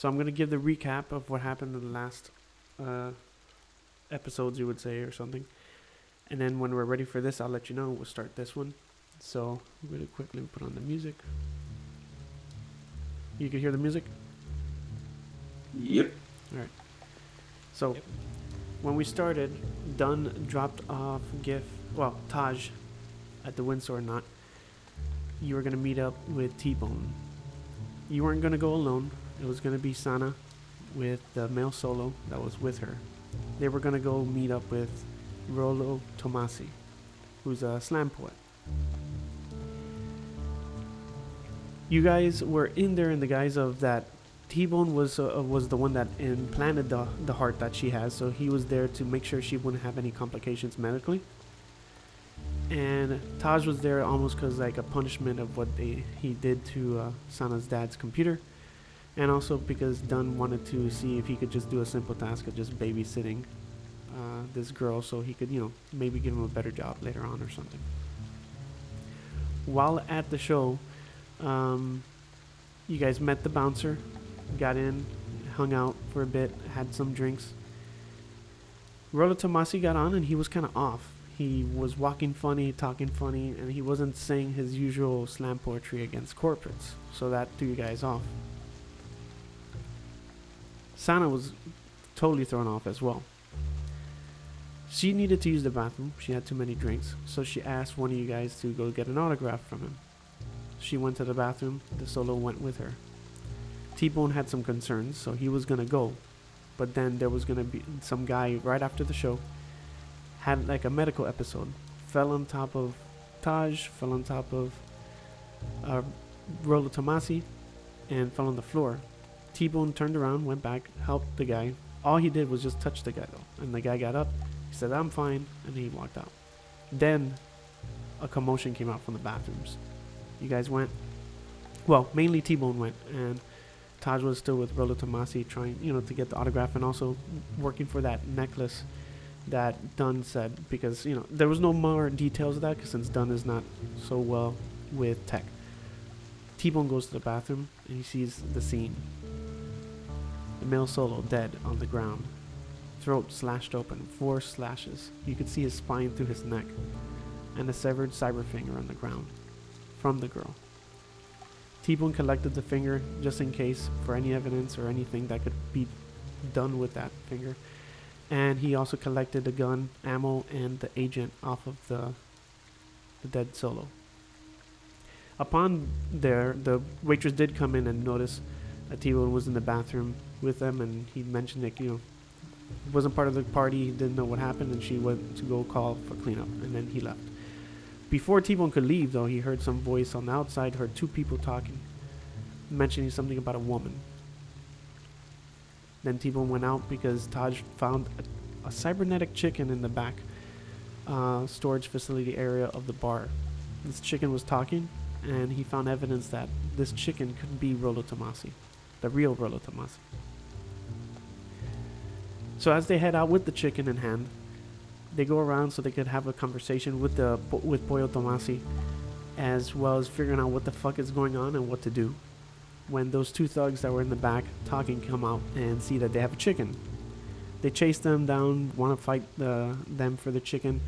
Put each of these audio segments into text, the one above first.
So I'm gonna give the recap of what happened in the last episodes, you would say, or something. And then when we're ready for this, I'll let you know. We'll start this one. So really quickly put on the music. You can hear the music? Yep. All right. So when we started, Dunn dropped off Taj at the Windsor Knot. You were going to meet up with Tbone. You weren't going to go alone. It was going to be Sana with the male solo that was with her. They were going to go meet up with Rollo Tomassi, who's a slam poet. You guys were in there in the guise of that Tbone was the one that implanted the heart that she has, so he was there to make sure she wouldn't have any complications medically. And Taj was there almost because like a punishment of what he did to Sana's dad's computer, and also because Dunn wanted to see if he could just do a simple task of just babysitting this girl, so he could, maybe give him a better job later on or something. While at the show, you guys met the bouncer, got in, hung out for a bit, had some drinks. Rollo Tomassi got on and he was kind of off. He was walking funny, talking funny, and he wasn't saying his usual slam poetry against corporates, so that threw you guys off. Sana was totally thrown off as well. She needed to use the bathroom. She had too many drinks, so she asked one of you guys to go get an autograph from him. She went to the bathroom. The solo went with her. Tbone had some concerns, so he was going to go. But then there was going to be some guy right after the show, had like a medical episode, fell on top of Taj, fell on top of Rollo Tomassi, and fell on the floor. Tbone turned around, went back, helped the guy. All he did was just touch the guy though, and the guy got up. He said, "I'm fine," and he walked out. Then a commotion came out from the bathrooms. You guys went. Well, mainly Tbone went, and Taj was still with Rollo Tomassi trying, to get the autograph, and also working for that necklace that Dunn said, because, there was no more details of that, because since Dunn is not so well with tech. Tbone goes to the bathroom, and he sees the scene. The male solo dead on the ground. Throat slashed open, 4 slashes. You could see his spine through his neck, and a severed cyber finger on the ground from the girl. Tbone collected the finger just in case for any evidence or anything that could be done with that finger. And he also collected the gun, ammo, and the agent off of the dead solo. Upon there, the waitress did come in and notice that Tbone was in the bathroom with them, and he mentioned that, he wasn't part of the party, he didn't know what happened, and she went to go call for cleanup, and then he left. Before Tbone could leave, though, he heard some voice on the outside, heard 2 people talking, mentioning something about a woman. Then Tbone went out because Taj found a cybernetic chicken in the back storage facility area of the bar. This chicken was talking, and he found evidence that this chicken could be Rollo Tomassi, the real Rollo Tomassi. So as they head out with the chicken in hand, they go around so they could have a conversation with Pollo Tomassi, as well as figuring out what the fuck is going on and what to do. When those 2 thugs that were in the back talking come out and see that they have a chicken, they chase them down, want to fight them for the chicken.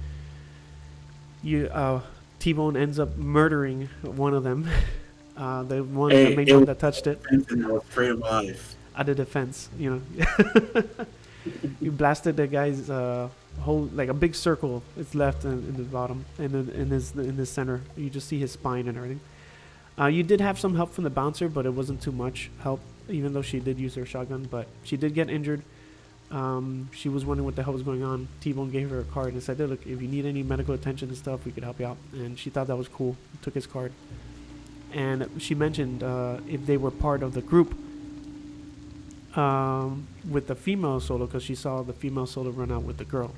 Tbone ends up murdering one of them, the main one that touched it. And I was afraid of life. Out of defense, You blasted the guy's whole, like a big circle. It's left in the bottom, and in his center, you just see his spine and everything. You did have some help from the bouncer, but it wasn't too much help, even though she did use her shotgun. But she did get injured. She was wondering what the hell was going on. Tbone gave her a card and said, "Hey, look, if you need any medical attention and stuff, we could help you out." And she thought that was cool. Took his card. And she mentioned if they were part of the group with the female solo, because she saw the female solo run out with the girl.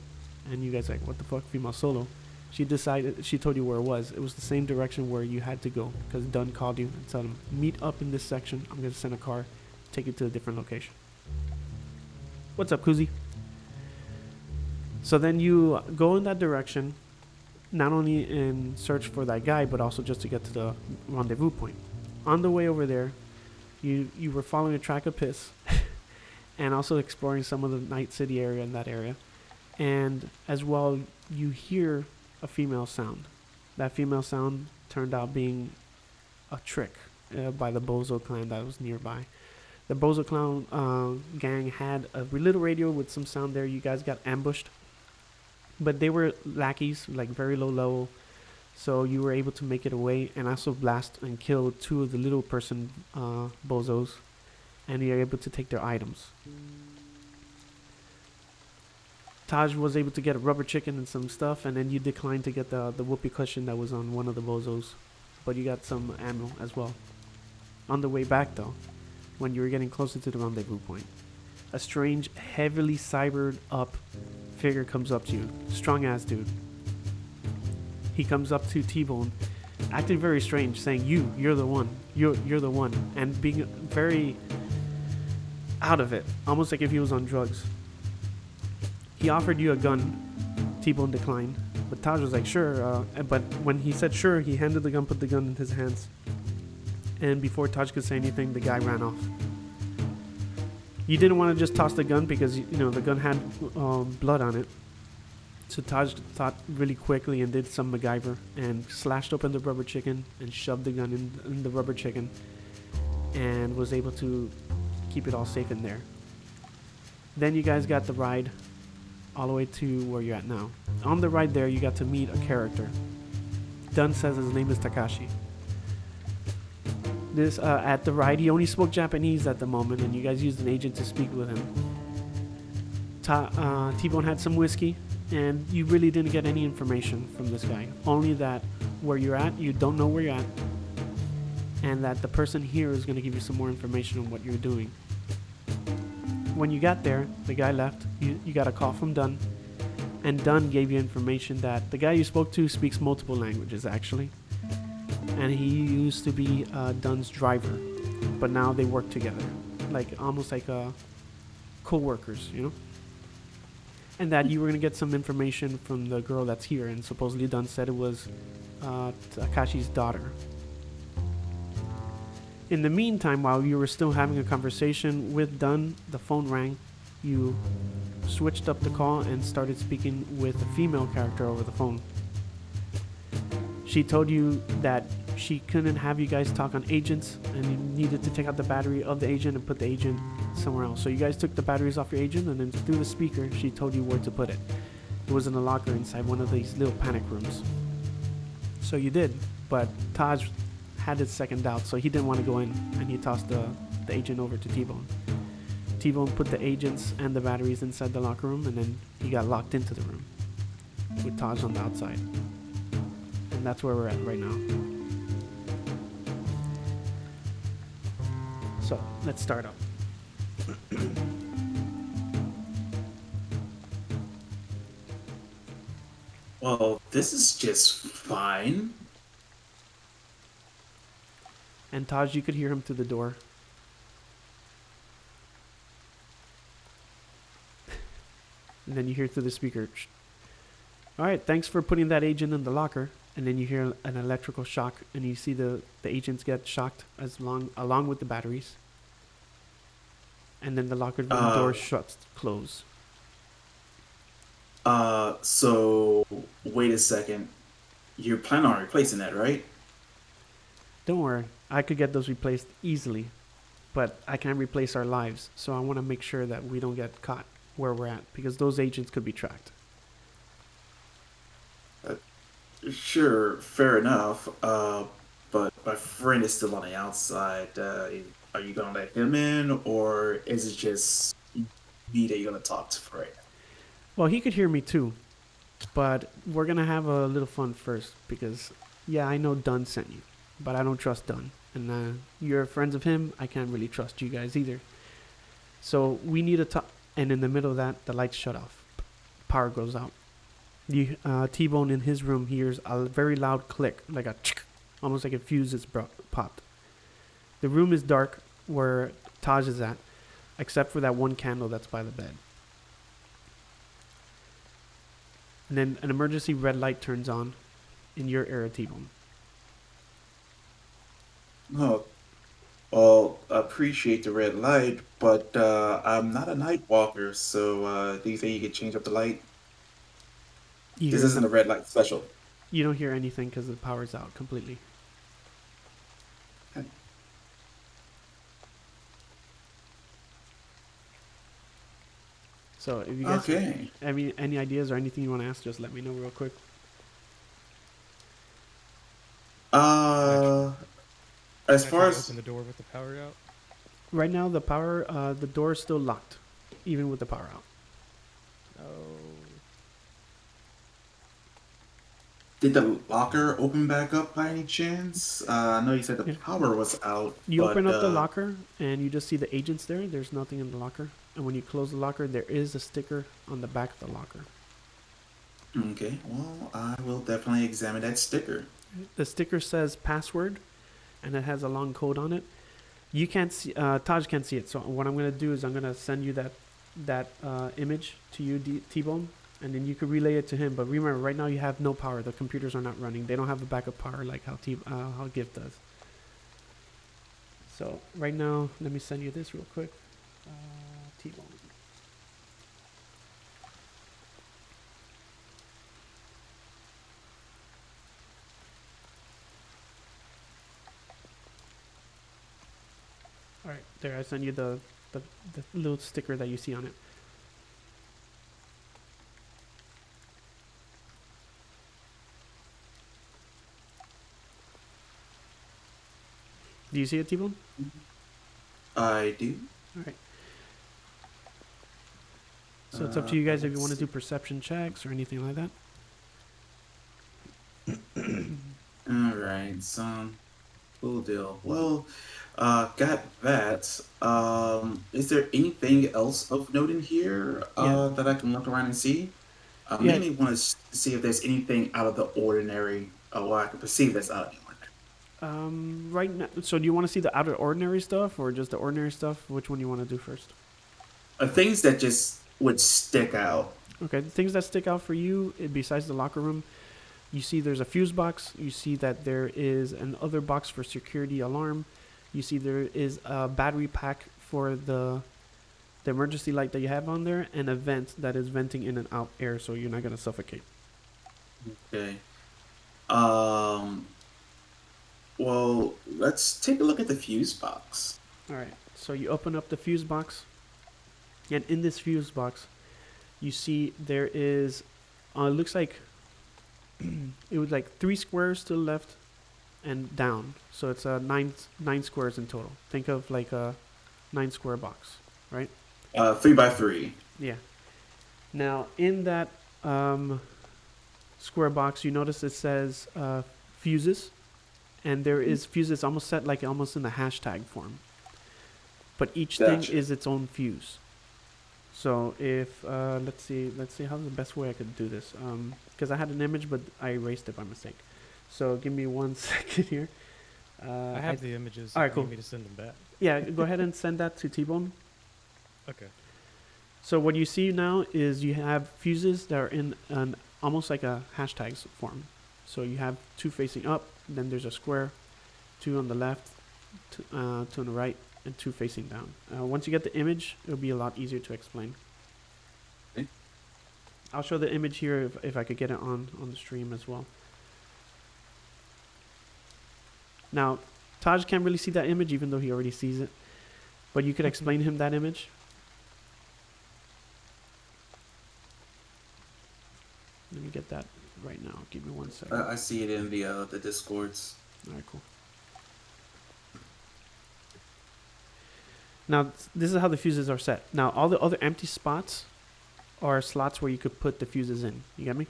And you guys like, what the fuck, female solo? She told you where it was. It was the same direction where you had to go, because Dunn called you and told him, meet up in this section. I'm going to send a car, take you to a different location. What's up, Kuzi? So then you go in that direction, not only in search for that guy, but also just to get to the rendezvous point. On the way over there, You were following a track of piss, and also exploring some of the Night City area in that area, and as well you hear a female sound. That female sound turned out being a trick by the Bozo clan that was nearby. The Bozo clan gang had a little radio with some sound there. You guys got ambushed, but they were lackeys, like very low level, so you were able to make it away and also blast and kill two of the little person Bozos, and you're able to take their items. Taj was able to get a rubber chicken and some stuff, and then you declined to get the whoopee cushion that was on one of the Bozos, but you got some ammo as well. On the way back though, when you were getting closer to the rendezvous point, a strange, heavily cybered up figure comes up to you. Strong ass dude. He comes up to Tbone, acting very strange, saying, you're the one. You're the one. And being very out of it, almost like if he was on drugs. He offered you a gun. Tbone declined, but Taj was like, sure. But when he said sure, he handed the gun, put the gun in his hands. And before Taj could say anything, the guy ran off. You didn't want to just toss the gun because, the gun had blood on it. So Taj thought really quickly and did some MacGyver and slashed open the rubber chicken and shoved the gun in the rubber chicken and was able to keep it all safe in there. Then you guys got the ride all the way to where you're at now. On the ride there, you got to meet a character. Dunn says his name is Takashi. This at the ride, he only spoke Japanese at the moment, and you guys used an agent to speak with him. Tbone had some whiskey, and you really didn't get any information from this guy. Only that where you're at, you don't know where you're at, and that the person here is going to give you some more information on what you're doing. When you got there, the guy left. You got a call from Dunn, and Dunn gave you information that the guy you spoke to speaks multiple languages, actually. And he used to be Dunn's driver, but now they work together, almost like co-workers, And that you were going to get some information from the girl that's here, and supposedly Dunn said it was Takashi's daughter. In the meantime, while you were still having a conversation with Dunn, the phone rang. You switched up the call and started speaking with a female character over the phone. She told you that she couldn't have you guys talk on agents, and you needed to take out the battery of the agent and put the agent somewhere else. So you guys took the batteries off your agent, and then through the speaker, she told you where to put it. It was in a locker inside one of these little panic rooms. So you did, but Taj had his second doubt, so he didn't want to go in, and he tossed the agent over to Tbone. Tbone put the agents and the batteries inside the locker room, and then he got locked into the room with Taj on the outside. And that's where we're at right now. So let's start up. Well, this is just fine. And Taj, you could hear him through the door. And then you hear through the speaker, all right, thanks for putting that agent in the locker. And then you hear an electrical shock, and you see the agents get shocked along with the batteries. And then the locker room door shuts, close. So wait a second. You're planning on replacing that, right? Don't worry, I could get those replaced easily, but I can't replace our lives. So I want to make sure that we don't get caught where we're at, because those agents could be tracked. Sure, fair enough. But my friend is still on the outside. Are you gonna let him in, or is it just me that you're gonna talk to for right now? Well, he could hear me too, but we're gonna have a little fun first, because yeah, I know Dunn sent you, but I don't trust Dunn, and you're friends of him. I can't really trust you guys either. So we need to talk. And in the middle of that, the lights shut off. Power goes out. Tbone in his room hears a very loud click, like a chick, almost like a fuse is popped. The room is dark where Taj is at, except for that one candle that's by the bed. And then an emergency red light turns on in your area, Tbone. Oh, Well, appreciate the red light, but I'm not a night walker, so do you think you could change up the light? You This hear isn't no, a red light special. you don't hear anything because the power's out completely. So if you guys have, Okay. I mean, any ideas or anything you want to ask, just let me know real quick. Uh, as Can I far try to as open the door with the power out? Right now, the door is still locked, even with the power out. Oh. did the locker open back up by any chance? I know you said the Yeah. power was out, You open but up the locker and you just see the agents there. There's nothing in the locker. And when you close the locker, there is a sticker on the back of the locker. okay. Well, I will definitely examine that sticker. The sticker says password, and it has a long code on it. You can't see. Taj can't see it. So what I'm gonna do is I'm gonna send you that image to you, Tbone, and then you can relay it to him. But remember, right now you have no power. The computers are not running. They don't have a backup power like how Gift does. So right now, let me send you this real quick. T-Bone. All right, there. I sent you the little sticker that you see on it. Do you see it, T-Bone? I do. All right. So it's up to you guys if you want to Let's do perception checks or anything like that. All right, so cool deal. Well, got that. Is there anything else of note in here Yeah, that I can look around and see? I yeah. mainly want to see if there's anything out of the ordinary, or I can perceive that's out of the ordinary. Right now. So do you want to see the out of ordinary stuff or just the ordinary stuff? Which one do you want to do first? Things that just would stick out. Okay, the things that stick out for you, besides the locker room, you see there's a fuse box. You see that there is an other box for security alarm. You see there is a battery pack for the emergency light that you have on there, and a vent that is venting in and out air, so you're not gonna suffocate. Okay. Um. Well, let's take a look at the fuse box. All right. So you open up the fuse box, and in this fuse box, you see there is, it looks like it was like 3 squares to the left and down. So it's nine squares in total. Think of like a 9 square box, right? 3 by 3. Yeah. Now in that square box, you notice it says fuses, and there is fuses almost set like almost in the hashtag form. But each thing Gotcha. is its own fuse. So if let's see how's the best way I could do this, because I had an image but I erased it by mistake. So give me 1 second here. I have the images. All right, if you cool. need me to send them back. Yeah, go ahead and send that to T-Bone. Okay. So what you see now is you have fuses that are in an almost like a hashtags form. So you have 2 facing up, then there's a square, 2 on the left, 2 on the right, and 2 facing down. Once you get the image, it'll be a lot easier to explain. Okay. I'll show the image here if I could get it on the stream as well. Now, Taj can't really see that image even though he already sees it. But you could explain him that image. Let me get that right now. Give me 1 second. I see it in the discords. All right, cool. Now, this is how the fuses are set. Now, all the other empty spots are slots where you could put the fuses in. You get me?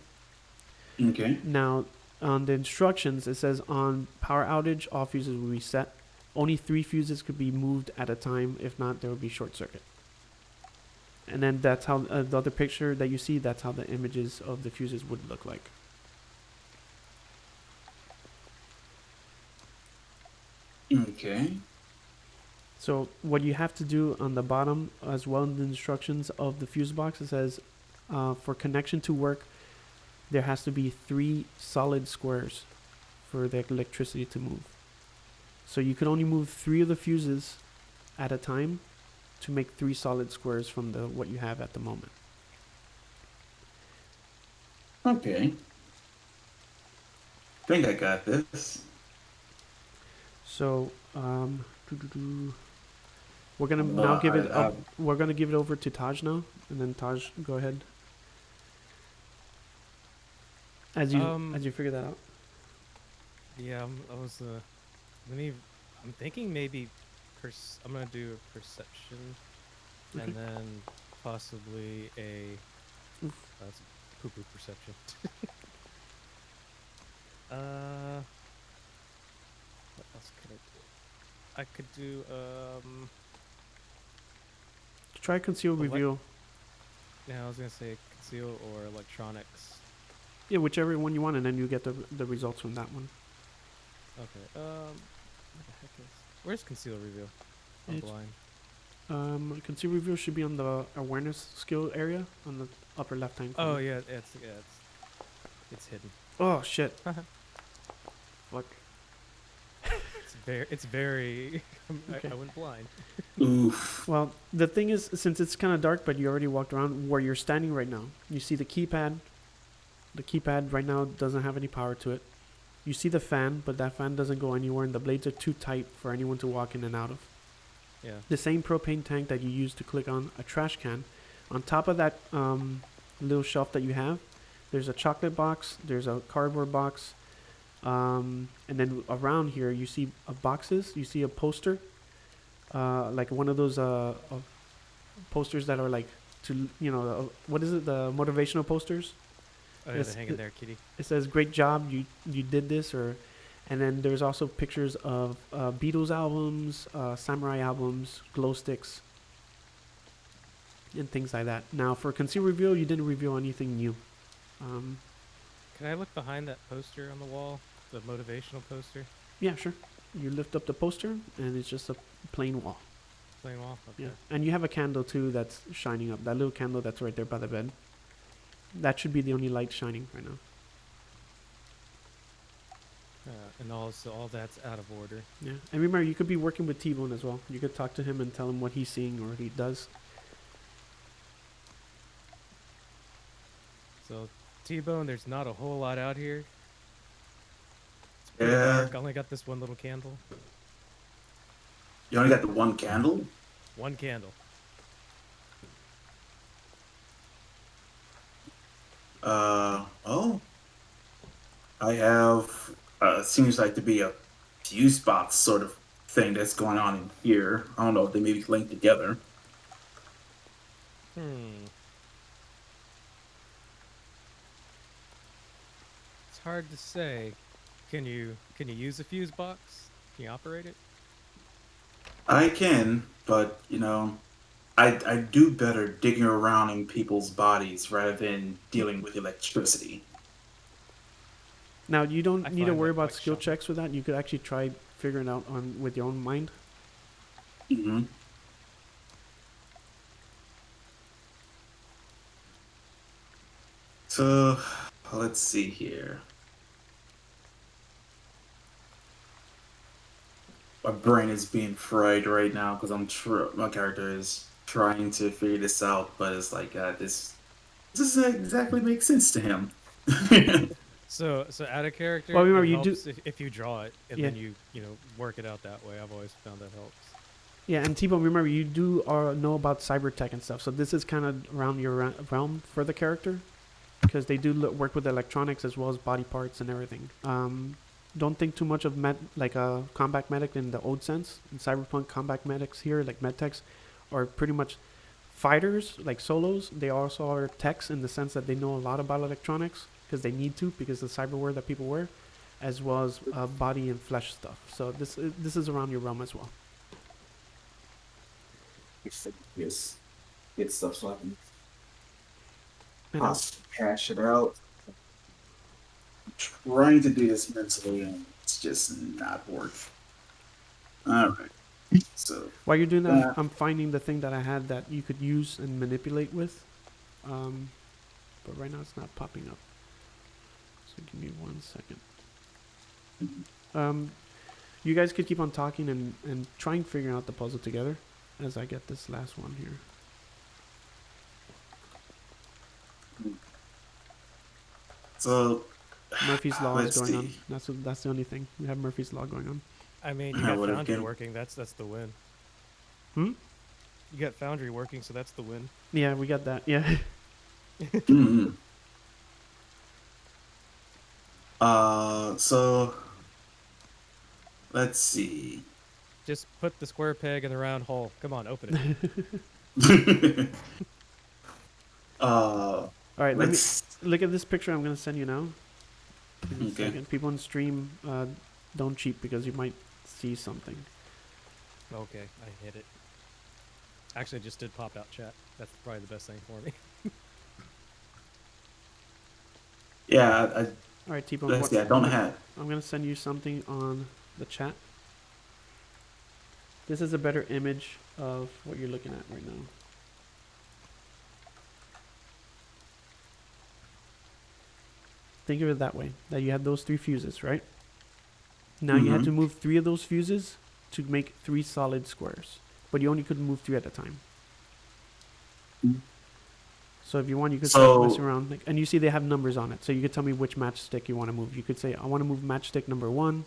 Okay. Now, on the instructions, it says on power outage, all fuses will be set. Only 3 fuses could be moved at a time. If not, there will be short circuit. And then that's how the other picture that you see, that's how the images of the fuses would look like. Okay. So what you have to do on the bottom as well in the instructions of the fuse box, it says for connection to work, there has to be 3 solid squares for the electricity to move. So you could only move 3 of the fuses at a time to make 3 solid squares from the what you have at the moment. Okay. I think I got this. So we're gonna now give it up. We're gonna give it over to Taj now, and then Taj, go ahead. As you figure that out. Yeah, I'm thinking maybe I'm gonna do a perception, Okay. and then possibly a that's poo-poo perception. What else could I do? I could do Try conceal reveal. Yeah, I was gonna say conceal or electronics. Yeah, whichever one you want, and then you get the results from that one. Okay. What the heck is? Where's conceal reveal? I'm blind. Conceal reveal should be on the awareness skill area on the upper left hand corner. Oh yeah, it's hidden. Oh shit. Fuck. It's very. Okay. I went blind. Oof. Well, the thing is, since it's kind of dark, but you already walked around where you're standing right now, you see the keypad. The keypad right now doesn't have any power to it. You see the fan, but that fan doesn't go anywhere, and the blades are too tight for anyone to walk in and out of. Yeah. The same propane tank that you use to click on a trash can. On top of that little shelf that you have, there's a chocolate box, there's a cardboard box, and then around here you see boxes. You see a poster, like one of those posters that are like what is it? The motivational posters. Oh yeah, they're hanging there, kitty. It says "Great job, you did this," and then there's also pictures of Beatles albums, Samurai albums, glow sticks, and things like that. Now, for conceal reveal, you didn't reveal anything new. Can I look behind that poster on the wall? The motivational poster? Yeah, sure. You lift up the poster, and it's just a plain wall. Plain wall? Okay. Yeah, and you have a candle, too, that's shining up. That little candle that's right there by the bed. That should be the only light shining right now. And also all that's out of order. Yeah, and remember, you could be working with Tbone as well. You could talk to him and tell him what he's seeing or what he does. So, Tbone, there's not a whole lot out here. It's pretty Yeah. dark. I only got this one little candle. You only got the one candle? One candle. Oh. I have, seems like to be a fuse box sort of thing that's going on in here. I don't know if they maybe linked together. It's hard to say. Can you use a fuse box? Can you operate it? I can, but, I do better digging around in people's bodies rather than dealing with electricity. Now, you don't need to find worry that about quite skill shocking. checks with that. You could actually try figuring out with your own mind. Mm-hmm. So, let's see here. My brain is being fried right now because my character is trying to figure this out, but it's like this doesn't exactly make sense to him. So out of character, Well, remember, it you helps if you draw it and Yeah. then you work it out that way. I've always found that helps. Yeah, and Tbone, remember, you do know about cyber tech and stuff, so this is kind of around your realm for the character, because they do work with electronics as well as body parts and everything. Don't think too much of a combat medic in the old sense. In Cyberpunk, combat medics here, like medtechs, are pretty much fighters, like solos. They also are techs in the sense that they know a lot about electronics, because they need to, because of the cyberware that people wear, as well as body and flesh stuff. So this is around your realm as well. Yes. Get stuff so I can And, cash it out. I'm trying to do this mentally and it's just not working. Alright. So while you're doing that, I'm finding the thing that I had that you could use and manipulate with. But right now it's not popping up. So give me 1 second. You guys could keep on talking and trying figuring out the puzzle together as I get this last one here. So Murphy's Law is let's going on. see. That's the only thing. We have Murphy's Law going on. I mean, you I got would've Foundry been- working. That's the win. Hmm? You got Foundry working, so that's the win. Yeah, we got that. Yeah. Mm-hmm. So let's see. Just put the square peg in the round hole. Come on, open it. All right, let me Let's. look at this picture I'm going to send you now. Give me a Okay. second. People on stream, don't cheat because you might see something. Okay, I hit it. Actually, I just did pop out chat. That's probably the best thing for me. Yeah, All right, Tbone. let's see. I don't have. I'm going to send you something on the chat. This is a better image of what you're looking at right now. Think of it that way, that you had those 3 fuses, right? Now you had to move 3 of those fuses to make 3 solid squares, but you only could move 3 at a time. So if you want, you could start messing around, like, and you see they have numbers on it, so you could tell me which matchstick you want to move. You could say, I want to move matchstick number 1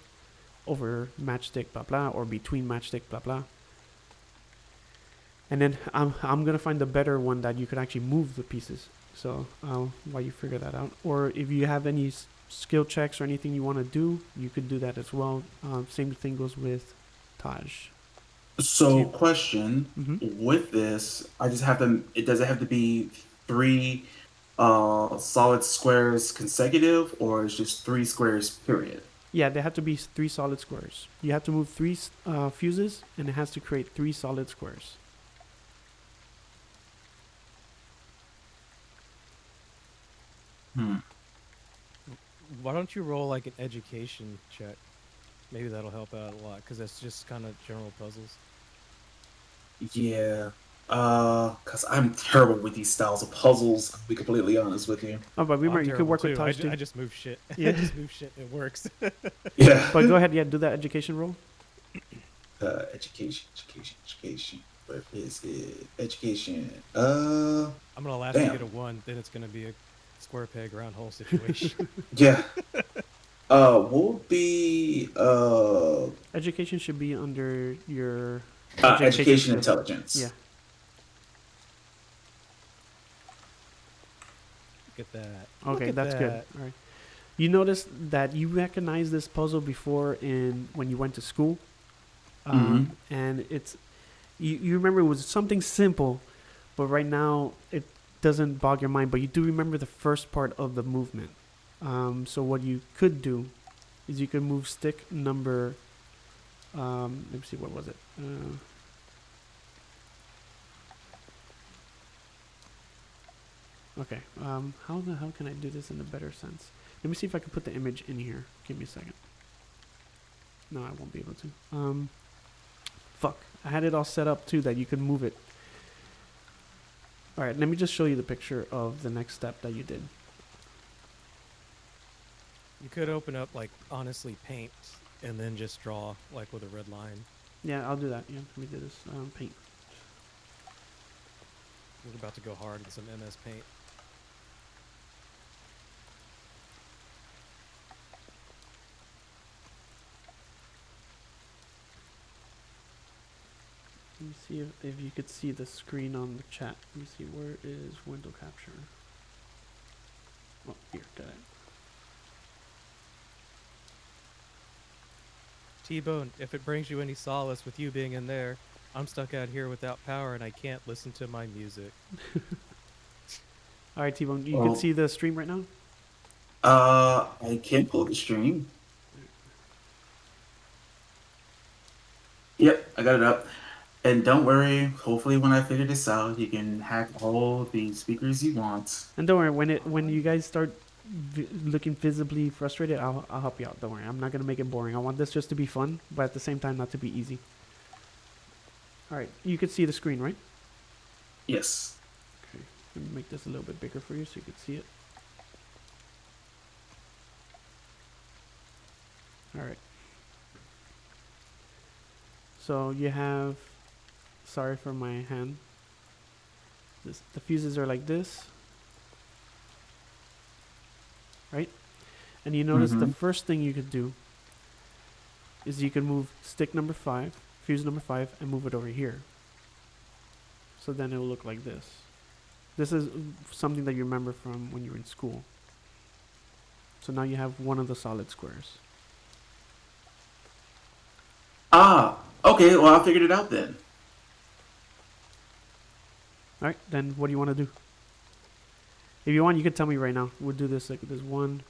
over matchstick blah blah, or between matchstick blah blah. And then I'm gonna find the better one that you could actually move the pieces. So while you figure that out, or if you have any skill checks or anything you want to do, you could do that as well. Same thing goes with Taj. So, question Mm-hmm. with this, I just have to. Does it have to be 3 solid squares consecutive, or it's just 3 squares period? Yeah, they have to be 3 solid squares. You have to move 3 fuses, and it has to create 3 solid squares. Why don't you roll like an education check? Maybe that'll help out a lot, because that's just kind of general puzzles. Yeah. Cause I'm terrible with these styles of puzzles. I'll be completely honest with you. Oh, but remember, I'm you could terrible work with too. Taj too. I just move shit. Yeah. I just move shit. It works. Yeah. But go ahead, yeah, do that education roll. Education. Where is it? Education. I'm gonna laugh to Damn. get a 1. Then it's gonna be a square peg round hole situation. Yeah. Will be Education should be under your education skill. intelligence. Yeah. Look at that. Okay, Look at that's good. that. All right. You noticed that you recognized this puzzle before when you went to school, and it's you remember it was something simple, but right now it doesn't bog your mind. But you do remember the first part of the movement. So what you could do is you could move stick number. Let me see, what was it? Okay. How the hell can I do this in a better sense? Let me see if I can put the image in here. Give me a second. No, I won't be able to. Fuck. I had it all set up too that you could move it. Alright, let me just show you the picture of the next step that you did. You could open up like honestly paint and then just draw like with a red line. Yeah, I'll do that. Yeah, let me do this. Paint. We're about to go hard with some MS Paint. Let me see if you could see the screen on the chat. Let me see, where is window capture? Oh, here, got it. Tbone, if it brings you any solace with you being in there, I'm stuck out here without power and I can't listen to my music. Alright, Tbone, you can see the stream right now? I can pull the stream. Yep, I got it up. And don't worry, hopefully when I figure this out, you can hack all the speakers you want. And don't worry, when you guys start looking visibly frustrated, I'll help you out. Don't worry, I'm not gonna make it boring. I want this just to be fun, but at the same time not to be easy. All right, you can see the screen, right? Yes. Okay, let me make this a little bit bigger for you so you can see it. All right. So you have, sorry for my hand. The fuses are like this, right? And you notice the first thing you could do is you can move stick number 5, fuse number 5, and move it over here. So then it will look like this. This is something that you remember from when you were in school. So now you have one of the solid squares. Ah, okay. Well, I figured it out then. All right, then what do you want to do? If you want, you can tell me right now. We'll do this like this one.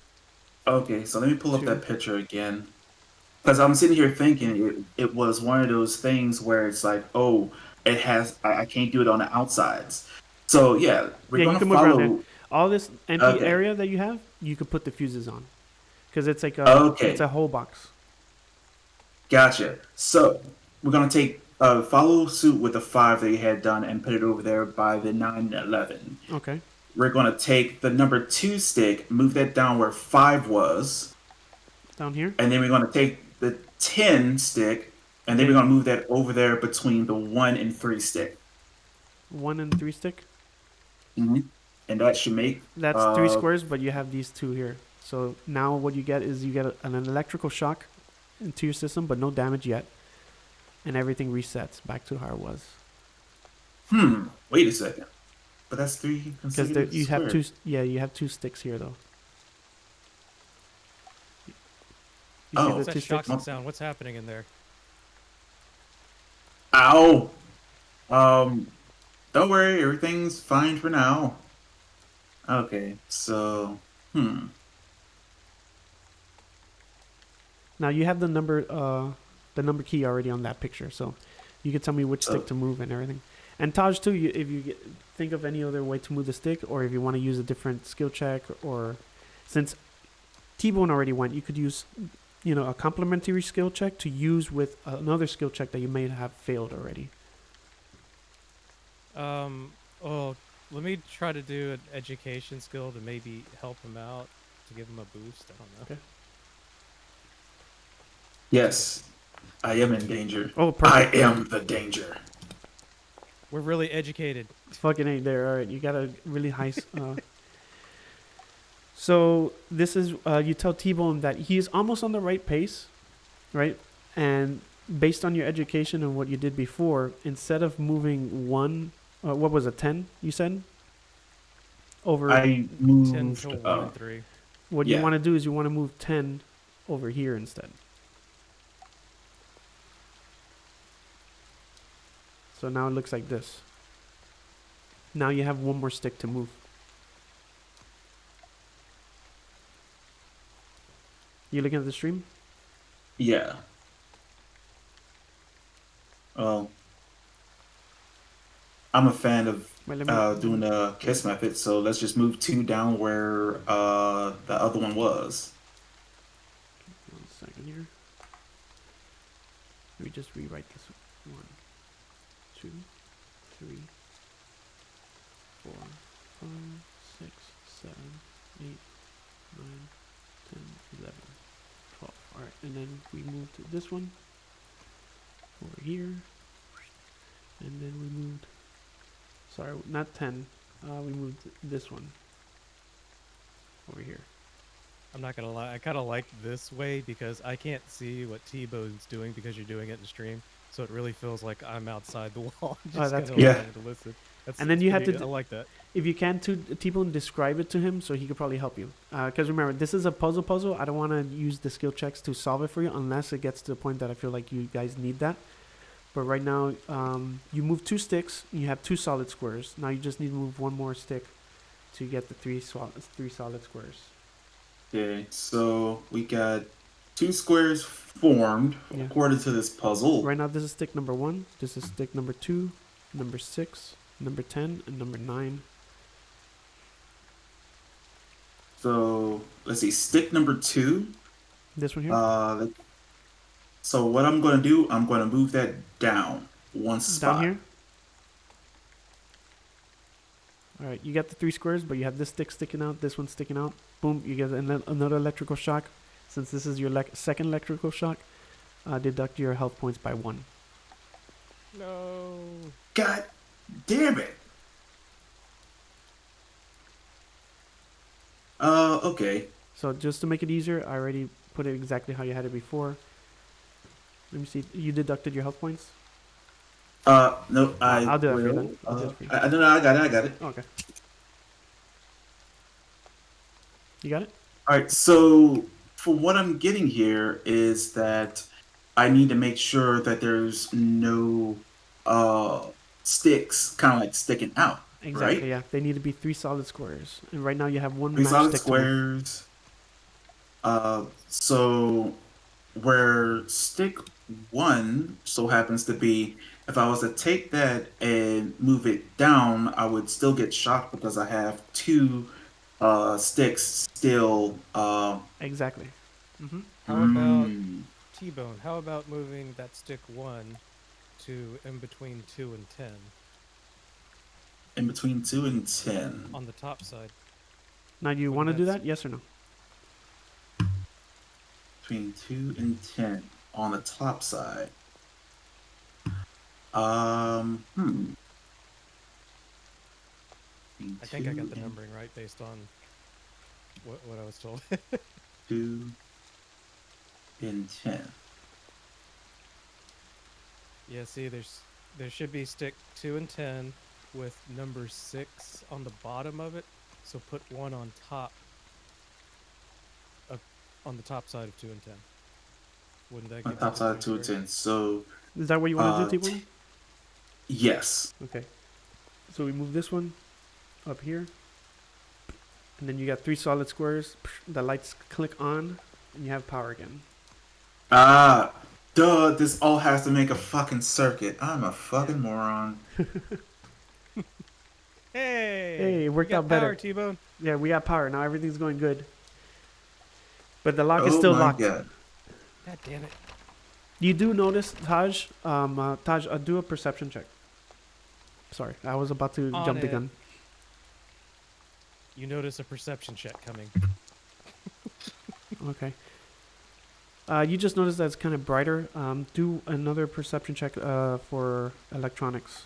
Okay, so let me pull up 2. that picture again. Because I'm sitting here thinking it was one of those things where it's like, oh, it has, I can't do it on the outsides. So yeah, we're Yeah, going you to can move around there. follow. All this empty Okay. area that you have, you could put the fuses on, because it's like Okay. it's a whole box. Gotcha. So we're going to take, follow suit with the 5 that you had done and put it over there by the 911. Okay. We're going to take the number 2 stick, move that down where 5 was, Down here. and then we're going to take the 10 stick, and then Okay. we're going to move that over there between the 1 and 3 stick. 1 and 3 stick. Mm-hmm. And that should make... That's 3 squares, but you have these 2 here. So now what you get is you get an electrical shock into your system, but no damage yet, and everything resets back to how it was. Wait a second. But that's 3 Because consecutive you have squares. 2. Yeah, you have 2 sticks here though. You Oh. see the What's 2 that sticks? shocking sound? What's happening in there? Ow! Don't worry, everything's fine for now. Okay, so... Now you have the number key already on that picture, so you can tell me which stick to move and everything. And Taj too, if you think of any other way to move the stick, or if you want to use a different skill check, or since Tbone already went, you could use, a complementary skill check to use with another skill check that you may have failed already. Let me try to do an education skill to maybe help him out, to give him a boost. I don't know. Okay. Yes, I am in danger. Oh, perfect. I am the danger. We're really educated. It's fucking ain't there. All right, you got a really high. So this is you tell Tbone that he is almost on the right pace, right? And based on your education and what you did before, instead of moving 1, what was it, 10? You said over. I 10 moved... to 1 and 3. What yeah. you want to do is you want to move 10 over here instead. So now it looks like this. Now you have 1 more stick to move. You looking at the stream? Yeah. Well, I'm a fan of Wait, let me. doing the kiss method, so let's just move 2 down where the other one was. 1 second here. Let me just rewrite this. 1, 2, 3, 4, 5, 6, 7, 8, 9, 10, 11, 12. Alright, and then we move to this one over here. And then we moved, sorry, not 10. We moved this one over here. I'm not gonna lie, I kind of like this way because I can't see what Tbone's doing because you're doing it in stream. So it really feels like I'm outside the wall. Just that's kinda good. Yeah. listening to listen. And then you have pretty to good. I like that. If you can, Tbone, describe it to him so he could probably help you. Because remember, this is a puzzle. I don't want to use the skill checks to solve it for you unless it gets to the point that I feel like you guys need that. But right now, you move 2 sticks. You have 2 solid squares. Now you just need to move 1 more stick to get the 3 solid squares. Okay, so we got 2 squares formed Yeah. according to this puzzle. Right now, this is stick number 1. This is stick number 2, number 6, number 10, and number 9. So let's see, stick number 2. This one here. So what I'm going to do, I'm going to move that down 1 spot. Down here. All right, you got the 3 squares, but you have this stick sticking out, this one sticking out. Boom, you get another electrical shock. Since this is your second electrical shock, deduct your health points by 1. No. God damn it. Okay. So just to make it easier, I already put it exactly how you had it before. Let me see. You deducted your health points? No, I I'll do that for you then. will. I'll do that for you. I don't know. I got it. Oh, okay. You got it? All right. So, for what I'm getting here is that I need to make sure that there's no uh sticks kind of like sticking out, Exactly, right? yeah. They need to be 3 solid squares. And right now you have 1 Three solid matchstick to move. squares. So where stick one so happens to be, if I was to take that and move it down, I would still get shocked because I have two sticks still. Exactly. How about Mm, Tbone? How about moving that stick 1 to in between 2 and 10 in between 2 and 10. on the top side? Now, do you want Wouldn't to do that that? Yes or no? Between 2 and 10 on the top side. Hmm. Between I think I got 2 the and numbering right based on what I was told. 2 and 10. Yeah, see, there should be stick 2 and 10 with number 6 on the bottom of it. So put 1 on top of on the top side of 2 and 10. Wouldn't that On give the you top the side of 3 2 and squares? 10. So, Is that what you want to do, t- T1? yes. Okay. So we move this one up here. And then you got 3 solid squares. The lights click on. And you have power again. Ah, duh, this all has to make a fucking circuit. I'm a Yeah. fucking moron. Hey, Hey, it we worked got out power, better. T-Bone. Yeah, we got power. Now everything's going good. But the lock is Oh still my locked. god. God damn it. You do notice, Taj, do a perception check. Sorry, I was about to On jump the it. gun. You notice a perception check coming. Okay. You just noticed that it's kind of brighter. Do another perception check for electronics.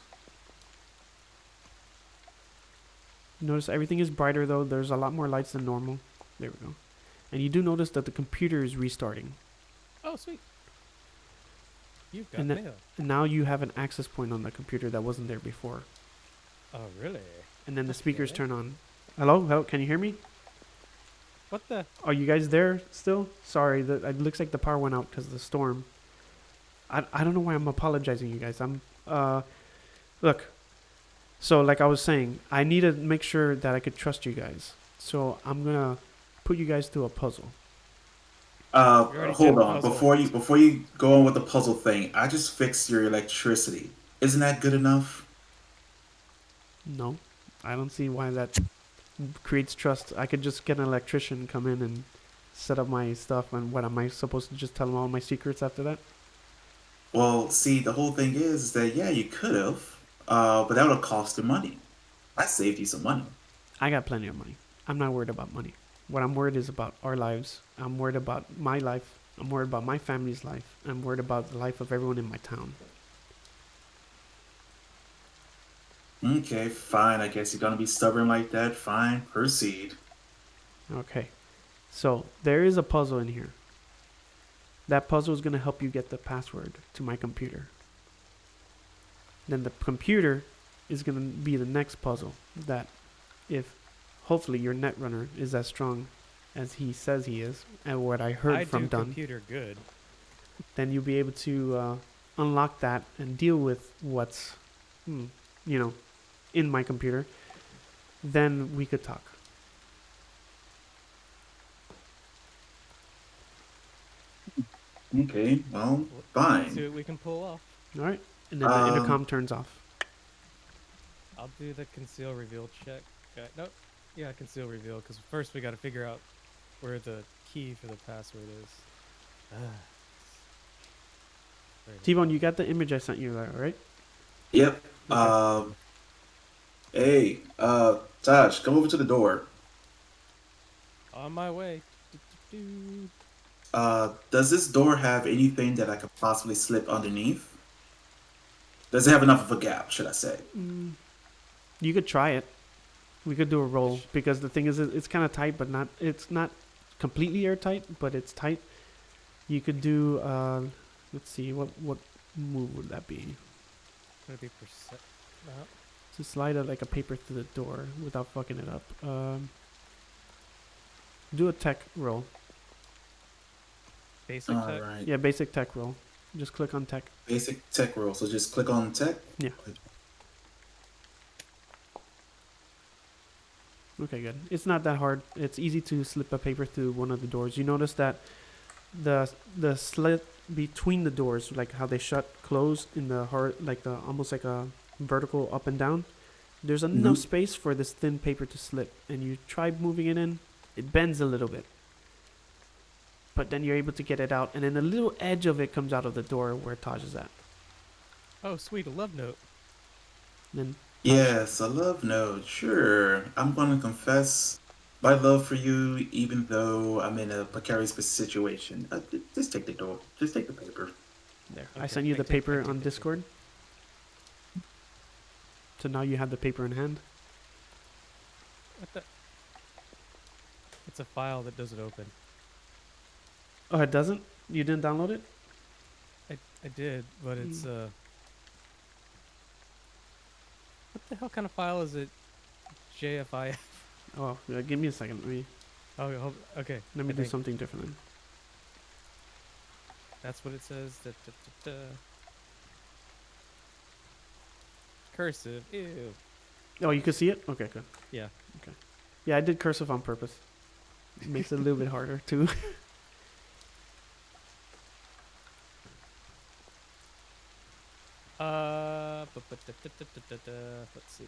Notice everything is brighter though. There's a lot more lights than normal. There we go. And you do notice that the computer is restarting. Oh, sweet. You've got And, mail. and now you have an access point on the computer that wasn't there before. Oh, really? And then the speakers Okay. turn on. Hello? Hello? Can you hear me? What the? Are you guys there still? Sorry, it looks like the power went out because of the storm. I don't know why I'm apologizing, you guys. Look. So, like I was saying, I need to make sure that I could trust you guys. So, I'm going to put you guys through a puzzle. already did Hold a on. puzzle. Before you go on with the puzzle thing, I just fixed your electricity. Isn't that good enough? No, I don't see why that creates trust. I could just get an electrician come in and set up my stuff. And what am I supposed to just tell them all my secrets after that? Well, see, the whole thing is that yeah, you could have, but that would have cost you money. I saved you some money. I got plenty of money. I'm not worried about money. What I'm worried is about our lives. I'm worried about my life. I'm worried about my family's life. I'm worried about the life of everyone in my town. Okay, fine. I guess you're gonna be stubborn like that. Fine, proceed. Okay. So there is a puzzle in here. That puzzle is going to help you get the password to my computer. Then the computer is going to be the next puzzle that if hopefully your netrunner is as strong as he says he is, and what I heard I from do Dunn, computer good. then you'll be able to unlock that and deal with what's, in my computer. Then we could talk. Okay, well, Let's see fine. what we can pull off. All right? And then the Um, intercom turns off. I'll do the conceal reveal check. Nope. Yeah, conceal reveal. Because first we got to figure out where the key for the password is. Very nice. T-Bone, you got the image I sent you, right? Yep. Okay. Hey, Taj, come over to the door. On my way. Do-do-do. Does this door have anything that I could possibly slip underneath? Does it have enough of a gap, should I say? You could try it. We could do a roll because the thing is, it's kind of tight, but not. It's not completely airtight, but it's tight. You could do. Let's see. What move would that be? Would it be percent? No. To slide like a paper through the door without fucking it up. Do a tech roll. Basic All tech? right. Yeah, basic tech roll. Just click on tech. Basic tech roll. So just click on tech. Yeah. Okay, good. It's not that hard. It's easy to slip a paper through one of the doors. You notice that the slit between the doors, like how they shut, close in the heart, like the almost like a vertical up and down. There's enough space for this thin paper to slip, and you try moving it in, it bends a little bit. But then you're able to get it out, and then a little edge of it comes out of the door where Taj is at. Oh, sweet, a love note. Then Yes, a love note. Sure. I'm going to confess my love for you, even though I'm in a precarious situation. Just take the door. Just take the paper. there, I Okay, sent you I the take paper the on paper. Discord. So now you have the paper in hand. What the? It's a file that doesn't open. Oh, it doesn't? You didn't download it? I did, but it's what the hell kind of file is it? JFI. Oh, yeah, give me a second. Oh, okay. Let me I do think something different then. That's what it says. Cursive. Ew. Oh, you can see it? Okay, good. Yeah. Yeah, I did cursive on purpose. It makes it a little bit harder too. Let's see.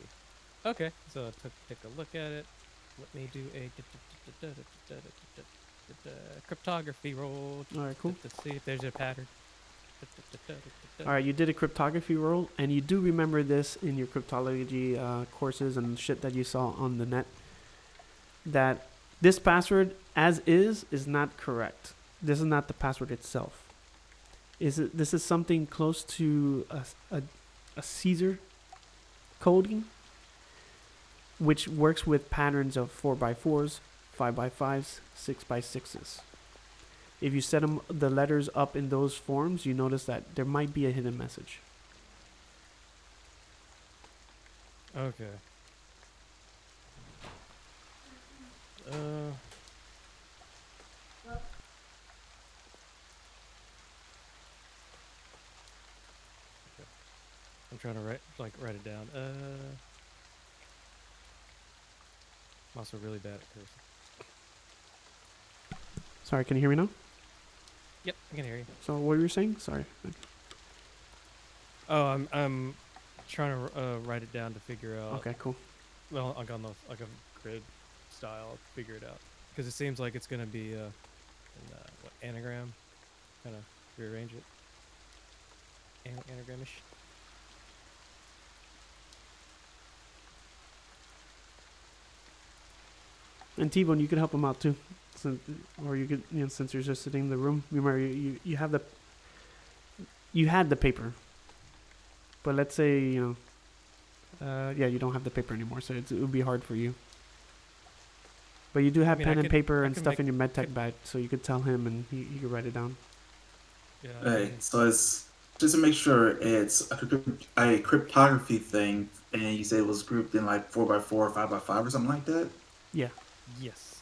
Okay, so take a look at it. Let me do a cryptography roll. All right, cool. To see if there's a pattern. All right, you did a cryptography roll, and you do remember this in your cryptology courses and shit that you saw on the net. That this password, as is not correct. This is not the password itself. This is something close to a Caesar coding, which works with patterns of 4x4s, 5x5s, 6x6s. If you set the letters up in those forms, you notice that there might be a hidden message. Okay. I'm trying to write it down. I'm also really bad at cursing. Sorry, can you hear me now? Yep, I can hear you. So what were you saying? Sorry. Oh, I'm trying to write it down to figure out. Okay, cool. Well, like on the grid style, figure it out because it seems like it's gonna be an anagram, kind of rearrange it. Anagramish. And Tbone, you could help him out too, or you could, since you're just sitting in the room. Remember, you have you had the paper, but let's say you don't have the paper anymore, so it would be hard for you. But you do have pen and paper and stuff in your medtech bag, so you could tell him and he could write it down. Yeah. Hey, so it's just to make sure it's a cryptography thing, and you say it was grouped in like 4x4 or 5x5 or something like that. Yeah. Yes.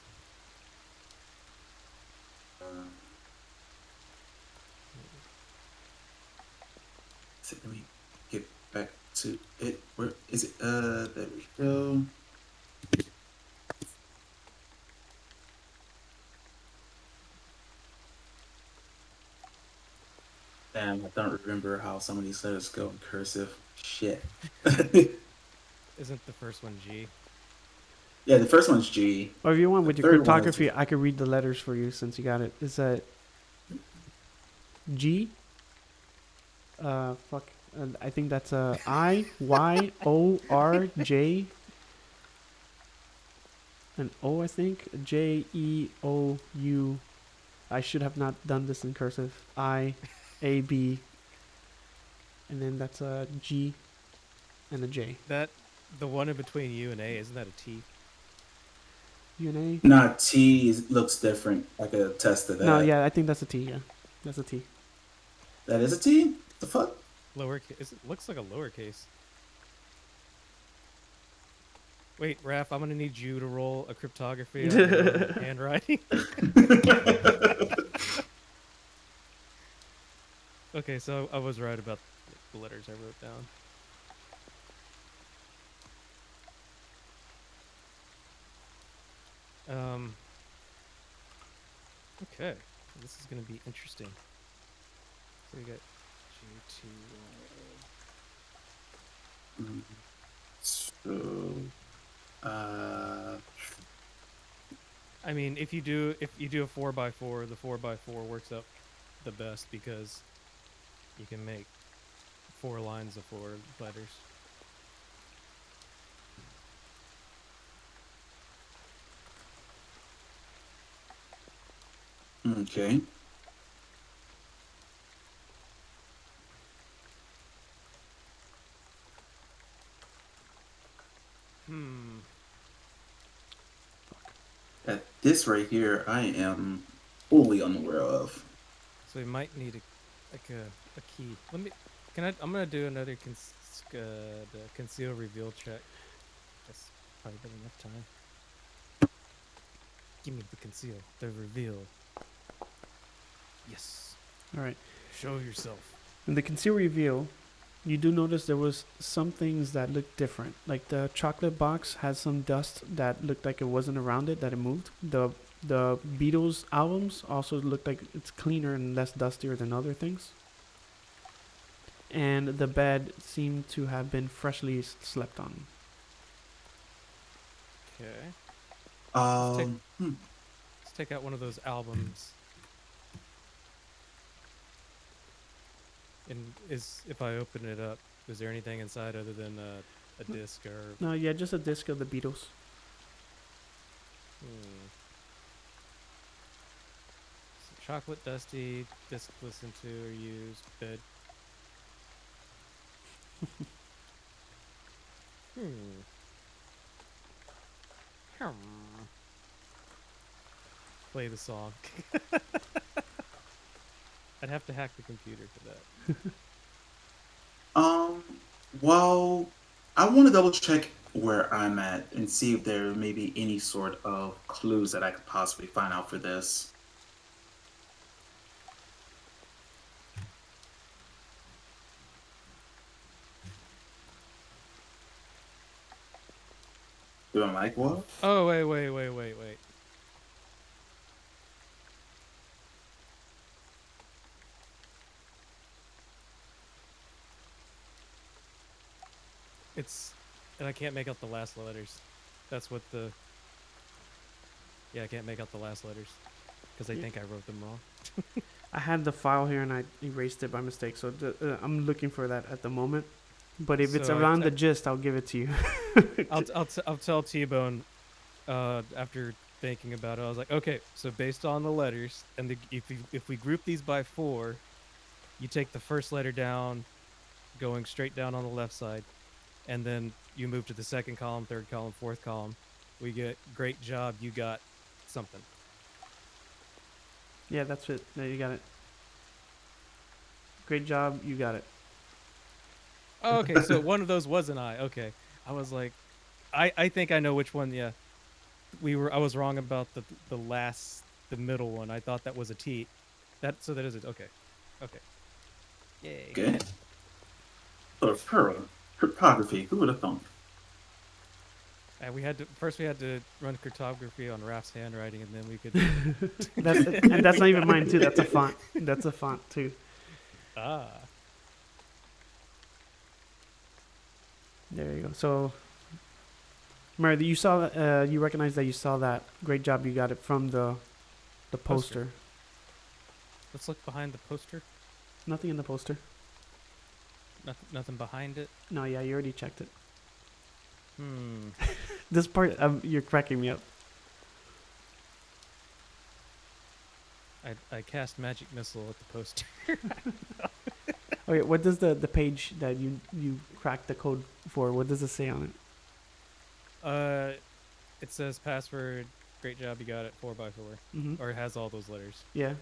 So let me get back to it. Where is it? There we go. Damn, I don't remember how some of these letters go in cursive. Shit. Isn't the first one G? Yeah, the first one's G. Or if you want with The your third one is cryptography, I could read the letters for you since you got it. Is that G? I think that's I, Y, O, R, J, and O, I think. J, E, O, U. I should have not done this in cursive. I, A, B, and then that's a G and a J. That the one in between U and A, isn't that a T? U and Nah, looks different. I could attest to A? No, that. yeah, I think that's a T. Yeah, that's a T. That is a T? The fuck? Lowercase. It looks like a lowercase. Wait, Raph, I'm gonna need you to roll a cryptography on your own handwriting. Okay, so I was right about the letters I wrote down. Okay, this is gonna be interesting. So we got G2. So, I mean, if you do a 4x4, the 4x4 works out the best because you can make 4 lines of 4 letters. okay. At this right here, I am fully unaware of. So we might need a key. I'm gonna do another conceal reveal check. That's probably been enough time. Give me the conceal, the reveal. Yes. All right. Show yourself. In the conceal reveal, you do notice there was some things that looked different. Like the chocolate box has some dust that looked like it wasn't around it, that it moved. The Beatles albums also looked like it's cleaner and less dustier than other things. And the bed seemed to have been freshly slept on. Okay. Um, Let's take out one of those albums. And if I open it up, is there anything inside other than a disc or? No, yeah, just a disc of the Beatles. So chocolate dusty, disc listened to or used, bed. Play the song. I'd have to hack the computer for that. well, I want to double check where I'm at and see if there may be any sort of clues that I could possibly find out for this. Do I like what? Oh, wait. And I can't make out the last letters. That's what yeah, I can't make out the last letters because I think I wrote them wrong. I had the file here and I erased it by mistake, so I'm looking for that at the moment. But if it's around the gist, I'll give it to you. I'll tell Tbone after thinking about it. I was like, okay, so based on the letters, and if we group these by 4, you take the first letter down, going straight down on the left side, and then you move to the second column, third column, fourth column. We get great job. You got something. Yeah, that's it. There, you got it. Great job. You got it. Oh, okay, so one of those was an I. Okay, I was like, I think I know which one. Yeah, I was wrong about the middle one. I thought that was a T. That is it. Okay. Yay. Okay. Cryptography. Who would have thought? And we had to run cryptography on Raph's handwriting, and then we could. That's not even mine too. That's a font. That's a font too. Ah. There you go. So, Mary, you saw you recognize that you saw that. Great job. You got it from the poster. Let's look behind the poster. Nothing in the poster. Nothing behind it. No, yeah, you already checked it. This part, you're cracking me up. I cast magic missile at the poster. Okay, what does the page that you cracked the code for? What does it say on it? It says password. Great job, you got it. 4x4, Mm-hmm. or it has all those letters. Yeah.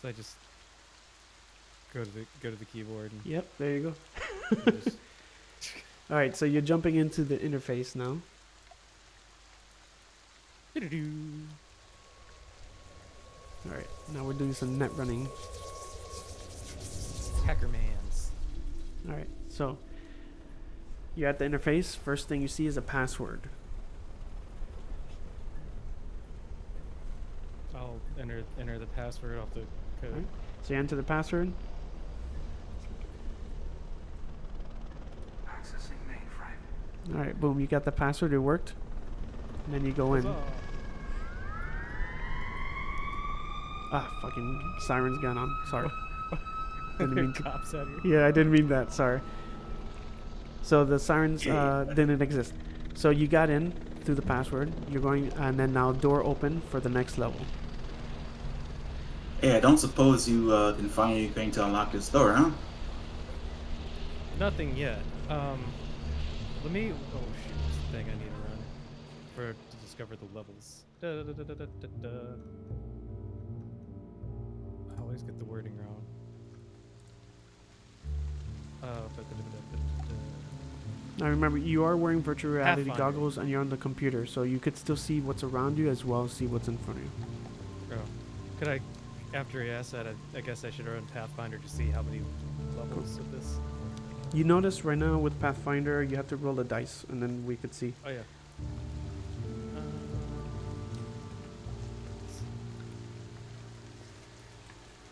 So I just go to the keyboard and Yep. There you go. just All right. So you're jumping into the interface now. doo-doo-doo. All right. Now we're doing some net running. Hackermans. All right. So you're at the interface. First thing you see is a password. I'll enter the password off the code. Right. So you enter the password. Accessing mainframe. All right. Boom. You got the password. It worked. And then you go in. Huzzah. Ah, fucking siren's gone on. Sorry. Didn't There are mean to. cops out here. Yeah, I didn't mean that. Sorry. So the sirens didn't exist. So you got in through the password. You're going, and then now door open for the next level. Hey, I don't suppose you can find anything to unlock this door, huh? Nothing yet. Let me. Oh shoot! It's the thing I need to run to discover the levels. I always get the wording wrong. Now remember, you are wearing virtual reality Pathfinder. goggles, and you're on the computer, so you could still see what's around you as well as see what's in front of you. Oh, could I? After he asked that, I guess I should run Pathfinder to see how many levels of this. You notice right now with Pathfinder, you have to roll the dice, and then we could see. Oh yeah.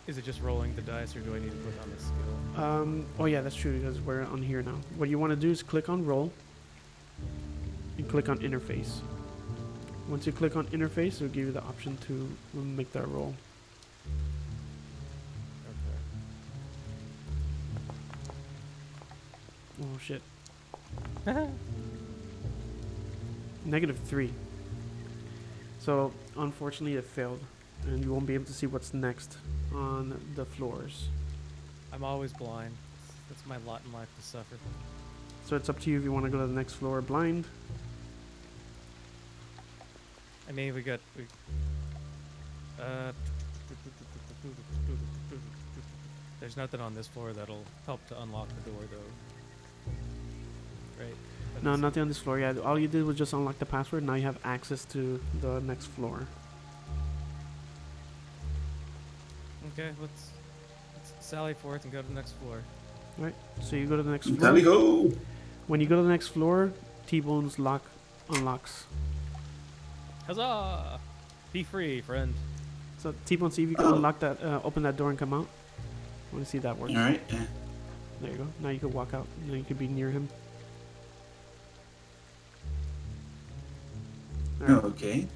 Is it just rolling the dice, or do I need to click on the skill? Oh yeah, that's true because we're on here now. What you want to do is click on roll and click on interface. Once you click on interface, it'll give you the option to make that roll. Oh shit. Okay. -3. So unfortunately it failed, and you won't be able to see what's next on the floors. I'm always blind. That's my lot in life to suffer. So it's up to you if you want to go to the next floor blind. I mean, there's nothing on this floor that'll help to unlock the door, though. Right? No, nothing on this floor. Yeah, all you did was just unlock the password. Now you have access to the next floor. Okay, let's sally forth and go to the next floor. All right. So you go to the next floor. There we go. When you go to the next floor, Tbone's lock unlocks. Huzzah! Be free, friend. So Tbone, see if you can Oh. unlock that, open that door and come out. I want to see if that works. All right. There you go. Now you can walk out. Now you can be near him. All right. Okay.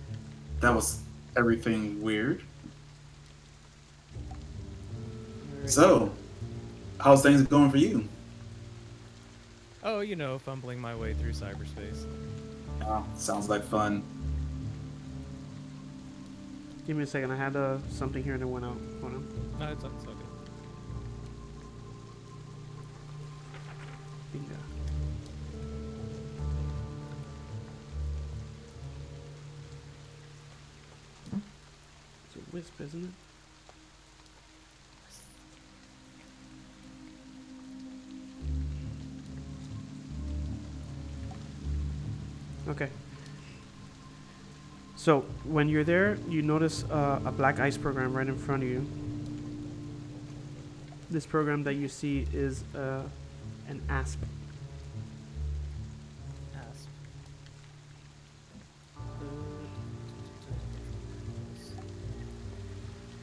That was everything weird. All right. So, how's things going for you? Oh, you know, fumbling my way through cyberspace. Sounds like fun. Give me a second. I had something here and it went out. Hold on. No, it's all good. Bingo. It's a wisp, isn't it? Okay. So when you're there, you notice a black ice program right in front of you. This program that you see is an ASP. Asp.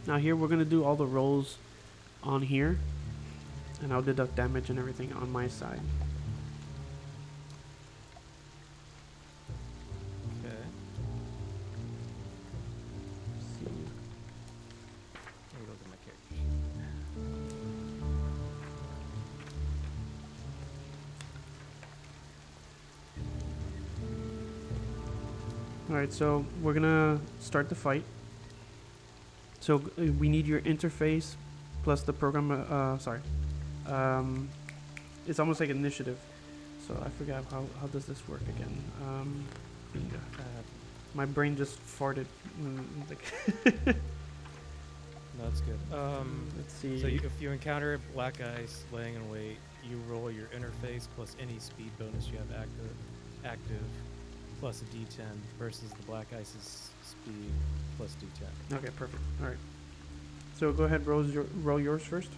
Now here we're gonna do all the rolls on here, and I'll deduct damage and everything on my side. Okay. See. Let me look at my character sheet. All right, so we're gonna start the fight. So we need your interface plus the program. It's almost like initiative. So I forgot how does this work again. My brain just farted. Like No, that's good. let's see. So if you encounter black ice laying in wait, you roll your interface plus any speed bonus you have active plus a d10 versus the black ice's speed plus d10. Okay, perfect. All right. So go ahead, roll yours first.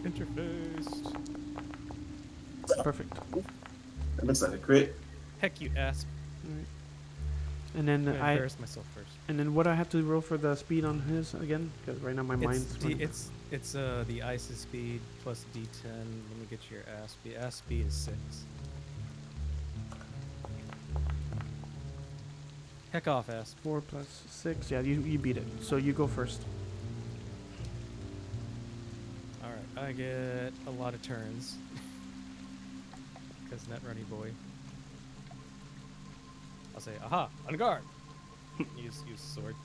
Interface. Perfect. That looks like a crit. Heck, you ass. All right. And then I'm gonna embarrass myself first. And then what I have to roll for the speed on his again? Because right now my mind's. It's the ice's speed plus d10. Let me get your ass speed. Ass speed is 6. Heck off, ass. 4 plus 6. Yeah, you beat it. So you go first. All right, I get a lot of turns. Because net runny boy. I'll say, aha, on guard. use sword.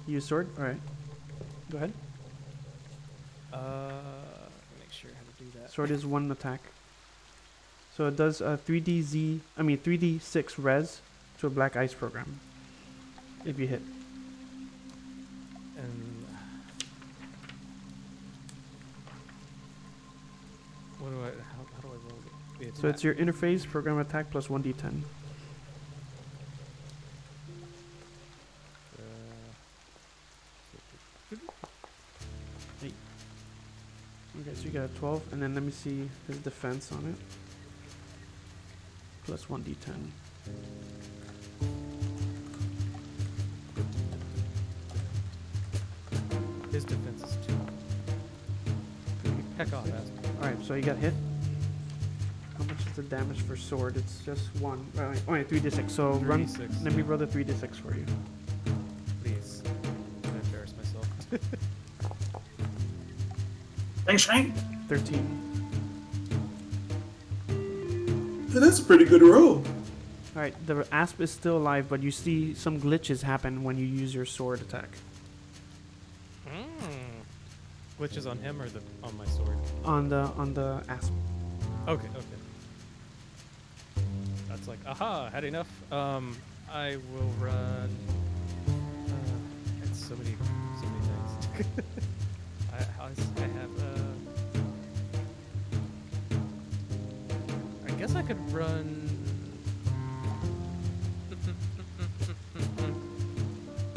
Use sword. All right. Go ahead. Make sure how to do that. Sword is 1 attack. So it does 3d6 res to a black ice program. If you hit. And how do I roll it? So it's your interface program attack plus 1d10. Okay, so you got a 12, and then let me see his defense on it. Plus 1d10. His defense is 2. Heck off, ass. Alright, so you got hit. How much is the damage for sword? It's just 1. Only 3d6. So run. 3d6. Let me roll the 3d6 for you. Please. I'm gonna embarrass myself. Bang, shang. 13. That's a pretty good roll. Alright, the asp is still alive, but you see some glitches happen when you use your sword attack. Glitches on him or on my sword? On the asp. Okay. That's like, aha, had enough. I will run. It's so many things. I have. I guess I could run.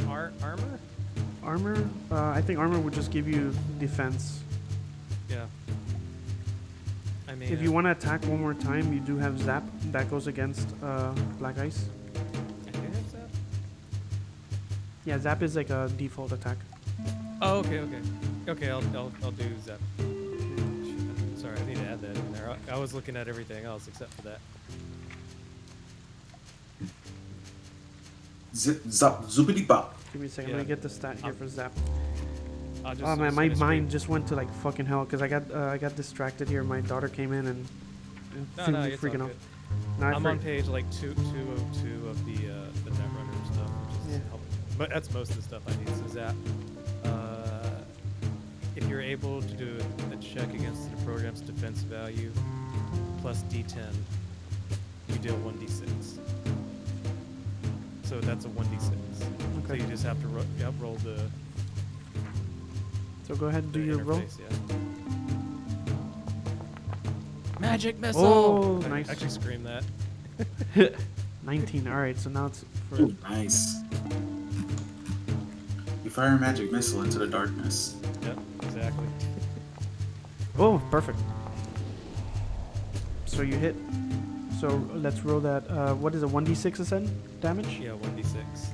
Armor? Armor? I think armor would just give you defense. Yeah. I mean, If you want to attack one more time, you do have zap. That goes against black ice. I do have zap? Yeah, zap is like a default attack. Oh, okay. Okay, I'll do zap. Shit, sorry, I need to add that in there. I was looking at everything else except for that. Zip, zap, zoopity bop. Give me a second. Yeah. Let me get the stat here for zap. Oh Man, my mind just went to like fucking hell because I got distracted here. My daughter came in and threw me it's freaking all off. good. No, I'm on page like 202 of the Netrunner stuff, which is helpful. But that's most of the stuff I need. So zap. If you're able to do a check against the program's defense value plus D10, you deal 1d6. So that's a 1d6. So Okay. you just have to roll the. So go ahead and do your roll. interface, yeah. Magic missile! Oh, I nice. actually screamed that. 19. All right. So now it's for. Ooh, nice. You fire a magic missile into the darkness. Yep, exactly. Oh, perfect. So you hit. So let's roll that. What is it? 1d6 ascend damage? Yeah, 1d6.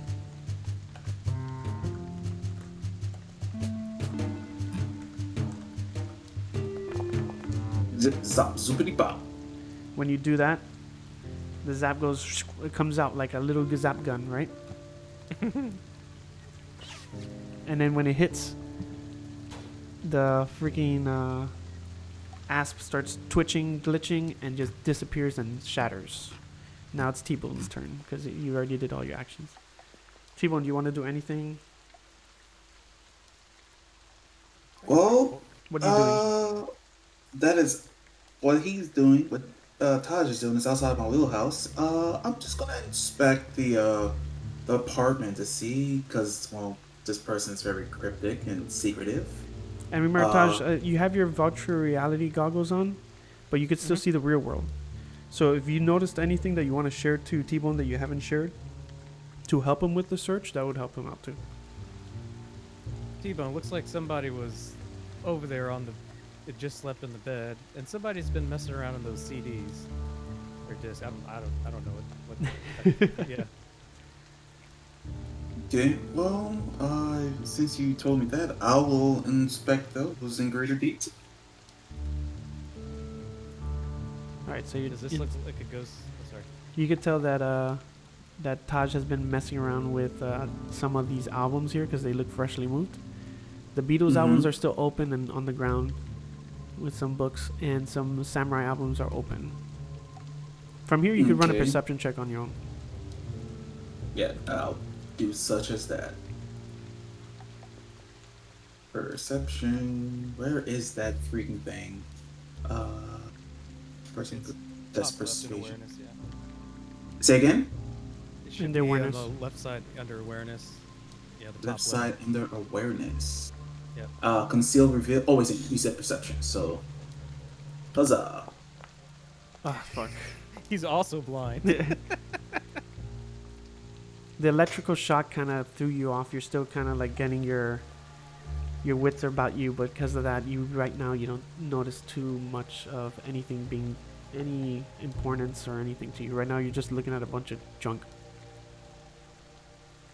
Zip, zap, zoopity bop. When you do that, the zap goes. It comes out like a little zap gun, right? And then when it hits, the freaking asp starts twitching, glitching, and just disappears and shatters. Now it's Tbone's turn because you already did all your actions. Tbone, do you want to do anything What are you doing? That is what he's doing. What Taj is doing is outside my wheelhouse. I'm just gonna inspect the apartment to see, because well, this person is very cryptic and secretive. And remember, Taj, Uh, you have your virtual reality goggles on, but you can still Mhm. see the real world. So if you noticed anything that you want to share to Tbone that you haven't shared to help him with the search, that would help him out too. Tbone, looks like somebody was over there on the. It just slept in the bed, and somebody's been messing around in those CDs or discs. I don't know what yeah. okay, well, since you told me that, I will inspect those in greater detail. All right, so Does this look like a ghost? Oh, sorry. you could tell that that Taj has been messing around with some of these albums here because they look freshly moved. The Beatles albums are still open and on the ground with some books, and some Samurai albums are open. From here, you could run a Okay. perception check on your own. Yeah, I'll do such as that. Perception. Where is that freaking thing? Person. It's That's top left in persuasion. awareness. Yeah. Say again. It should the be awareness. on the left side under awareness. Yeah, the top Left side under awareness. Yep. Conceal, reveal. Oh, wait, you said perception. So, huzzah. Ah, fuck. He's also blind. The electrical shock kind of threw you off. You're still kind of like getting your wits about you, but because of that, you right now you don't notice too much of anything being any importance or anything to you. Right now, you're just looking at a bunch of junk.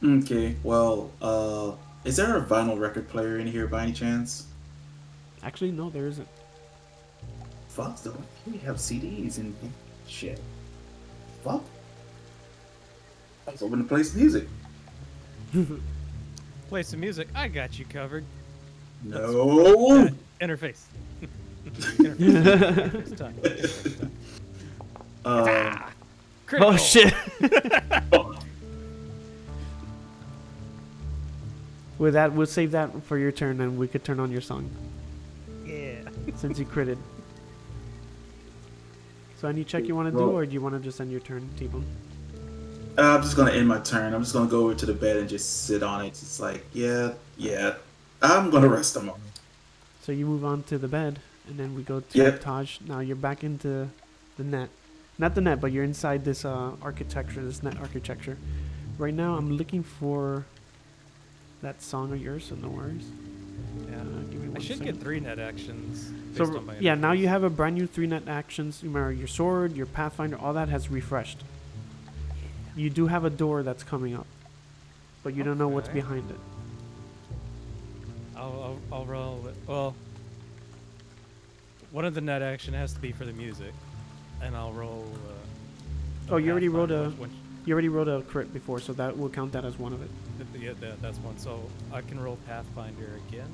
Okay, well, is there a vinyl record player in here by any chance? Actually, no, there isn't. Fuck, though. We have CDs and shit. Fuck. I was hoping to play some music. Play some music. I got you covered. No. Interface. Interface time. Interface time. Critical. Oh shit! With that, we'll save that for your turn, and we could turn on your song Yeah. since you critted. So any check you want to do, or do you want to just end your turn, Tbone? I'm just gonna end my turn. I'm just gonna go over to the bed and just sit on it. It's like, yeah. I'm gonna rest a moment. So you move on to the bed, and then we go to Yep. Taj. Now you're back into the net. Not the net, but you're inside this architecture, this net architecture. Right now, I'm looking for that song of yours, so no worries. Yeah. Give me I one should second. get 3 net actions. So Based on my yeah, now interface. you have a brand new 3 net actions. Remember, your sword, your pathfinder, all that has refreshed. You do have a door that's coming up, but you don't know what's Okay. behind it. I'll roll it. Well, one of the net action has to be for the music, and I'll roll. Oh, you already rolled Pathfinder, a which- you already rolled a crit before, so that will count that as one of it. yeah, that's one. So I can roll Pathfinder again.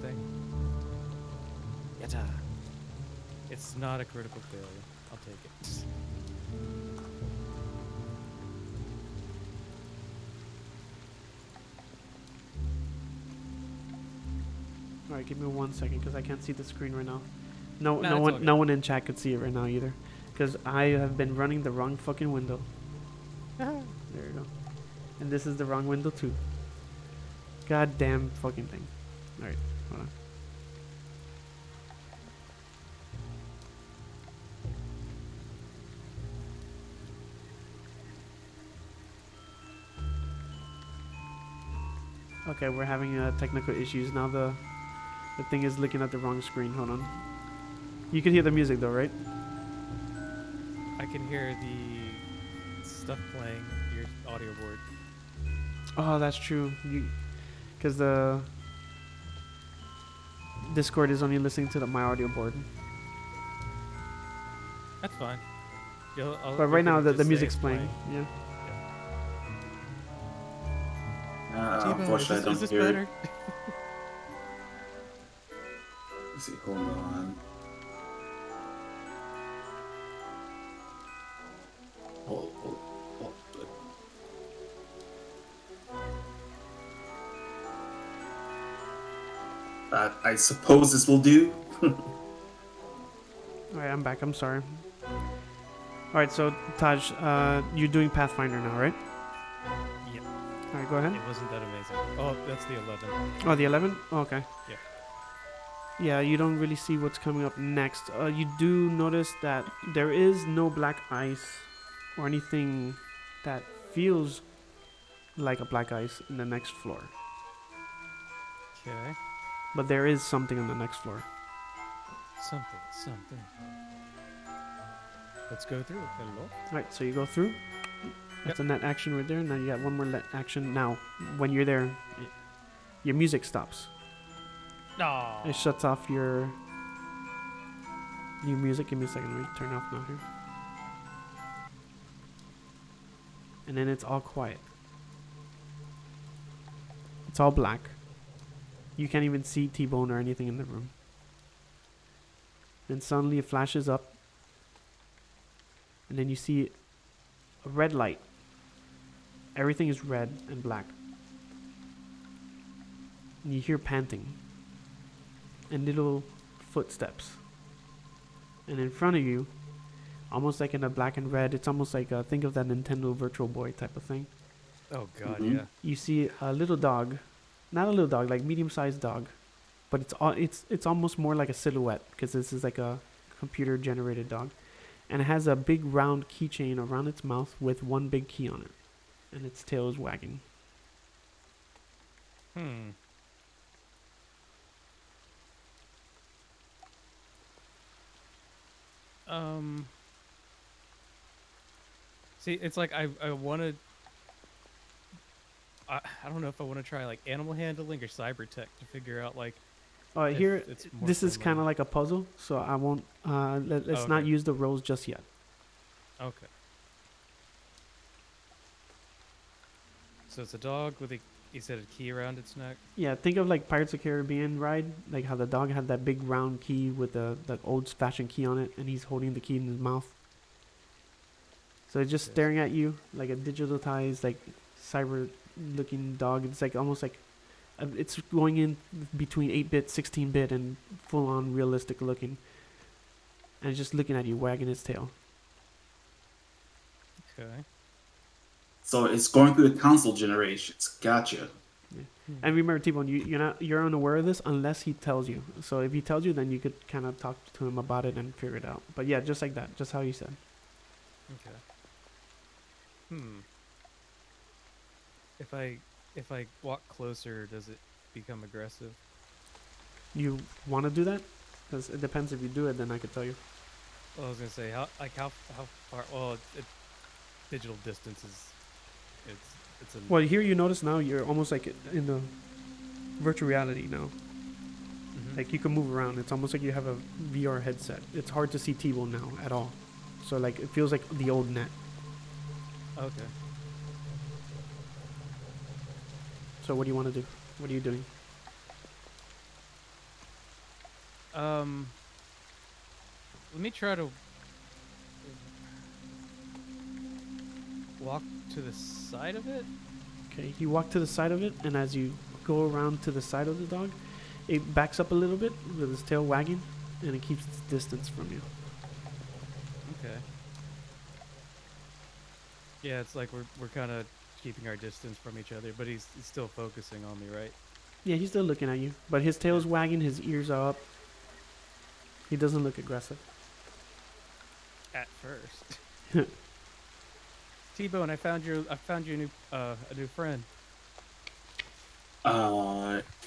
Good thing. Yatta. It's not a critical failure. I'll take it. All right, give me 1 second because I can't see the screen right now. No, Nah, no it's one, all no good. one in chat could see it right now either, because I have been running the wrong fucking window. There you go. And this is the wrong window too. Goddamn fucking thing. All right, hold on. Okay, we're having technical issues now. The thing is looking at the wrong screen. Hold on. You can hear the music though, right? I can hear the stuff playing your audio board. Oh, that's true. Because the Discord is only listening to my audio board. That's fine. But right now the music's playing. Yeah. Unfortunately, I don't is this hear better? it. Let's see, hold on. Hold. I suppose this will do. Alright, I'm back. I'm sorry. Alright, so Taj, you're doing Pathfinder now, right? Yeah. Alright, go ahead. It wasn't that amazing. Oh, that's the 11. Oh, the 11? Oh, okay. Yeah. Yeah, you don't really see what's coming up next. You do notice that there is no black ice or anything that feels like a black ice in the next floor. Okay. But there is something on the next floor. Something. Let's go through. Hello. Alright, so you go through. That's a net action right there. Now you got one more net action. Now, when you're there, your music stops. No. It shuts off your music. Give me a second. Let me turn it off now here. And then it's all quiet. It's all black. You can't even see Tbone or anything in the room. Then suddenly it flashes up. And then you see a red light. Everything is red and black. And you hear panting. And little footsteps. And in front of you, almost like in a black and red, it's almost like think of that Nintendo Virtual Boy type of thing. Oh God, Mhm. yeah. You see a little dog, not a little dog, like medium-sized dog, but it's almost more like a silhouette because this is like a computer-generated dog, and it has a big round keychain around its mouth with one big key on it, and its tail is wagging. See, it's like I want to. I don't know if I want to try like animal handling or cyber tech to figure out like. if Here, it's more this is friendly. kind of like a puzzle, so I won't. Let's not Okay. use the rolls just yet. Okay. So it's a dog with a. You said a key around its neck. Yeah, think of like Pirates of the Caribbean ride, like how the dog had that big round key with that old-fashioned key on it, and he's holding the key in his mouth. So it's just Yes. staring at you like a digitalized, like cyber-looking dog. It's like almost like it's going in between 8-bit, 16-bit, and full-on realistic looking, and it's just looking at you, wagging its tail. Okay. So it's going through the console generations. Gotcha. And remember, T-Bone, you're unaware of this unless he tells you. So if he tells you, then you could kind of talk to him about it and figure it out. But yeah, just like that, just how you said. Okay. If I walk closer, does it become aggressive? You want to do that? Because it depends. If you do it, then I could tell you. Well, I was gonna say how far. Well, digital distance is. It's a. Well, here you notice now you're almost like in the virtual reality now. Mhm. Like you can move around. It's almost like you have a VR headset. It's hard to see T-Bone now at all. So like it feels like the old net. Okay. So what do you want to do? What are you doing? Let me try to walk to the side of it. Okay, you walk to the side of it, and as you go around to the side of the dog, it backs up a little bit with its tail wagging, and it keeps its distance from you. Okay. Yeah, it's like we're kind of keeping our distance from each other, but he's still focusing on me, right? Yeah, he's still looking at you, but his tail's wagging, his ears are up. He doesn't look aggressive. At first. T-Bone, I found you a new friend.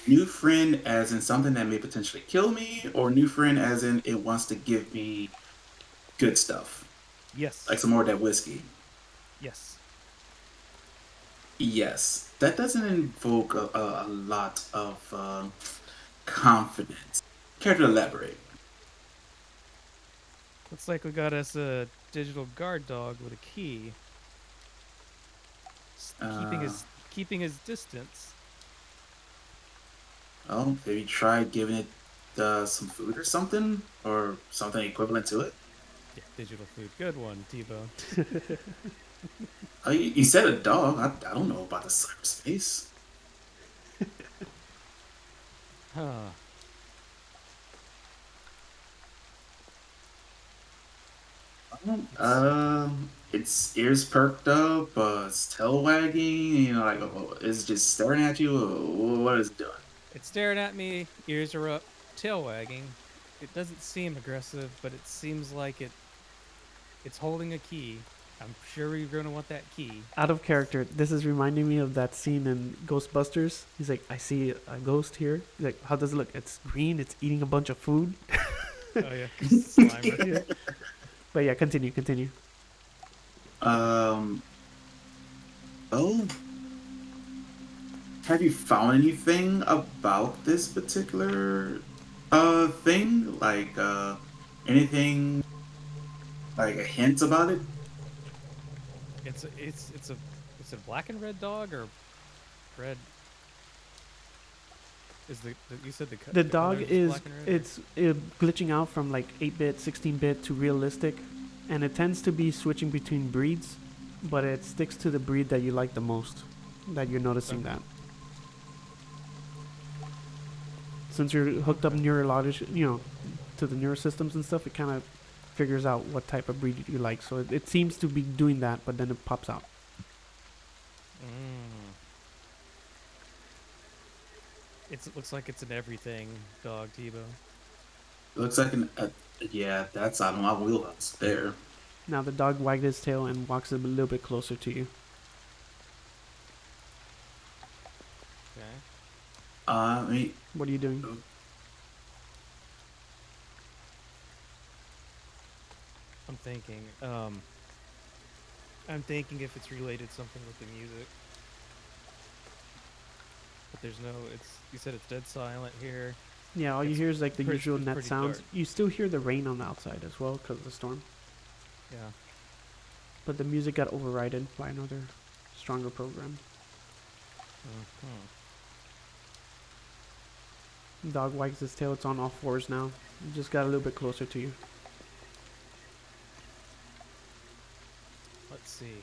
New friend as in something that may potentially kill me, or new friend as in it wants to give me good stuff, Yes. like some more of that whiskey. Yes. Yes, that doesn't invoke a lot of confidence. Care to elaborate? Looks like we got us a digital guard dog with a key. Keeping his distance. Well, have you tried giving it some food or something equivalent to it? Yeah, digital food. Good one, T-Bone. You said a dog. I don't know about the cyberspace. Huh. Its ears perked up, its tail wagging, like, it's just staring at you. What is it doing? It's staring at me, ears are up, tail wagging. It doesn't seem aggressive, but it seems like it's holding a key. I'm sure you're gonna want that key. Out of character, this is reminding me of that scene in Ghostbusters. He's like, I see a ghost here. He's like, how does it look? It's green. It's eating a bunch of food. Oh yeah, Slimer. Yeah. But yeah, continue. Um, oh, have you found anything about this particular thing? Like anything like a hint about it? It's a black and red dog or red. Is the you said The the dog colors is black and red? it's glitching out from like 8-bit, 16-bit to realistic, and it tends to be switching between breeds, but it sticks to the breed that you like the most. That you're noticing Okay. that. Since you're hooked up neurologic, to the neurosystems and stuff, it kind of figures out what type of breed you like. So it seems to be doing that, but then it pops out. Mm. It looks like it's an everything dog, Tebow. Looks like yeah, that's out of my wheelhouse there. Now the dog wagged his tail and walks a little bit closer to you. Okay. I mean, What are you doing? I'm thinking. I'm thinking if it's related something with the music. But there's no. You said it's dead silent here. Yeah, all you It's hear is like the usual it's net pretty sounds. dark. You still hear the rain on the outside as well because of the storm. Yeah. But the music got overridden by another stronger program. Hmm. Dog wags his tail. It's on all fours now. It just got a little bit closer to you. Let's see.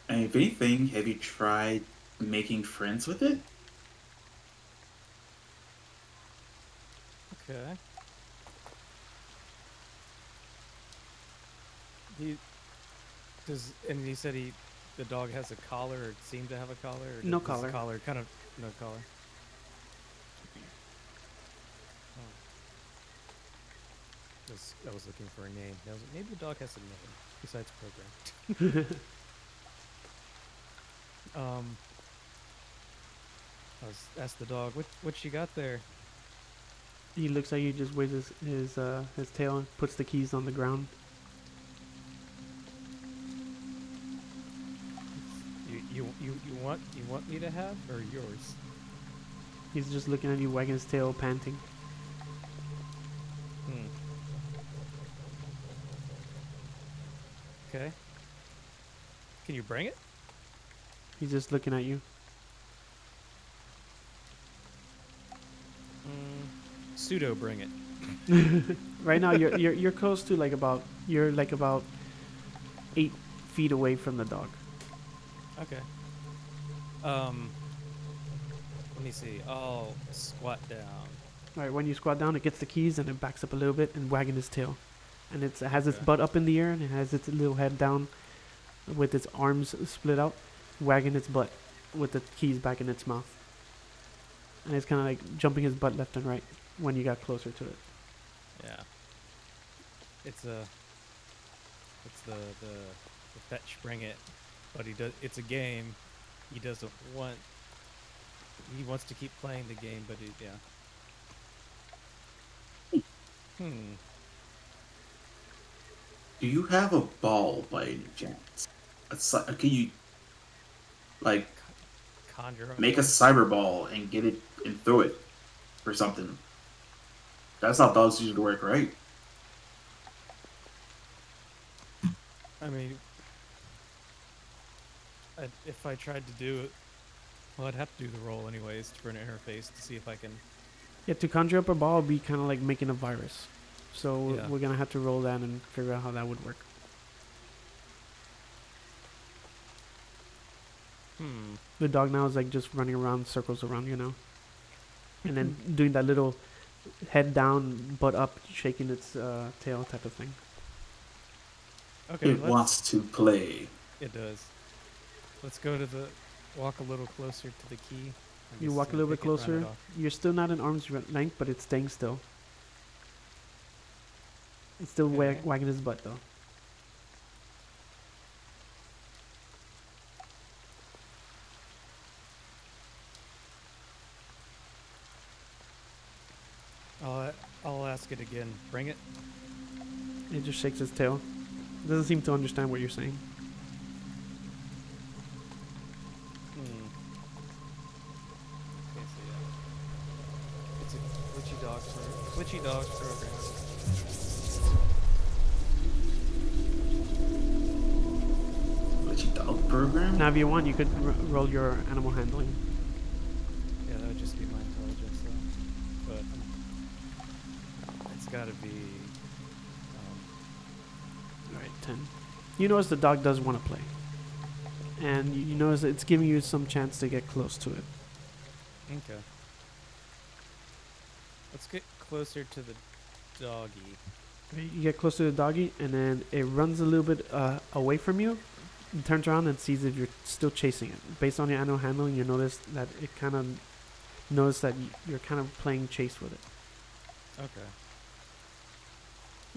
and if anything, have you tried making friends with it? Okay. And he said the dog has a collar or seemed to have a collar or No does collar. the collar kind of no collar. I was looking for a name. Maybe the dog has a name besides program. I was asked the dog what she got there. He looks at you, just waves his tail and puts the keys on the ground. You want me to have or yours? He's just looking at you, wagging his tail, panting. Hmm. Okay. Can you bring it? He's just looking at you. Pseudo bring it. Right now, you're close to about 8 feet away from the dog. Okay. Let me see. I'll squat down. All right, when you squat down, it gets the keys and it backs up a little bit and wagging its tail, and it has its Okay. butt up in the air and it has its little head down, with its arms split out, wagging its butt, with the keys back in its mouth, and it's kind of like jumping his butt left and right when you got closer to it. Yeah. It's the fetch bring it, but it's a game. He doesn't want. He wants to keep playing the game, but yeah. Do you have a ball by any chance? Can you like Conjure up. make a cyber ball and get it and throw it or something? That's how dogs usually work, right? I mean, if I tried to do it, well, I'd have to do the roll anyways for an interface to see if I can. Yeah, to conjure up a ball would be kind of like making a virus, so Yeah. we're gonna have to roll that and figure out how that would work. The dog now is like just running around circles around you now, and then doing that little head down, butt up, shaking its tail type of thing. Okay, It wants to play. It does. Let's go to the. Walk a little closer to the key. I You guess walk a little bit pick it, run it closer. off. You're still not in arm's length, but it's staying still. It's still Okay. wagging his butt though. I'll ask it again. Bring it. It just shakes its tail. It doesn't seem to understand what you're saying. Hmm. Okay, so yeah. It's a glitchy dog program. Glitchy dog program? Now, if you want, you could roll your animal handling. Yeah, that would just be my intelligence, though. But it's got to be. All right, 10. You notice the dog does want to play, and you notice it's giving you some chance to get close to it. Okay. Let's get closer to the doggy. You get close to the doggy, and then it runs a little bit away from you. It turns around and sees if you're still chasing it. Based on your animal handling, you notice that it kind of knows that you're kind of playing chase with it.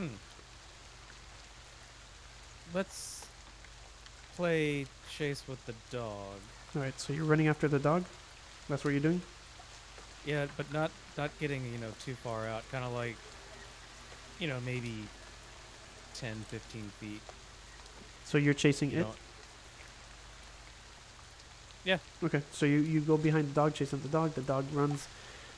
Okay. Let's play chase with the dog. All right, so you're running after the dog. That's what you're doing. Yeah, but not getting, too far out. Kind of like, maybe 10, 15 feet. So you're chasing it. Don't- Yeah. Okay, so you go behind the dog, chasing the dog. The dog runs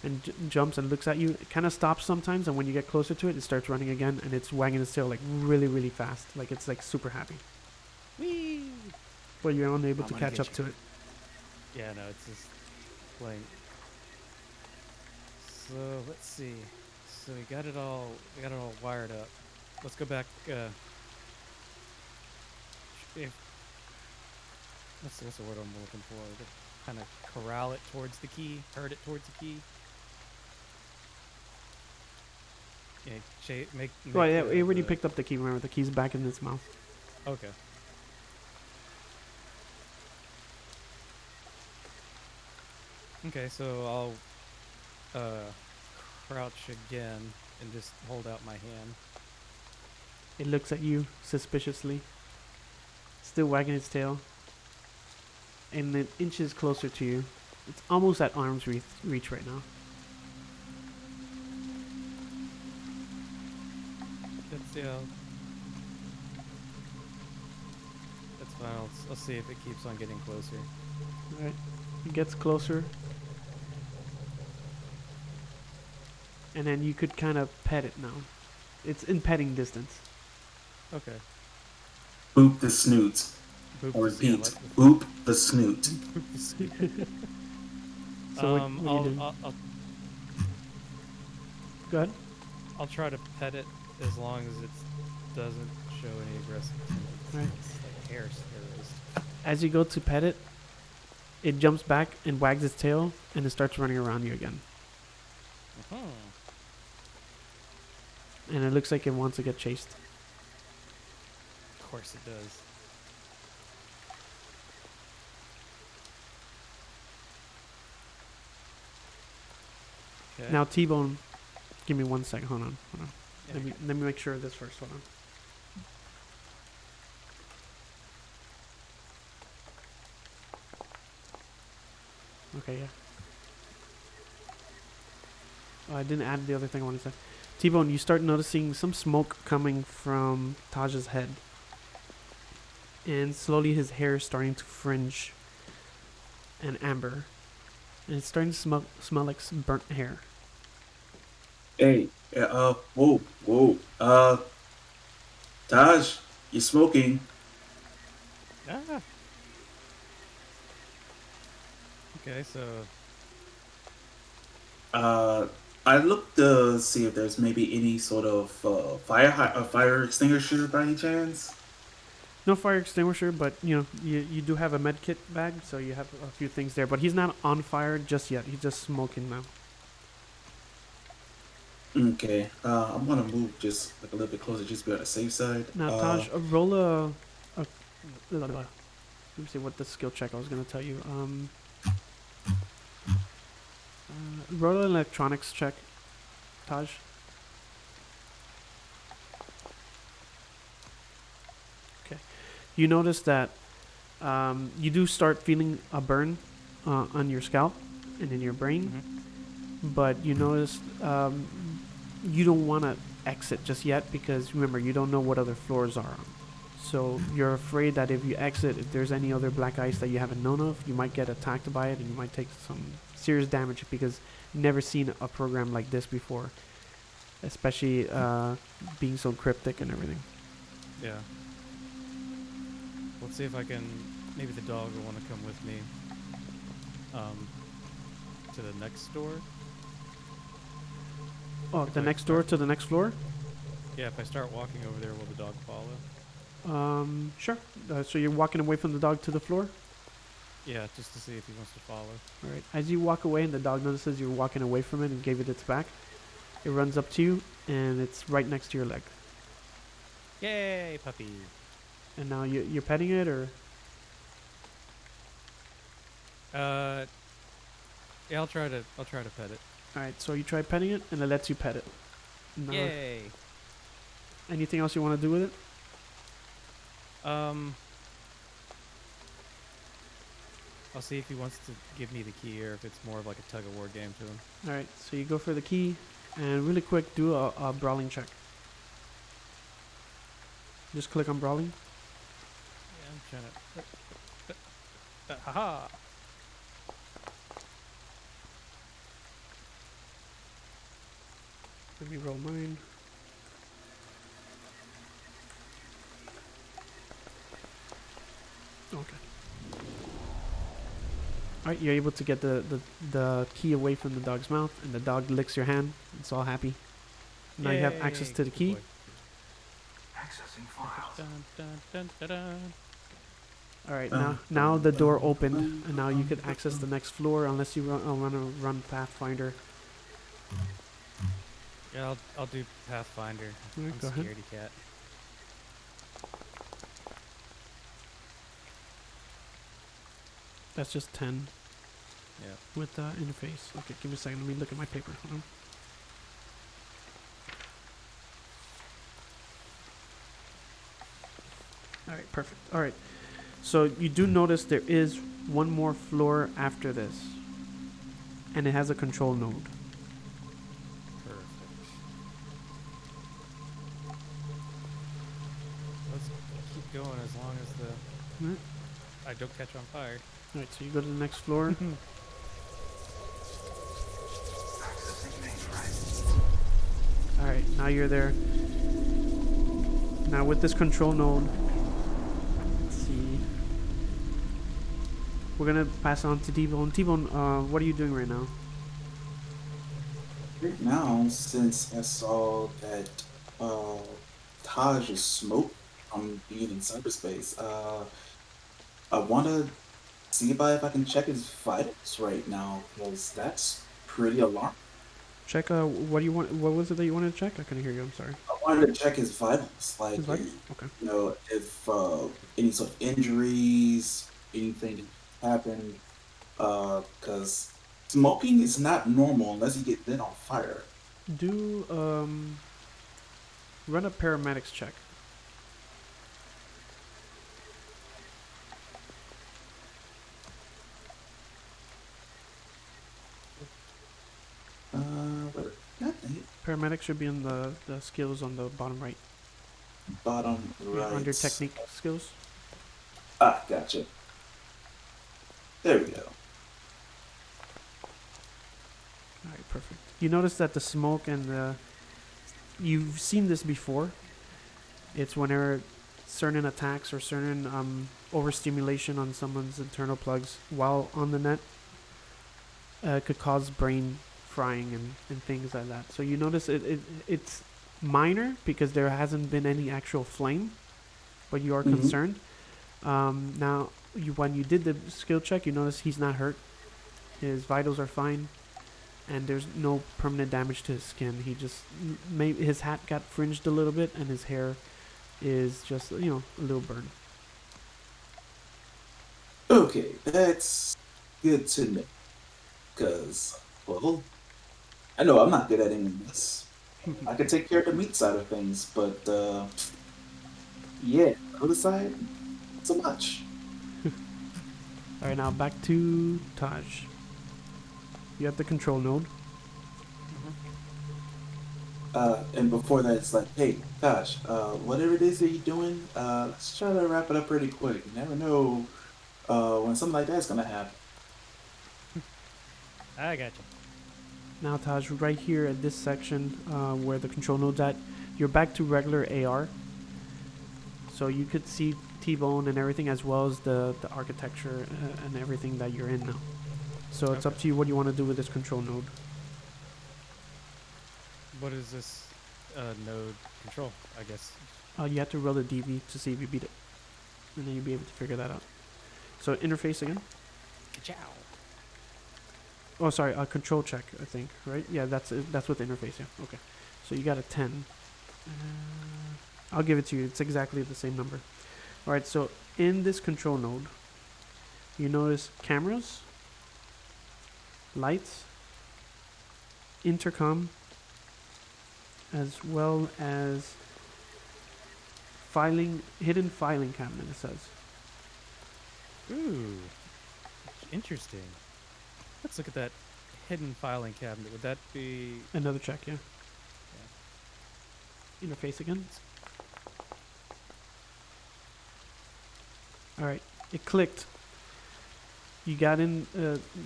and jumps and looks at you. It kind of stops sometimes, and when you get closer to it, it starts running again, and it's wagging its tail like really, really fast, like it's like super happy. Whee! But you're unable I'm to gonna catch get up to it. Yeah, no, it's just playing. So let's see. So we got it all wired up. Let's go back. If what's the word I'm looking for? To kind of corral it towards the key, herd it towards the key. Yeah, make. Well, yeah, it already picked up the key. Remember, the key's back in its mouth. Okay. Okay, so I'll crouch again and just hold out my hand. It looks at you suspiciously, still wagging its tail, and it inches closer to you. It's almost at arm's reach right now. That's That's fine. I'll see if it keeps on getting closer. All right, it gets closer, and then you could kind of pet it now. It's in petting distance. Okay. Boop the snoot. Boop Or the- yeah, repeat. like Boop the snoot. So what are you doing? Go ahead. I'll try to pet it as long as it doesn't show any aggressiveness. Right. It's like hair raised. As you go to pet it, it jumps back and wags its tail, and it starts running around you again. Uh-huh. And it looks like it wants to get chased. Of course it does. Okay. Now, Tbone, give me 1 second. Hold on. Yeah. Let me make sure of this first. Hold on. Okay, yeah. Oh, I didn't add the other thing I wanted to say. Tbone, you start noticing some smoke coming from Taj's head. And slowly his hair is starting to fringe and amber. And it's starting to smell like some burnt hair. Hey, whoa. Taj, you're smoking. Ah. Okay, so I looked to see if there's maybe any sort of fire extinguisher by any chance. No fire extinguisher, but you do have a med kit bag, so you have a few things there. But he's not on fire just yet. He's just smoking now. Okay. I'm gonna move just like a little bit closer, just to be on the safe side. Now, Taj, roll a let me see what the skill check I was gonna tell you. Roll an electronics check, Taj. Okay. You notice that you do start feeling a burn on your scalp and in your brain, but you notice you don't want to exit just yet because remember you don't know what other floors are on. So you're afraid that if you exit, if there's any other black ice that you haven't known of, you might get attacked by it and you might take some serious damage because you've never seen a program like this before, especially being so cryptic and everything. Yeah. Let's see if I can. Maybe the dog will want to come with me. To the next door. Oh, the next door to the next floor? Yeah, if I start walking over there, will the dog follow? Sure. So you're walking away from the dog to the floor? Yeah, just to see if he wants to follow. All right. As you walk away and the dog notices you're walking away from it and gave it its back, it runs up to you and it's right next to your leg. Yay, puppy! And now you're petting it, or? Yeah, I'll try to pet it. All right. So you try petting it and it lets you pet it. Now, Yay! anything else you want to do with it? I'll see if he wants to give me the key or if it's more of like a tug of war game to him. All right. So you go for the key, and really quick, do a brawling check. Just click on brawling. Yeah, I'm trying to. Haha! Let me roll mine. Okay. Alright, you're able to get the key away from the dog's mouth, and the dog licks your hand. It's all happy. Now you have access Yay, to the good key. boy. Accessing files. Dun, dun, dun, dun, dun. Alright, now the door opened, and now you could access the next floor unless you want to run Pathfinder. Yeah, I'll do Pathfinder. Alright, I'm go ahead. scaredy cat. That's just 10 Yeah. with the interface. Okay, give me a second. Let me look at my paper. Hold on. Alright, perfect. Alright. So you do notice there is one more floor after this. And it has a control node. Perfect. Let's keep going as long as the Alright, I don't catch on fire. so you go to the next floor. Accessing mainframe. Alright, now you're there. Now with this control node, let's see. We're gonna pass on to Tbone. Tbone, what are you doing right now? Right now, since I saw that Taj is smoke from being in cyberspace, I want to see if I can check his vitals right now, because that's pretty alarming. Check, what do you want? What was it that you wanted to check? I couldn't hear you, I'm sorry. I wanted to check his vitals, like, His vitals? Okay. you know, if any sort of injuries, anything happened, because smoking is not normal unless you get lit on fire. Do, run a paramedics check. Wait, God dang it. Paramedics should be in the skills on the bottom right. Bottom Yeah, right. under technique skills. Ah, gotcha. There we go. Alright, perfect. You notice that the smoke and the... You've seen this before. It's whenever certain attacks or certain overstimulation on someone's internal plugs while on the net could cause brain frying and things like that. So you notice it's minor because there hasn't been any actual flame, but you are Mhm. concerned. Now, when you did the skill check, you notice he's not hurt. His vitals are fine. and there's no permanent damage to his skin. He just his hat got fringed a little bit, and his hair is just a little burned. Okay, that's good to know. Because, well, I know I'm not good at any of this. I can take care of the meat side of things, but yeah, the other side, not so much. All right, now back to Taj. You have the control node. And before that, it's like, hey, gosh, whatever it is that you're doing, let's try to wrap it up pretty quick. You never know when something like that's gonna happen. I got you. Now, Taj, right here at this section where the control node's at, you're back to regular AR. So you could see Tbone and everything, as well as the architecture and everything that you're in now. So it's up to you what you want to do with this control node. What is this node control, I guess? You have to roll the DV to see if you beat it. And then you'll be able to figure that out. So interface again. Ka-chow. Oh, sorry, a control check, I think, right? Yeah, that's with the interface, yeah. Okay. So you got a 10. I'll give it to you. It's exactly the same number. All right, so in this control node, you notice cameras, lights, intercom, as well as hidden filing cabinet, it says. Ooh, interesting. Let's look at that hidden filing cabinet. Would that be... Another check, yeah. Interface again. All right, it clicked. You got in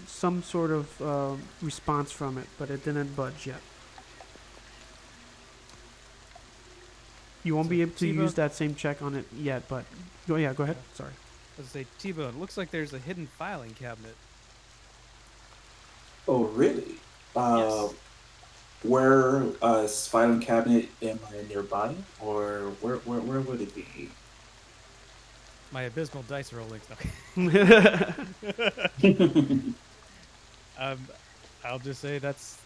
some sort of response from it, but it didn't budge yet. You won't So be able to Tbone- use that same check on it yet, but go ahead. Yeah. Sorry. Let's say Tbone. Looks like there's a hidden filing cabinet. Oh, really? Yes. Where is filing cabinet? Am I nearby, or where would it be? My abysmal dice rolling. I'll just say that's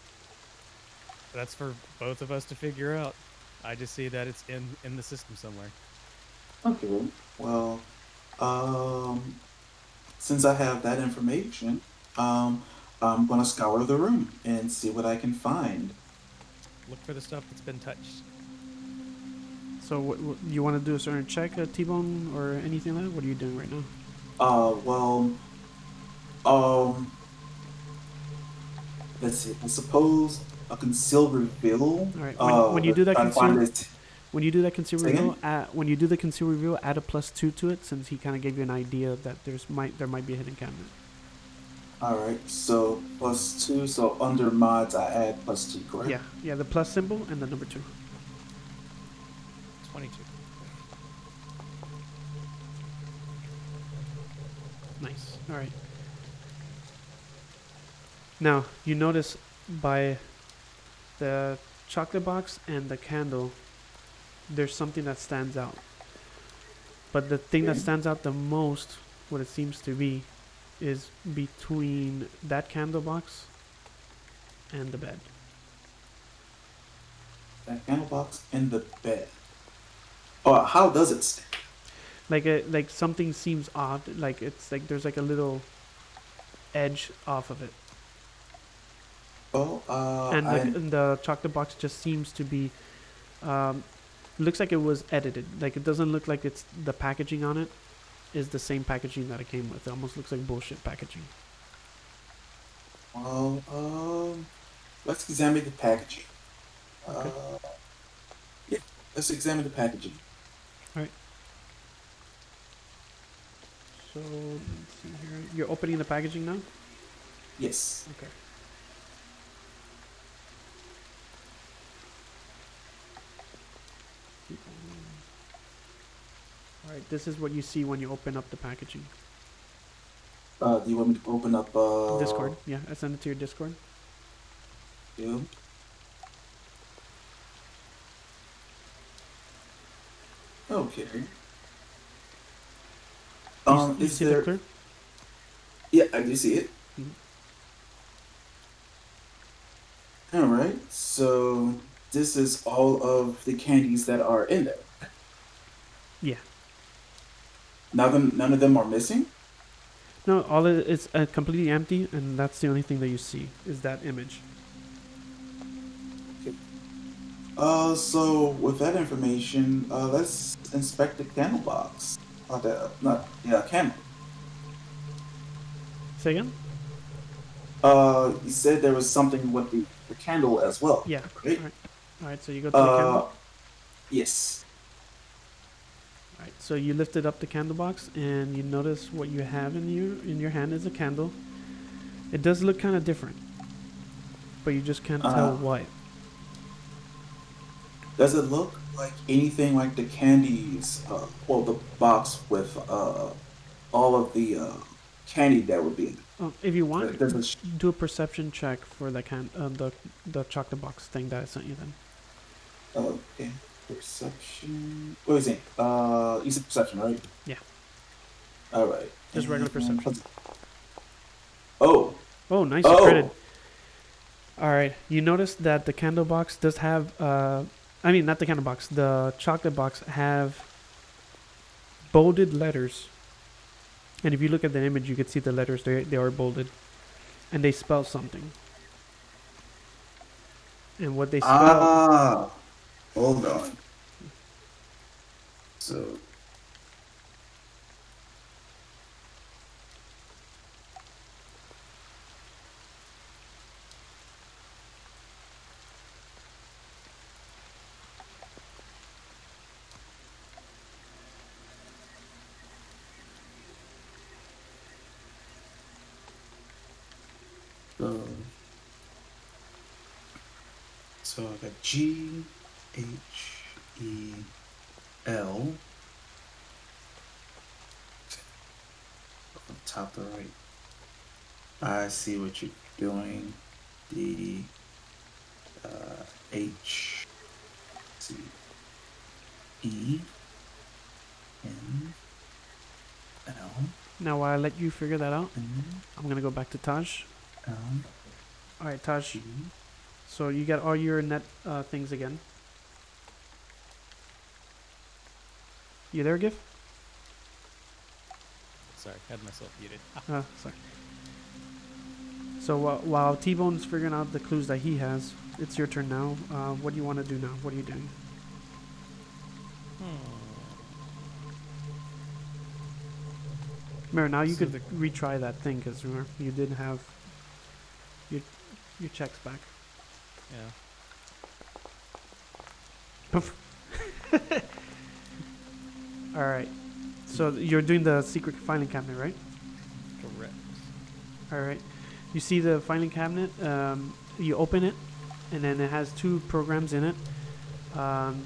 for both of us to figure out. I just see that it's in the system somewhere. Okay, well, since I have that information, I'm gonna scour the room and see what I can find. Look for the stuff that's been touched. So, what you want to do a certain check, T-Bone, or anything like that? What are you doing right now? Well, um, let's see. I suppose a concealed reveal. All right. When you do that try to find conceal, it. when you do that conceal Say reveal, again? when you do the conceal reveal, add a +2 to it, since he kind of gave you an idea that there might be a hidden cabinet. All right, so +2. So under mods, I add +2, correct? Yeah, the plus symbol and the number 2. 22. Nice. All right. Now, you notice by the chocolate box and the candle, there's something that stands out. But the thing that Okay. stands out the most, what it seems to be, is between that candle box and the bed. That candle box in the bed. Oh, how does it stand? Like something seems odd. Like it's like there's like a little edge off of it. Oh, And the chocolate box just seems to be looks like it was edited. Like it doesn't look like it's the packaging on it is the same packaging that it came with. It almost looks like bullshit packaging. well, let's examine the packaging. Okay. Yeah, let's examine the packaging. So let's see here. You're opening the packaging now? Yes. Okay. Alright, this is what you see when you open up the packaging. Do you want me to open up Discord. Yeah, I send it to your Discord. You? Okay. You Is see there? that clear? Yeah, I do see it. All right. So this is all of the candies that are in there. Yeah. None of them are missing. No, all it, it's completely empty, and that's the only thing that you see is that image. So with that information, let's inspect the candle box. The not yeah candle. Say again? You said there was something with the candle as well, Yeah. right? All right. All right. So you go to the candle. Uh, yes. All right. So you lifted up the candle box, and you notice what you have in your hand is a candle. It does look kind of different, but you just can't tell Uh, what. does it look like anything like the candies? Well, the box with all of the candy that would be in Oh, if you it. want, Does it? do a perception check for the chocolate box thing that I sent you. Then. Okay. Perception. What is it? You said perception, right? Yeah. All right. Just regular perception. Oh. Oh, nice. You Oh. critted. All right. You notice that the candle box does have. I mean, not the candle box. The chocolate box have bolded letters. And if you look at the image, you can see the letters. They are bolded, and they spell something. And what they spell. Ah. Hold on. So. So, so I got GHEL on top of the right. I see what you're doing. The H C E N L Now, while I let you figure that out, N I'm gonna go back to Taj. L All right, Taj. G. So you got all your net things again. You there, Gif? Sorry, had myself muted. Sorry. So while Tbone's figuring out the clues that he has, it's your turn now. What do you want to do now? What are you doing? Remember, now you So could retry that thing because remember you did have your checks back. Yeah. All right. So you're doing the secret filing cabinet, right? Correct. All right. You see the filing cabinet. You open it, and then it has two programs in it.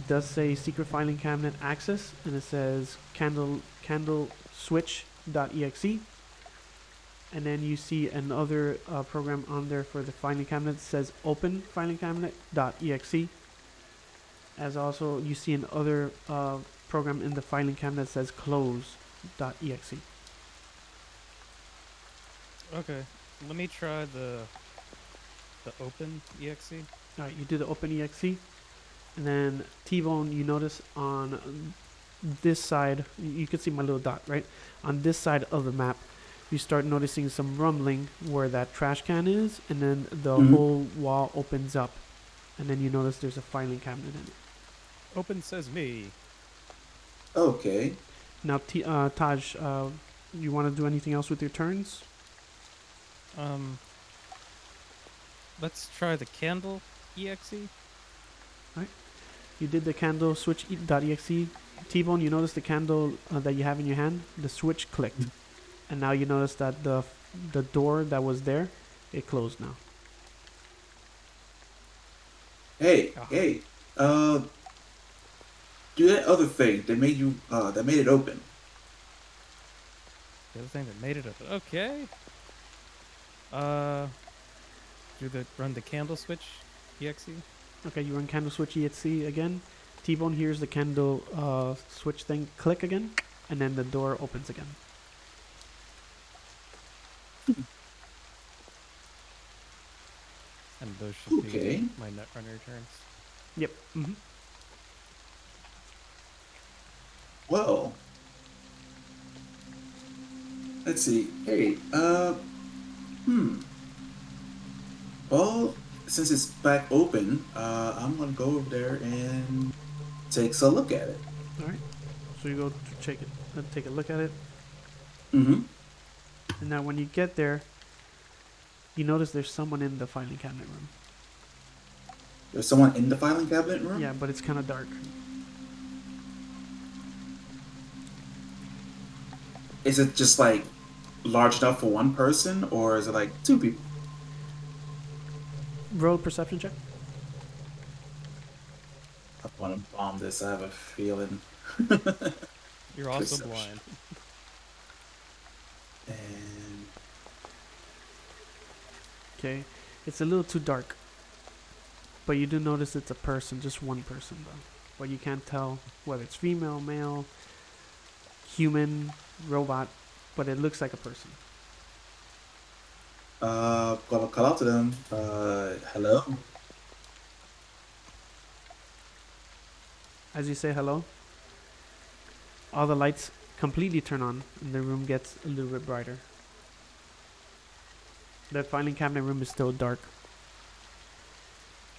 Does say secret filing cabinet access, and it says candle switch.exe. And then you see another program on there for the filing cabinet that says open filing cabinet.exe. As also you see another program in the filing cabinet that says close.exe. Okay. Let me try the open exe. All right, you do the open exe, and then Tbone. You notice on this side, you can see my little dot, right? On this side of the map, you start noticing some rumbling where that trash can is, and then the whole wall opens up, and then you notice there's a filing cabinet in it. Open says me. Okay. Now, Taj, you want to do anything else with your turns? Let's try the candle exe. You did the candle switch.exe. Tbone, you notice the candle that you have in your hand, the switch clicked. And now you notice that the door that was there, it closed now. Hey, hey. Do that other thing that made you that made it open. The other thing that made it open. Okay. Run the candle switch exe. Okay, you run candle switch exe again. Tbone hears the candle switch thing click again, and then the door opens again. And those should Okay. be my Netrunner turns. Yep. Mm-hmm. Well, let's see. Hey, well, since it's back open, I'm gonna go over there and take a look at it. All right. So you go to check it, take a look at it, Mm-hmm. and now when you get there, you notice there's someone in the filing cabinet room. There's someone in the filing cabinet room? Yeah, but it's kind of dark. Is it just like large enough for one person, or is it like two people? Roll a perception check. I want to bomb this. I have a feeling. You're also Perception. blind. And Okay, it's a little too dark, but you do notice it's a person, just one person though. But you can't tell whether it's female, male, human, robot, but it looks like a person. gonna call out to them. Hello. As you say hello, all the lights completely turn on and the room gets a little bit brighter. The filing cabinet room is still dark.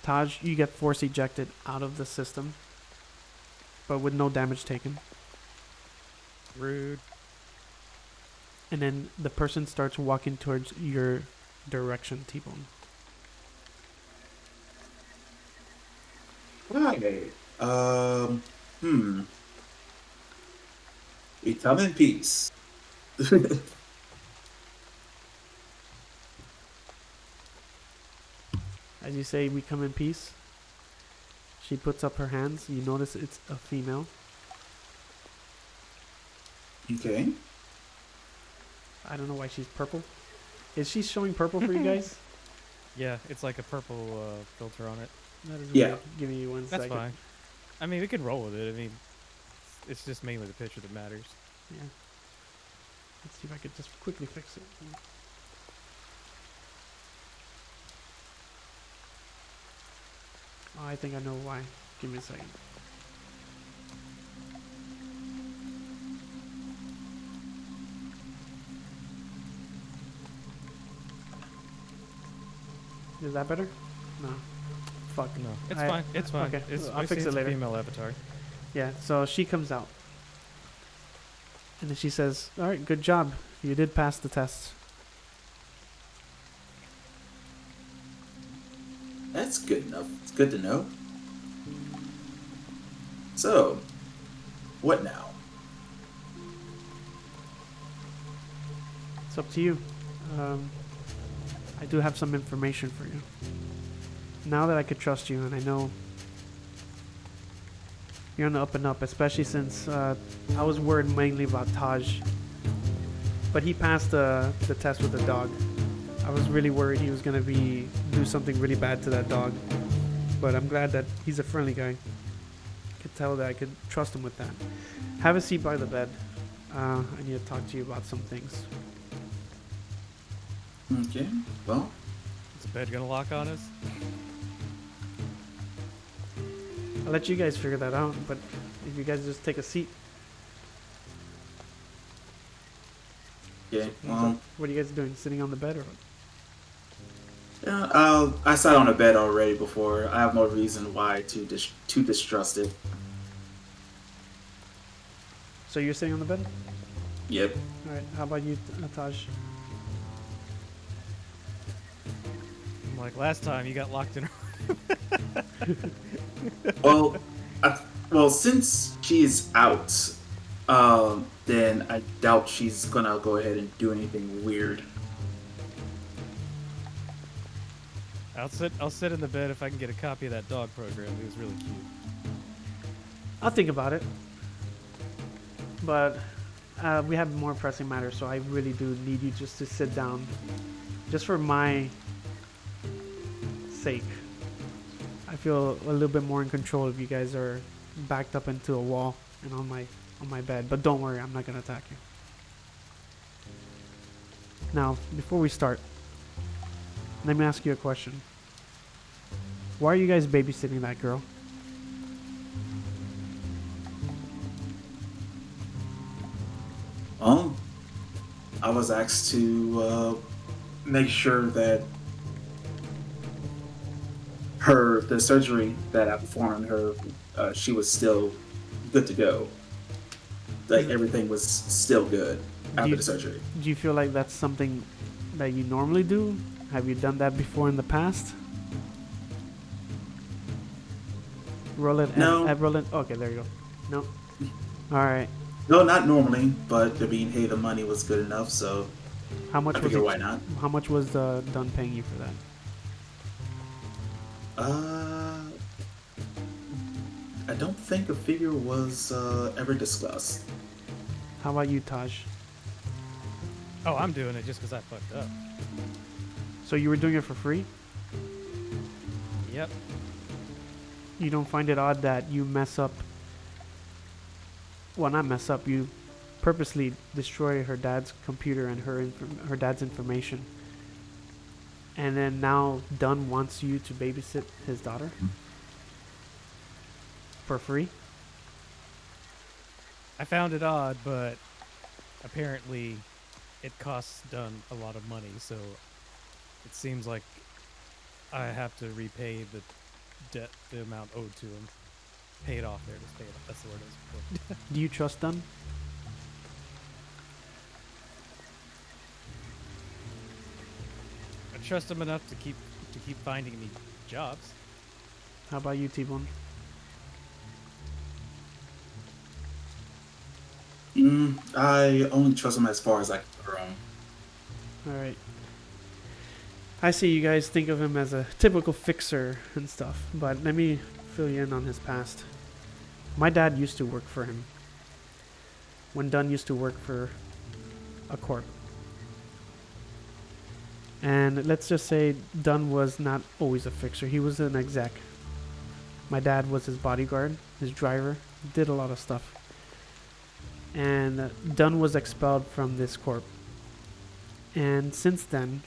Taj, you get force ejected out of the system, but with no damage taken. Rude. And then the person starts walking towards your direction, Tbone. Hi. We come in peace. As you say, we come in peace. She puts up her hands. You notice it's a female. Okay. I don't know why she's purple. Is she showing purple for you guys? Yeah, it's like a purple filter on it. That is Yeah. weird. Give me one That's second. fine. I mean, we can roll with it. I mean, it's just mainly the picture that matters. Yeah. Let's see if I could just quickly fix it. Oh, I think I know why. Give me a second. Is that better? No. Fuck. No, it's I- fine. It's fine. okay, It's, I'll we fix see it it's a later. female avatar. Yeah, so she comes out. And then she says, "Alright, good job. You did pass the test." That's good enough. It's good to know. So, what now? It's up to you. I do have some information for you. Now that I could trust you, and I know you're on the up and up, especially since I was worried mainly about Taj. But he passed the test with the dog. I was really worried he was going to do something really bad to that dog. But I'm glad that he's a friendly guy. I could tell that I could trust him with that. Have a seat by the bed. I need to talk to you about some things. Okay. Well, Is the bed gonna lock on us? I'll let you guys figure that out, but if you guys just take a seat. yeah. What are you guys doing? Sitting on the bed or what? Yeah, I sat on a bed already before. I have no reason why to distrust it. So you're sitting on the bed? Yep. Alright, how about you, Taj? Like last time, you got locked in. Well, well, since she's out, then I doubt she's gonna go ahead and do anything weird. I'll sit in the bed if I can get a copy of that dog program. It was really cute. I'll think about it. But we have more pressing matters, so I really do need you just to sit down. Just for my sake. I feel a little bit more in control if you guys are backed up into a wall and on my bed. But don't worry, I'm not gonna attack you. Now, before we start, let me ask you a question. Why are you guys babysitting that girl? Well, I was asked to make sure that the surgery that I performed on her, she was still good to go. Like everything was still good after the surgery. Do you feel like that's something that you normally do? Have you done that before in the past? Roll it. No. Roll it. Okay, there you go. No. All right. No, not normally, but I mean, hey, the money was good enough, so How much I was figure it? why not? How much was Dunn paying you for that? I don't think a figure was ever discussed. How about you, Taj? Oh, I'm doing it just because I fucked up. So you were doing it for free? Yep. You don't find it odd that you mess up? Well, not mess up. You purposely destroy her dad's computer and her dad's information, and then now Dunn wants you to babysit his daughter for free. I found it odd, but apparently it costs Dunn a lot of money, so it seems like I have to repay the debt, the amount owed to him. Pay it off there. Just pay it off. That's the word I was looking for. Do you trust Dunn? I trust him enough to keep finding me jobs. How about you, Tbone? I only trust him as far as I can throw him. All right. I see you guys think of him as a typical fixer and stuff, but let me fill you in on his past. My dad used to work for him when Dunn used to work for a corp. And let's just say Dunn was not always a fixer. He was an exec. My dad was his bodyguard, his driver, did a lot of stuff. And Dunn was expelled from this corp. And since then,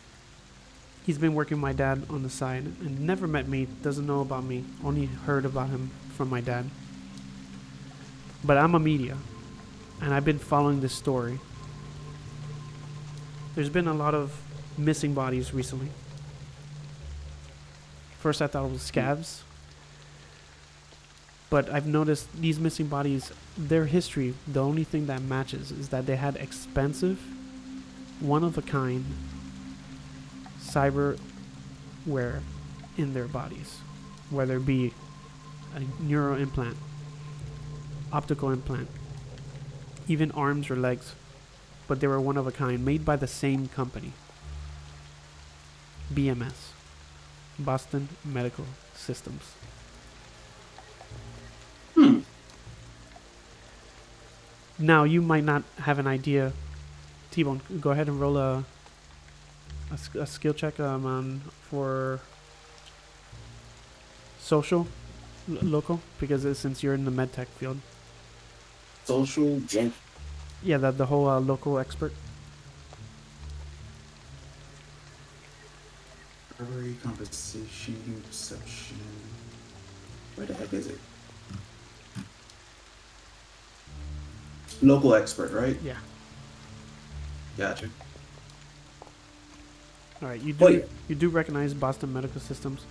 he's been working with my dad on the side and never met me, doesn't know about me, only heard about him from my dad. But I'm a media, and I've been following this story. There's been a lot of missing bodies recently. First I thought it was scabs, but I've noticed these missing bodies, their history, the only thing that matches is that they had expensive, one-of-a-kind cyberware in their bodies, whether it be a neural implant, optical implant, even arms or legs, but they were one of a kind, made by the same company, BMS, Boston Medical Systems. Now you might not have an idea. Tbone, go ahead and roll a skill check for social, local, because since you're in the medtech field. Social, yeah. Yeah, the whole local expert. Recovery, compensation, human perception. Where the heck is it? Local expert, right? Yeah. Gotcha. All right. You Oh, yeah. do recognize Boston Medical Systems.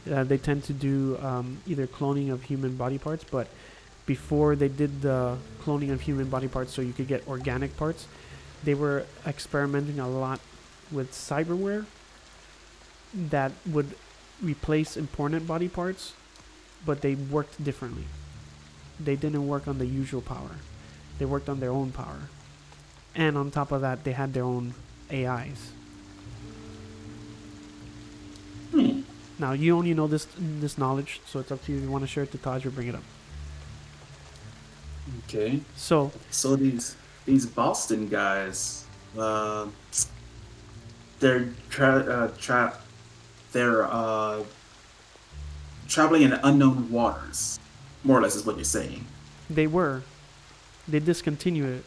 They tend to do either cloning of human body parts, but before they did the cloning of human body parts so you could get organic parts, they were experimenting a lot with cyberware that would replace important body parts, but they worked differently. They didn't work on the usual power. They worked on their own power. And on top of that, they had their own AIs. Now, you only know this knowledge, so it's up to you if you want to share it to Taj or bring it up. Okay. So these Boston guys, they're traveling in unknown waters, more or less, is what you're saying. they discontinued it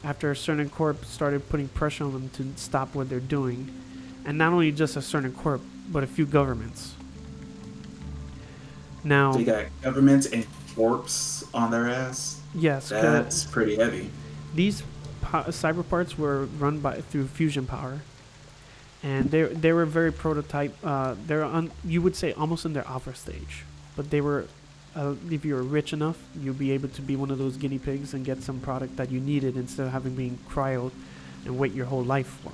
after a certain corp started putting pressure on them to stop what they're doing. And not only just a certain corp, but a few governments. Now, They got government and corpse on their ass. yes, That's pretty heavy. these cyber parts were run through fusion power, and they were very prototype. They're you would say almost in their alpha stage, but they were. If you were rich enough, you'd be able to be one of those guinea pigs and get some product that you needed instead of having been cryoed and wait your whole life for.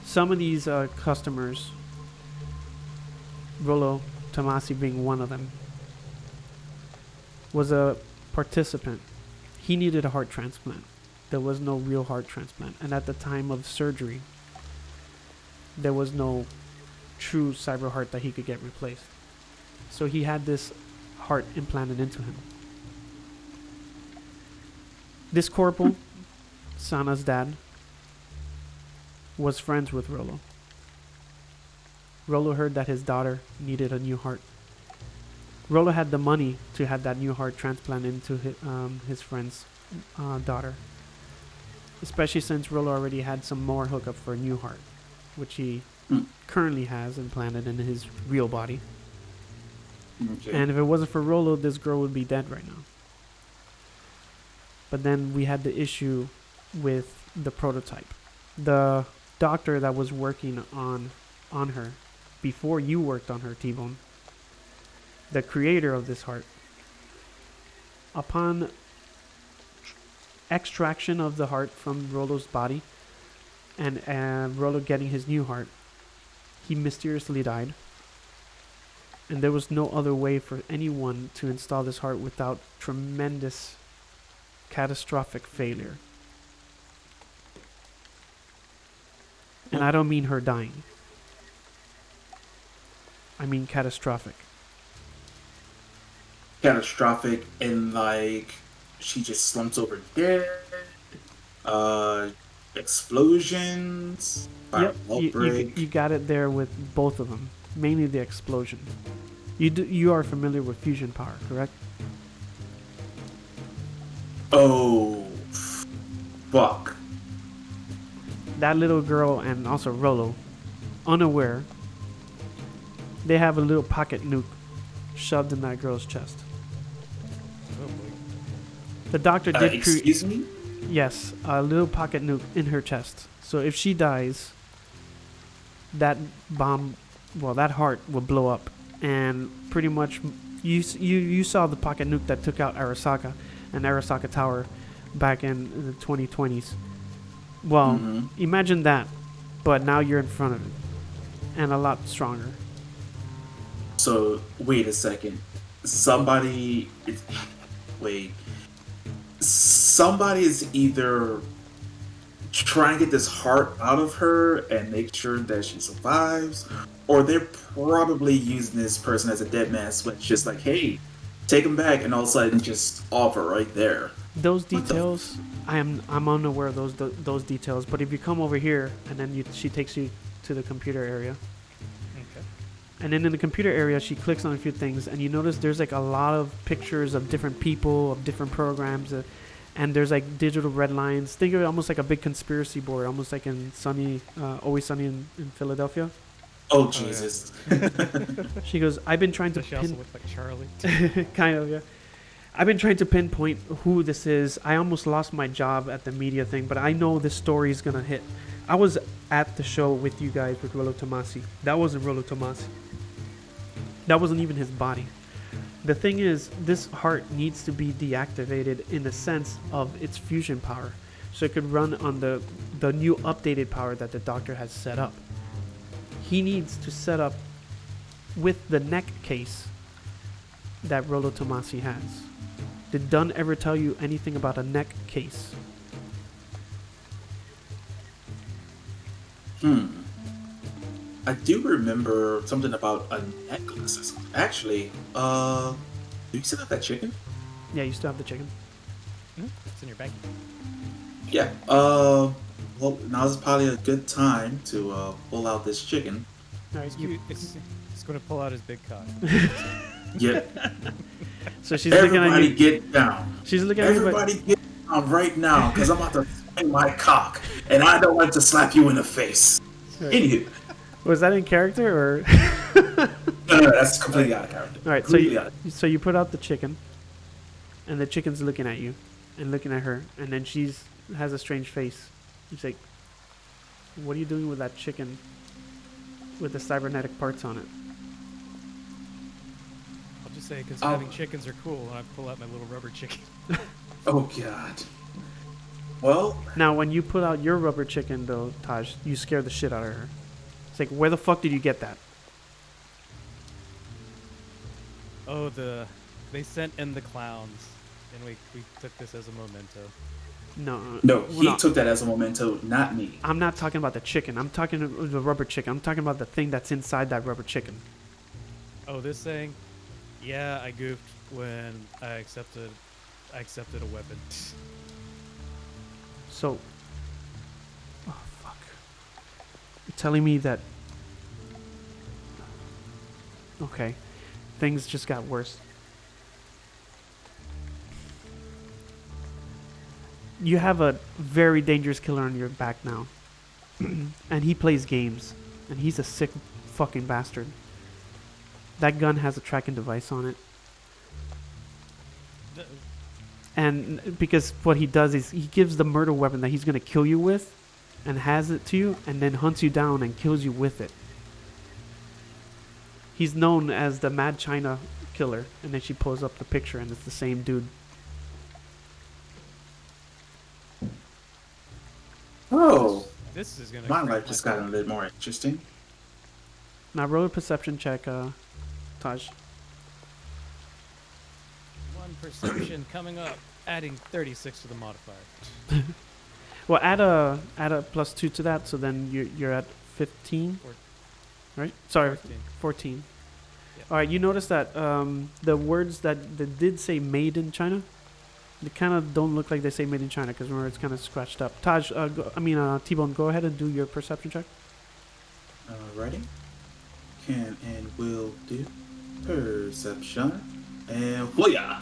Some of these customers, Rollo Tomassi being one of them, was a participant. He needed a heart transplant. There was no real heart transplant. And at the time of surgery, there was no true cyber heart that he could get replaced. So he had this heart implanted into him. This corporal, Sana's dad, was friends with Rollo. Rollo heard that his daughter needed a new heart. Rollo had the money to have that new heart transplanted into his friend's daughter. Especially since Rollo already had some more hookup for a new heart, which he currently has implanted in his real body. Okay. And if it wasn't for Rollo, this girl would be dead right now. But then we had the issue with the prototype. The doctor that was working on her before you worked on her, Tbone, the creator of this heart, upon extraction of the heart from Rollo's body and Rollo getting his new heart, he mysteriously died. And there was no other way for anyone to install this heart without tremendous catastrophic failure. And I don't mean her dying. I mean catastrophic. Catastrophic and like she just slumps over dead. Explosions. Yep, Outbreak. you got it there with both of them. Mainly the explosion. You are familiar with fusion power, correct? Oh, fuck. That little girl and also Rollo, unaware, they have a little pocket nuke shoved in that girl's chest. Oh boy. The doctor did Excuse me? Yes, a little pocket nuke in her chest. So if she dies, that bomb, well, that heart will blow up, and pretty much you saw the pocket nuke that took out Arasaka and Arasaka Tower back in the 2020s. Well, imagine that, but now you're in front of it, and a lot stronger. So, wait a second. Somebody is either trying to get this heart out of her and make sure that she survives, or they're probably using this person as a dead man switch, just like, hey, take him back, and all of a sudden just offer right there. Those details, I'm unaware of those details. But if you come over here, and then she takes you to the computer area. Okay. And then in the computer area, she clicks on a few things, and you notice there's like a lot of pictures of different people, of different programs, and there's like digital red lines. Think of it almost like a big conspiracy board, almost like in Always Sunny in Philadelphia. Oh, Jesus. She goes, I've been trying to Does she also look like Charlie? kind of, yeah. I've been trying to pinpoint who this is. I almost lost my job at the media thing, but I know this story is going to hit. I was at the show with you guys with Rollo Tomassi. That wasn't Rollo Tomassi. That wasn't even his body. The thing is, this heart needs to be deactivated in the sense of its fusion power, so it could run on the new updated power that the doctor has set up. He needs to set up with the neck case that Rollo Tomassi has. Did Dunn ever tell you anything about a neck case? I do remember something about a necklace. Actually, do you still have that chicken? Yeah, you still have the chicken. It's in your baggie. Yeah. Well, now's probably a good time to pull out this chicken. All right, It's going to pull out his big cock. Yep. so she's looking at Everybody you. get down. She's looking at you. Everybody get down right now, because I'm about to swing my cock, and I don't like to slap you in the face. Right. Anywho. Was that in character or? No, no, that's completely out of character. All right, so you put out the chicken, and the chicken's looking at you, and looking at her, and then she's has a strange face. She's like, "What are you doing with that chicken with the cybernetic parts on it?" I'll just say because having chickens are cool, and I pull out my little rubber chicken. Oh god. Well, Now, when you put out your rubber chicken, though, Taj, you scare the shit out of her. It's like, where the fuck did you get that? Oh, they sent in the clowns, and we took this as a memento. no, he took that as a memento, not me. I'm not talking about the chicken. I'm talking about the rubber chicken. I'm talking about the thing that's inside that rubber chicken. Oh, this thing? Yeah, I goofed when I accepted a weapon. So, oh fuck! You're telling me that? Okay, things just got worse. You have a very dangerous killer on your back now, and he plays games, and he's a sick fucking bastard. That gun has a tracking device on it. And because what he does is he gives the murder weapon that he's going to kill you with and has it to you and then hunts you down and kills you with it. He's known as the Mad China killer, and then she pulls up the picture and it's the same dude. Oh, This is gonna. my creep life just got a pants. bit more interesting. Now roll a perception check, Taj. One perception coming up, adding 36 to the modifier. Well, add a +2 to that, so then you're at 15, right? Sorry, 14. Yeah. All right, you notice that the words that did say "made in China," they kind of don't look like they say "made in China" because remember it's kind of scratched up. Taj, Tbone, go ahead and do your perception check. Alrighty. Can and will do perception. And booyah!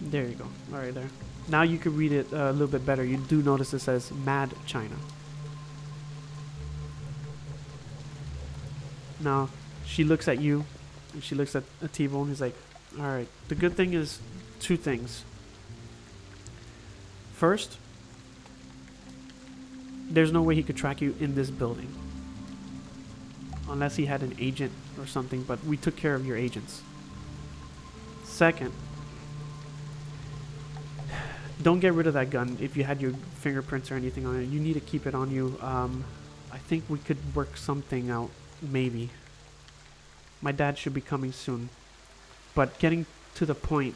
There you go. All right, there. Now you can read it a little bit better. You do notice it says "Mad China." Now, she looks at you, and she looks at Tbone. He's like, all right. The good thing is two things. First, there's no way he could track you in this building. Unless he had an agent or something, but we took care of your agents. Second, don't get rid of that gun if you had your fingerprints or anything on it. You need to keep it on you. I think we could work something out, maybe. My dad should be coming soon. But getting to the point,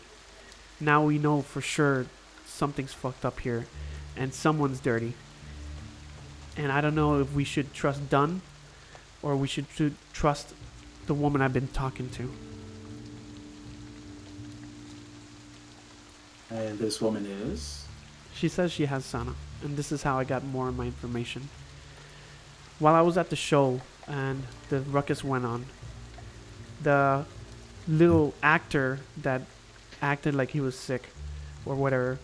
now we know for sure something's fucked up here and someone's dirty. And I don't know if we should trust Dunn or we should trust the woman I've been talking to. And this woman is? She says she has Sana, and this is how I got more of my information. While I was at the show and the ruckus went on, the little actor that acted like he was sick or whatever,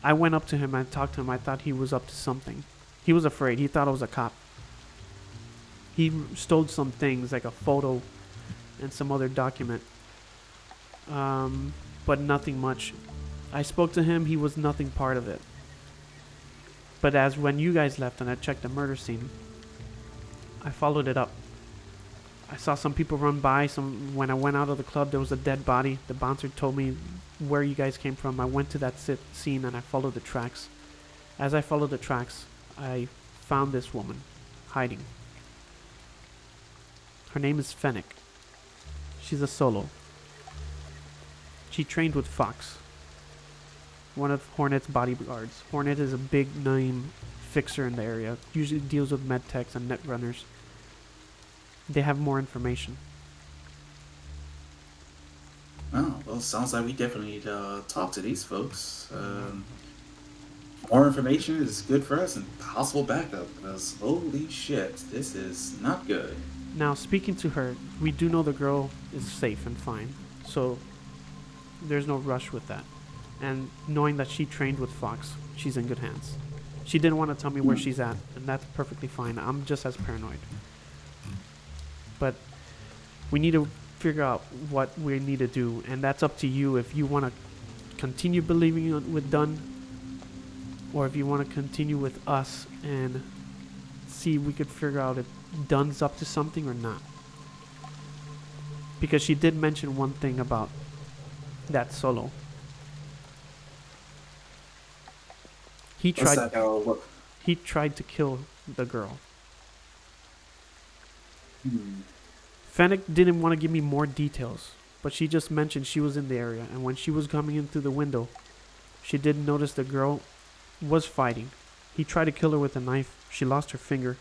I went up to him and talked to him. I thought he was up to something. He was afraid. He thought I was a cop. He stole some things like a photo and some other document. But nothing much. I spoke to him, he was nothing part of it. But as when you guys left and I checked the murder scene, I followed it up. I saw some people run by. When I went out of the club, there was a dead body. The bouncer told me where you guys came from. I went to that scene and I followed the tracks. As I followed the tracks, I found this woman hiding. Her name is Fennec. She's a solo. She trained with Fox, one of Hornet's bodyguards. Hornet is a big name fixer in the area, usually deals with medtechs and netrunners. They have more information. Oh, well, sounds like we definitely need to talk to these folks. More information is good for us and possible backup, because holy shit, this is not good. Now, speaking to her, we do know the girl is safe and fine, so there's no rush with that. And knowing that she trained with Fox, she's in good hands. She didn't want to tell me where she's at, and that's perfectly fine. I'm just as paranoid. But We need to figure out what we need to do, and that's up to you if you want to continue believing with Dunn, or if you want to continue with us and see if we could figure out if Dunn's up to something or not. Because she did mention one thing about that Solo. He What's tried. that? What? He tried to kill the girl. Fennec didn't want to give me more details, but she just mentioned she was in the area, and when she was coming in through the window, she did notice the girl was fighting. He tried to kill her with a knife. She lost her finger,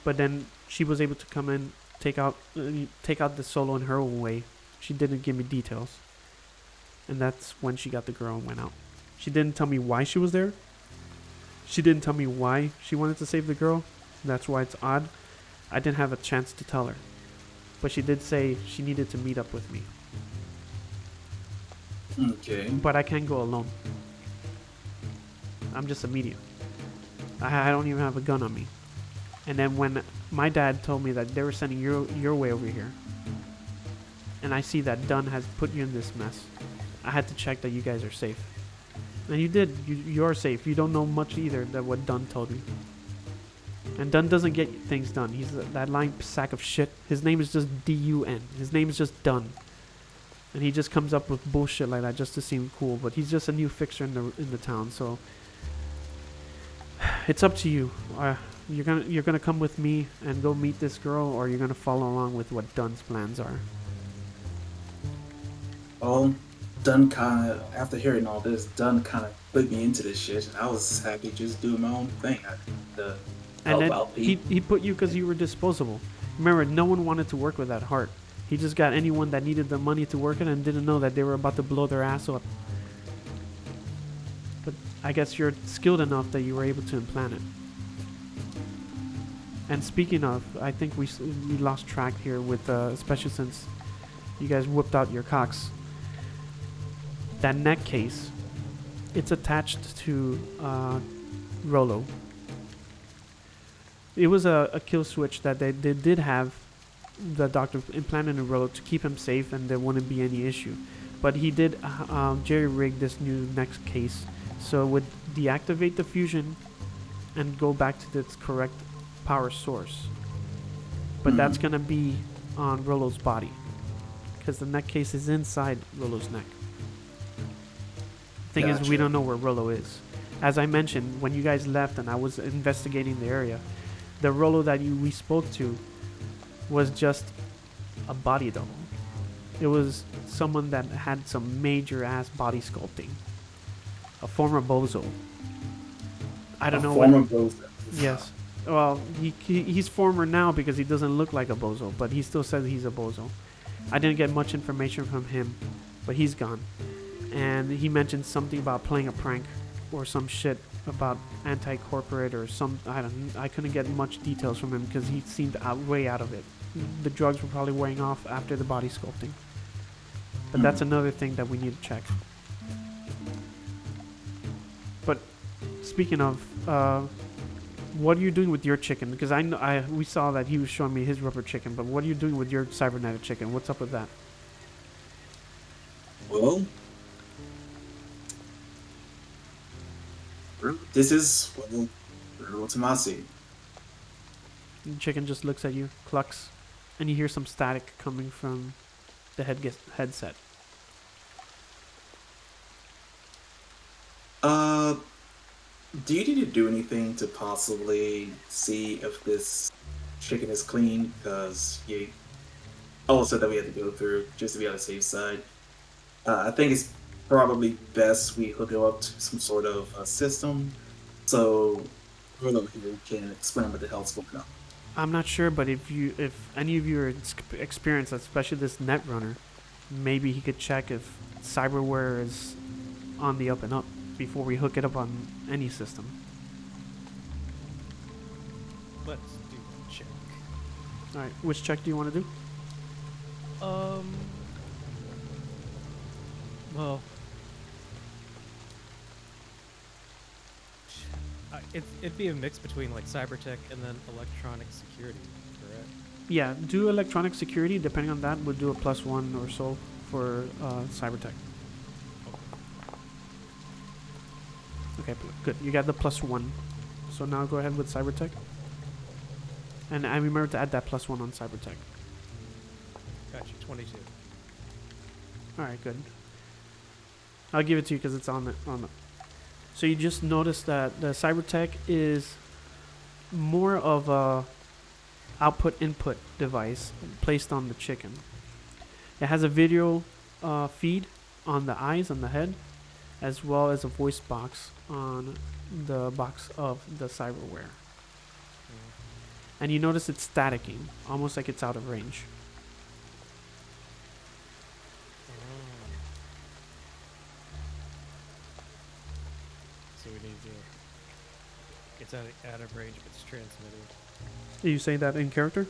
but then she was able to come in, take out the Solo in her own way. She didn't give me details, and that's when she got the girl and went out. She didn't tell me why she was there. She didn't tell me why she wanted to save the girl. That's why it's odd. I didn't have a chance to tell her, but she did say she needed to meet up with me. Okay. But I can't go alone. I'm just a medium. I don't even have a gun on me. And then when my dad told me that they were sending your way over here, and I see that Dunn has put you in this mess, I had to check that you guys are safe. And you did. You're safe. You don't know much either than what Dunn told you. And Dunn doesn't get things done. He's that lying sack of shit. His name is just D-U-N. His name is just Dunn. And he just comes up with bullshit like that just to seem cool. But he's just a new fixer in the town. So it's up to you. You're gonna come with me and go meet this girl, or you're gonna follow along with what Dunn's plans are. Well, Dunn kind of, after hearing all this, Dunn kind of put me into this shit, and I was happy to just do my own thing. And then out he put you because you were disposable. Remember, no one wanted to work with that heart. He just got anyone that needed the money to work it and didn't know that they were about to blow their ass up. But I guess you're skilled enough that you were able to implant it. And speaking of, I think we lost track here with, especially since you guys whipped out your cocks. That neck case, it's attached to Rollo. It was a kill switch that they did have the doctor implanted in Rollo to keep him safe and there wouldn't be any issue. But he did jerry-rig this new neck case, so it would deactivate the fusion and go back to its correct power source. But that's going to be on Rollo's body, because the neck case is inside Rollo's neck. Thing is, we don't know where Rollo is. As I mentioned, when you guys left and I was investigating the area, the Rollo that we spoke to was just a body double. It was someone that had some major ass body sculpting. A former bozo. I don't know what. Bozo. Yes. Well, he's former now because he doesn't look like a bozo, but he still says he's a bozo. I didn't get much information from him, but he's gone. And he mentioned something about playing a prank or some shit about anti-corporate or some. I couldn't get much details from him because he seemed way out of it. The drugs were probably wearing off after the body sculpting. But that's another thing that we need to check. But speaking of, what are you doing with your chicken? Because we saw that he was showing me his rubber chicken, but what are you doing with your cybernetic chicken? What's up with that? Well, this is Rollo Tomassi. The chicken just looks at you, clucks, and you hear some static coming from the headset. Do you need to do anything to possibly see if this chicken is clean? Because you also that we had to go through just to be on the safe side. I think it's probably best we hook it up to some sort of system, so Rollo here can explain what the hell's going on. I'm not sure, but if any of you are experienced, especially this Netrunner, maybe he could check if cyberware is on the up and up before we hook it up on any system. Let's do a check. All right, which check do you want to do? Well, it'd be a mix between like cybertech and then electronic security, correct? Yeah, do electronic security. Depending on that, would do a +1 or so for cybertech. Okay, good. You got the +1. So now go ahead with cybertech. And I remember to add that +1 on cybertech. Gotcha. 22. All right, good. I'll give it to you because it's on the. So you just notice that the cybertech is more of a output-input device placed on the chicken. It has a video feed on the eyes and the head, as well as a voice box on the box of the cyberware. And you notice it's staticking, almost like it's out of range. So we need to. It's out of range, but it's transmitting. Are you saying that in character?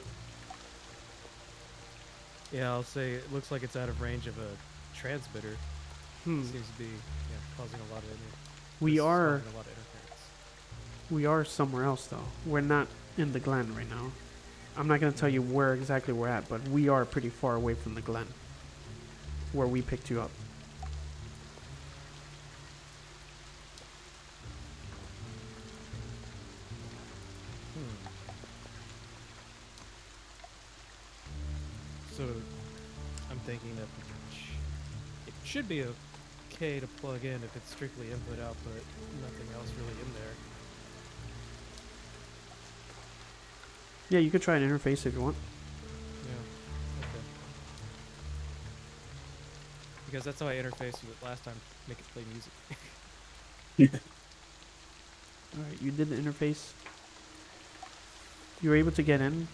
Yeah, I'll say it looks like it's out of range of a transmitter. Seems to be causing a lot of We are a lot of interference. we are somewhere else though. We're not in the Glen right now. I'm not gonna tell you where exactly we're at, but we are pretty far away from the Glen, where we picked you up. So I'm thinking that it should be okay to plug in if it's strictly input output, nothing else really in there. Yeah, you could try an interface if you want. Yeah. Okay. Because that's how I interfaced with it last time. Make it play music. All right, you did the interface. You were able to get in.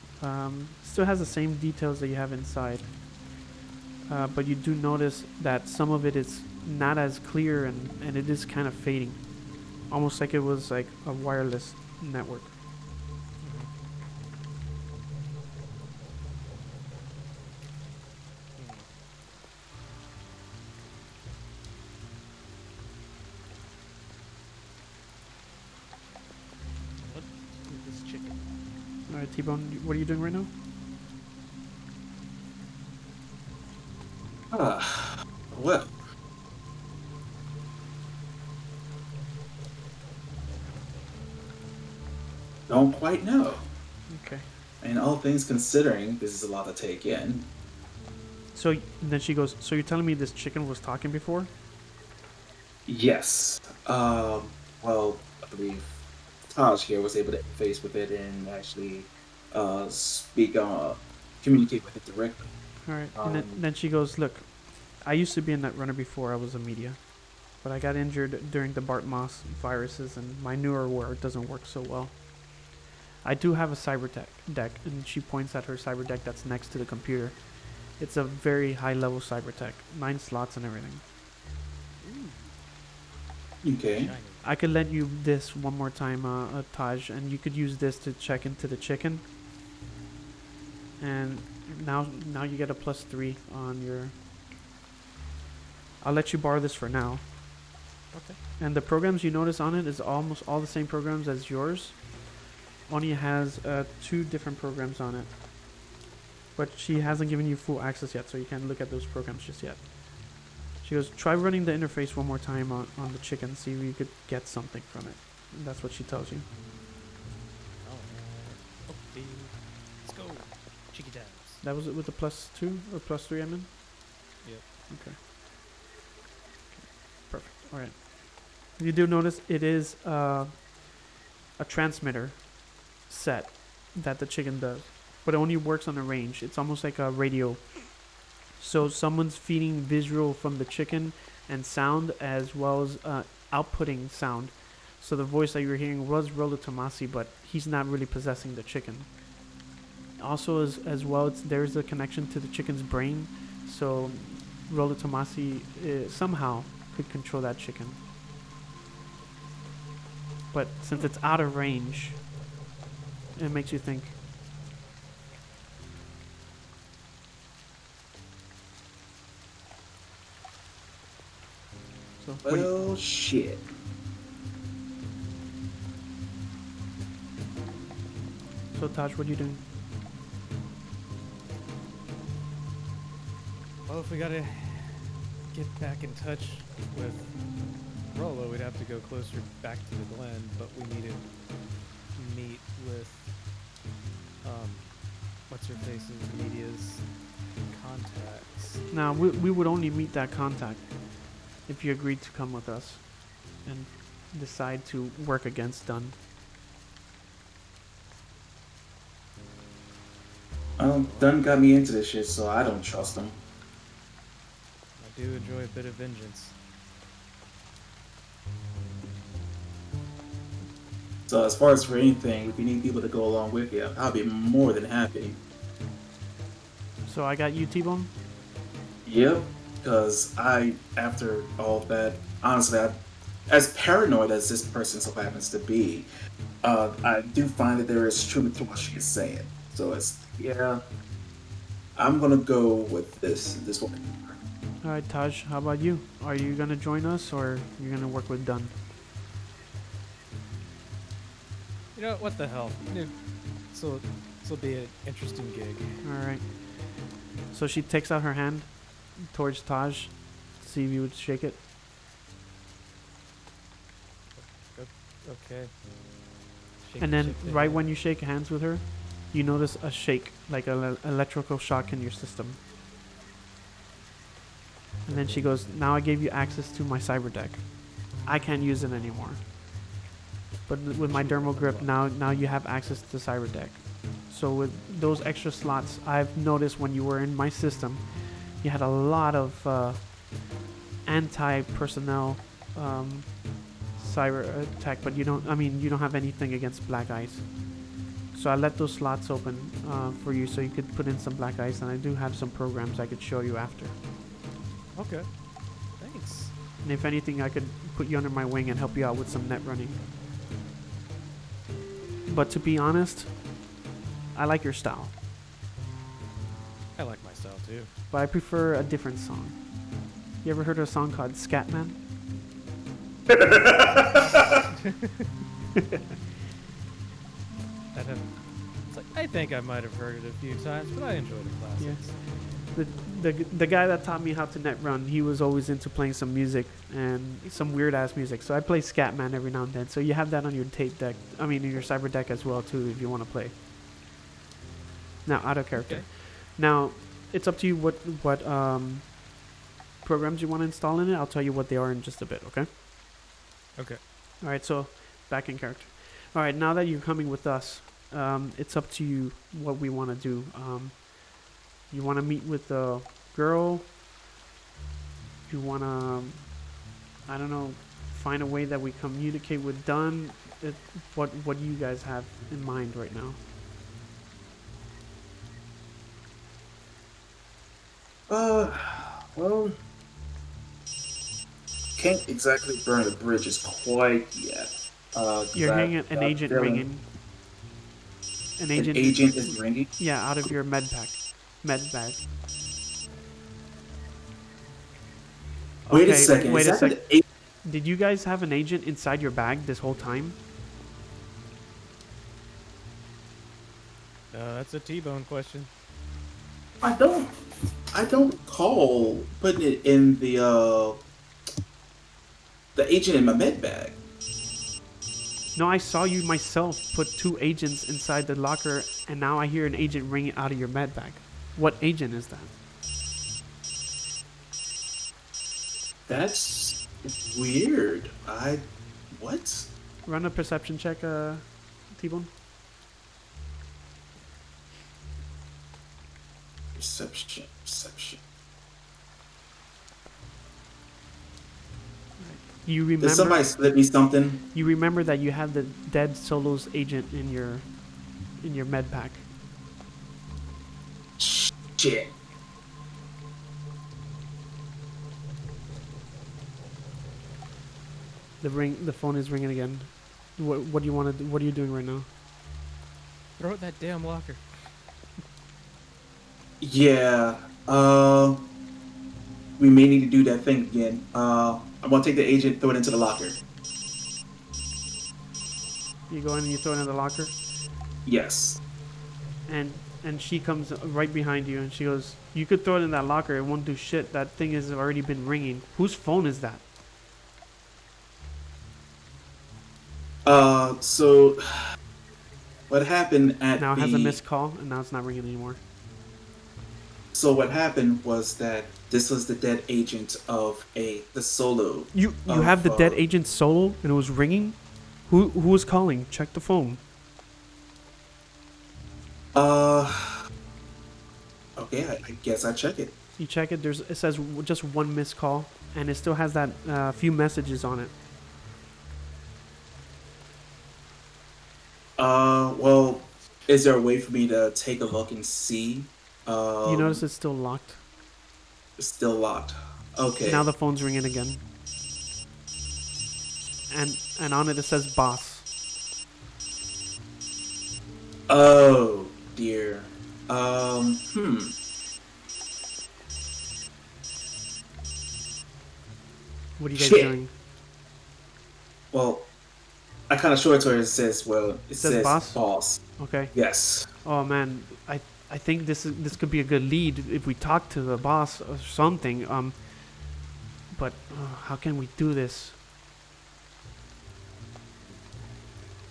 Still has the same details that you have inside. But you do notice that some of it is not as clear and it is kind of fading. Almost like it was like a wireless network. What is this chicken? All right, Tbone, what are you doing right now? Well. Don't quite know. Okay. And all things considering, this is a lot to take in. So and then she goes, so you're telling me this chicken was talking before? Yes. Well, I believe Taj here was able to interface with it and actually communicate with it directly. All right. And then she goes, look, I used to be a netrunner before I was a media, but I got injured during the Bart Moss viruses and my newer word doesn't work so well. I do have a cyber deck, and she points at her cyber deck that's next to the computer. It's a very high level cyber tech, 9 slots and everything. Okay. Shiny. I could lend you this one more time, Taj, and you could use this to check into the chicken. And now you get a +3 on your... I'll let you borrow this for now. Okay. And the programs you notice on it is almost all the same programs as yours. Only has 2 different programs on it. But she hasn't given you full access yet, so you can't look at those programs just yet. She goes, try running the interface one more time on the chicken, see if you could get something from it. And that's what she tells you. Okay. Let's go. Cheeky dabs. That was it with the +2 or +3, I mean? Yep. Okay. Perfect. All right. You do notice it is a transmitter set that the chicken does, but it only works on a range. It's almost like a radio. So someone's feeding visual from the chicken and sound as well as outputting sound. So the voice that you're hearing was Rollo Tomassi, but he's not really possessing the chicken. Also, as well, there's a connection to the chicken's brain. So Rollo Tomassi somehow could control that chicken. But since it's out of range, it makes you think. So, Well, shit. So Taj, what are you doing? Well, if we gotta get back in touch with Rollo, we'd have to go closer back to the Glen, but we need to meet with what's her face's media's contacts. Now, we would only meet that contact if you agreed to come with us and decide to work against Dunn. Dunn got me into this shit, so I don't trust him. I do enjoy a bit of vengeance. So as far as for anything, if you need people to go along with you, I'll be more than happy. So I got you, Tbone? Yep, because after all of that, honestly, as paranoid as this person so happens to be, I do find that there is truth to what she is saying. So I'm gonna go with this one. All right, Taj, how about you? Are you going to join us or you're going to work with Dunn? You know what the hell? This will be an interesting gig. All right. So she takes out her hand towards Taj. See if you would shake it. Okay. And then right when you shake hands with her, you notice a shake, like an electrical shock in your system. And then she goes, now I gave you access to my cyber deck. I can't use it anymore. But with my dermal grip, now you have access to the cyber deck. So with those extra slots, I've noticed when you were in my system, you had a lot of anti-personnel cyber attack, but you don't have anything against black ice. So I let those slots open for you so you could put in some black ice, and I do have some programs I could show you after. Okay. Thanks. And if anything, I could put you under my wing and help you out with some net running. But to be honest, I like your style. I like my style too. But I prefer a different song. You ever heard of a song called Scatman? I think I might have heard it a few times, but I enjoy the classics. The guy that taught me how to net run, he was always into playing some music and some weird ass music. So I play Scatman every now and then. So you have that on your tape deck. In your cyber deck as well too, if you want to play. Now out of character. Okay. Now it's up to you what programs you want to install in it. I'll tell you what they are in just a bit. Okay. Okay. All right. So back in character. All right. Now that you're coming with us, it's up to you what we want to do. You want to meet with the girl? You want to, I don't know, find a way that we communicate with Dunn? What do you guys have in mind right now? Well, can't exactly burn the bridges quite yet. You're hearing an agent ringing. An agent is ringing? Yeah, out of your med bag. Wait a second. Wait a second. Did you guys have an agent inside your bag this whole time? That's a Tbone question. I don't recall putting it in the agent in my med bag. No, I saw you myself put 2 agents inside the locker, and now I hear an agent ringing out of your med bag. What agent is that? That's weird. What? Run a perception check, Tbone. Perception. You remember? Did somebody slip me something? You remember that you have the dead Solo's agent in your med pack. Shit. The phone is ringing again. What do you want to do? What are you doing right now? Throw it that damn locker. Yeah. We may need to do that thing again. I'm gonna take the agent, throw it into the locker. You go in and you throw it in the locker. Yes. And and she comes right behind you, and she goes, "You could throw it in that locker. It won't do shit. That thing has already been ringing. Whose phone is that?" So what happened at Now it the has a missed call, and now it's not ringing anymore. So what happened was that this was the dead agent of the solo. You of, have the dead agent solo, and it was ringing. Who was calling? Check the phone. Okay, I guess I check it. You check it. It says just one missed call, and it still has that few messages on it. Well, is there a way for me to take a look and see? You notice it's still locked. It's still locked. Okay. Now the phone's ringing again. And on it says boss. Oh dear. What are you guys Shit. doing? Well, I kind of show it to her. It says, it says boss. Okay. Yes. Oh man, I think this could be a good lead if we talk to the boss or something. But how can we do this?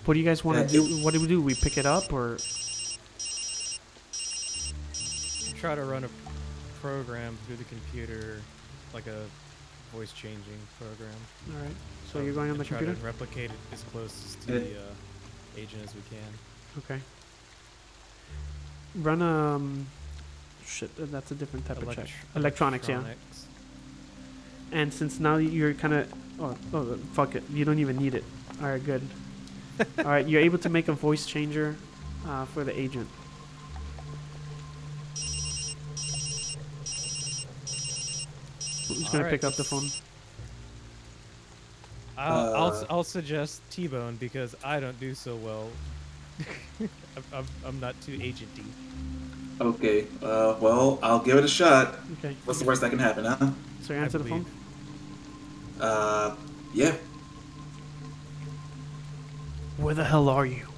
What do you guys want to do? What do we do? We pick it up or? Try to run a program through the computer, like a voice changing program. All right. So you're going on the try computer? to replicate it as close to the agent as we can. Okay. Run shit. That's a different type of check. Electronics, yeah. And since now you're kind of, oh, fuck it, you don't even need it. All right, good. All right, you're able to make a voice changer for the agent. Who's gonna pick up the phone? I'll suggest Tbone because I don't do so well. I'm not too agenty. Okay. Well, I'll give it a shot. Okay. What's the worst that can happen, huh? So you answer the phone? Yeah. Where the hell are you?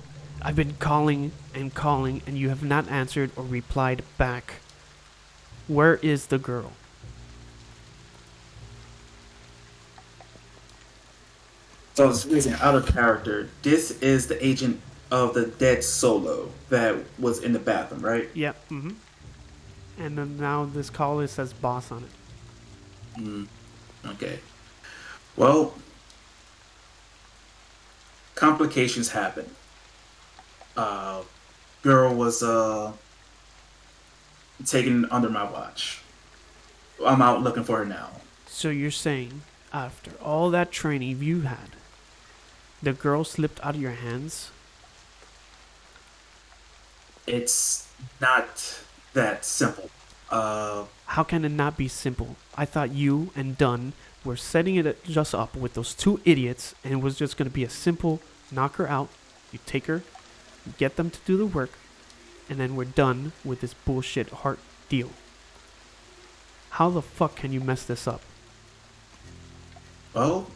I've been calling and calling, and you have not answered or replied back. Where is the girl? So it's reason out of character. This is the agent of the dead solo that was in the bathroom, right? Yeah. Mm-hmm. And then now this call says boss on it. Okay. Well, complications happen. Girl was taken under my watch. I'm out looking for her now. So you're saying, after all that training you had, the girl slipped out of your hands? It's not that simple. How can it not be simple? I thought you and Dunn were setting it just up with those two idiots, and it was just going to be a simple knock her out, you take her, you get them to do the work, and then we're done with this bullshit heart deal. How the fuck can you mess this up? Well,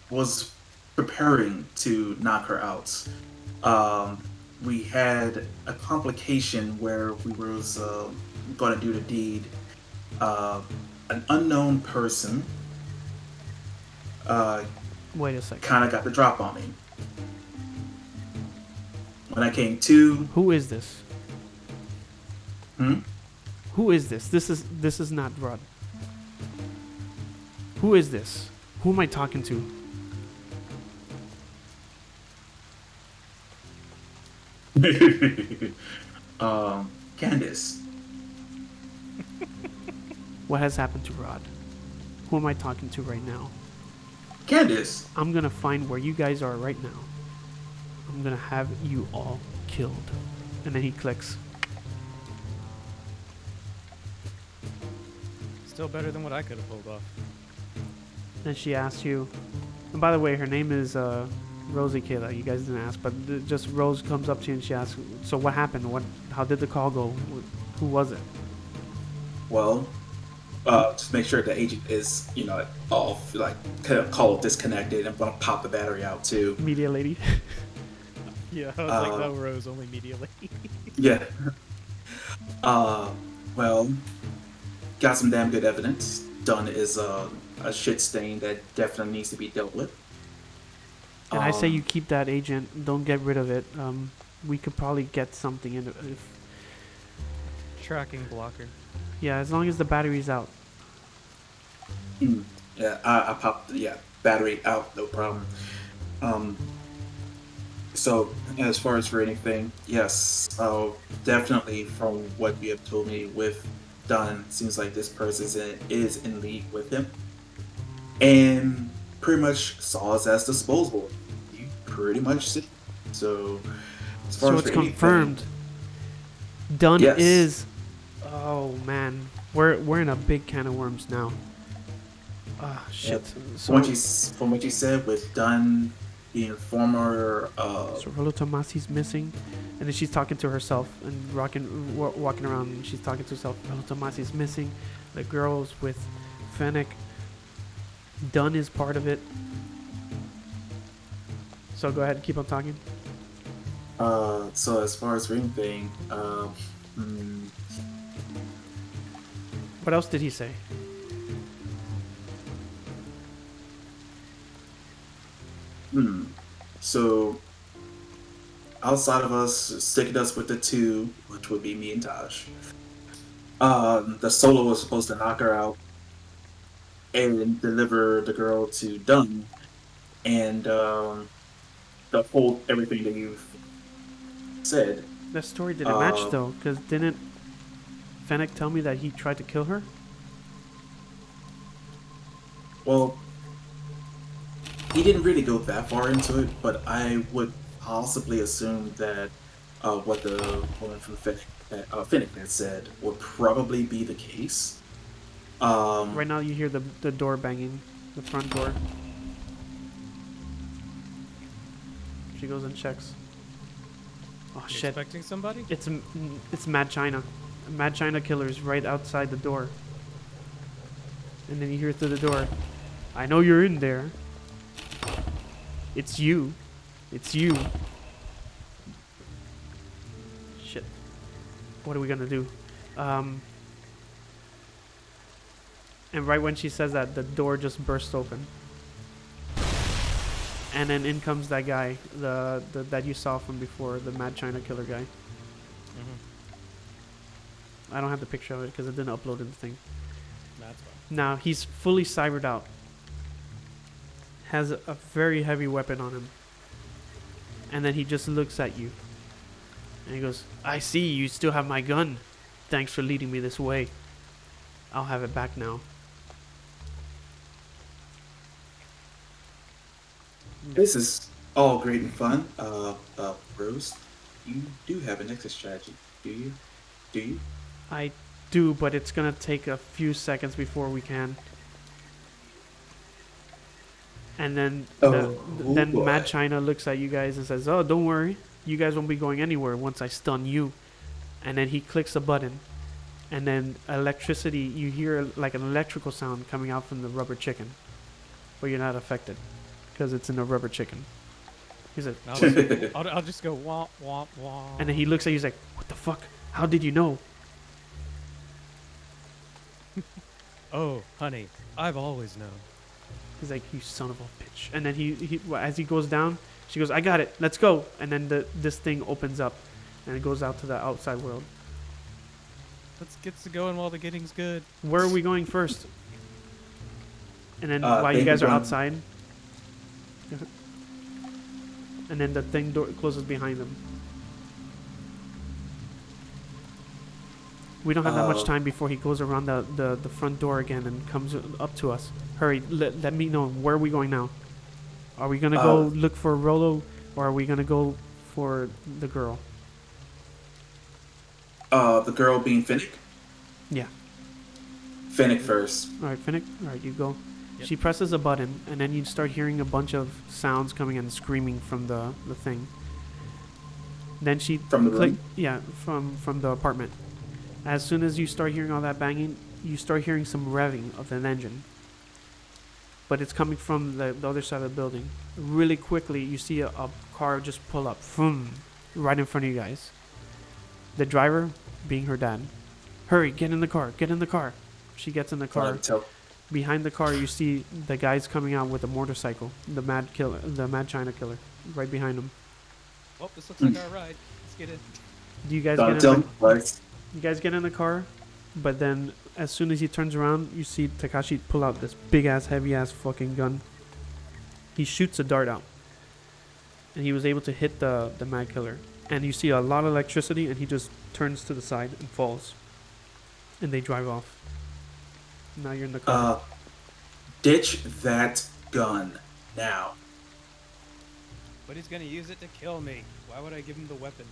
was preparing to knock her out. We had a complication where we was going to do the deed. An unknown person Wait a second. kind of got the drop on me. When I came to, Who is this? hmm? Who is this? This is not Rod. Who is this? Who am I talking to? Candace. What has happened to Rod? Who am I talking to right now? Candace. I'm gonna find where you guys are right now. I'm gonna have you all killed. And then he clicks. Still better than what I could have pulled off. Then she asks you, and by the way, her name is Rosie Kayla. You guys didn't ask, but just Rose comes up to you and she asks, so what happened? How did the call go? Who was it? Well, just make sure the agent is, off, like, kind of call disconnected. I'm gonna pop the battery out too. Media lady. Yeah, I was like, that rose only immediately. Yeah. Well, got some damn good evidence. Dunn is a shit stain that definitely needs to be dealt with. And I say you keep that agent. Don't get rid of it. We could probably get something in it. Tracking blocker. Yeah, as long as the battery's out. Yeah, I popped. Yeah, battery out, no problem. So as far as for anything, yes, definitely from what you have told me with Dunn, seems like this person is in league with him, and pretty much saw us as disposable. You pretty much see. So as far So as it's for anything, confirmed. Dunn Yes. is. Oh man, we're in a big can of worms now. Ah shit. from what you said with Dunn being former, So Rollo Tomassi's missing, and then she's talking to herself and walking around, and she's talking to herself. Rollo Tomassi's missing. The girls with Fennec. Dunn is part of it. So go ahead, keep on talking. so as far as for anything, What else did he say? So outside of us, sticking us with the two, which would be me and Taj, the solo was supposed to knock her out and deliver the girl to Dunn, and the whole everything that you've said. That story didn't match though, because didn't Fennec tell me that he tried to kill her? Well, he didn't really go that far into it, but I would possibly assume that what the woman from Fennec had said would probably be the case. Right now you hear the door banging, the front door. She goes and checks. Oh You shit! expecting somebody? It's Mad China. Mad China killer's right outside the door. And then you hear through the door, "I know you're in there. It's you. It's you." Shit. What are we gonna do? And right when she says that, the door just bursts open. And then in comes that guy, the that you saw from before, the Mad China killer guy. I don't have the picture of it because it didn't upload in the thing. That's fine. Now he's fully cybered out. Has a very heavy weapon on him. And then he just looks at you. And he goes, "I see you still have my gun. Thanks for leading me this way. I'll have it back now." This is all great and fun. Rose, you do have an exit strategy, do you? Do you? I do, but it's gonna take a few seconds before we can. And then boy. Mad China looks at you guys and says, "Oh, don't worry. You guys won't be going anywhere once I stun you." And then he clicks a button. And then electricity, you hear like an electrical sound coming out from the rubber chicken. But you're not affected because it's in a rubber chicken. He said, I'll just go womp womp womp. and then he looks at you, he's like, "What the fuck? How did you know?" Oh, honey, I've always known. He's like, "You son of a bitch." And then he as he goes down, she goes, "I got it. Let's go." And then this thing opens up and it goes out to the outside world. Let's get to going while the getting's good. Where are we going first? And then I while you think guys we're are going- outside, and then the thing door closes behind them. We don't have that much time before he goes around the front door again and comes up to us. Hurry, let me know. Where are we going now? Are we gonna go look for Rollo, or are we gonna go for the girl? The girl being Fennec? Yeah. Fennec first. All right, Finnick. All right, you go. Yep. She presses a button, and then you start hearing a bunch of sounds coming and screaming from the thing. Then she From the room? Yeah, from the apartment. As soon as you start hearing all that banging, you start hearing some revving of an engine. but it's coming from the other side of the building. Really quickly, you see a car just pull up, boom, right in front of you guys. The driver, being her dad, hurry, get in the car, get in the car. She gets in the car. Behind the car, you see the guys coming out with a motorcycle. The Mad China killer, right behind them. Oh, this looks like our ride. Let's get in. Do you guys Don't get in? tell me twice. You guys get in the car, but then as soon as he turns around, you see Takashi pull out this big ass, heavy ass fucking gun. He shoots a dart out, and he was able to hit the Mad Killer. And you see a lot of electricity, and he just turns to the side and falls. And they drive off. Now you're in the car. Ditch that gun now. But he's gonna use it to kill me. Why would I give him the weapon?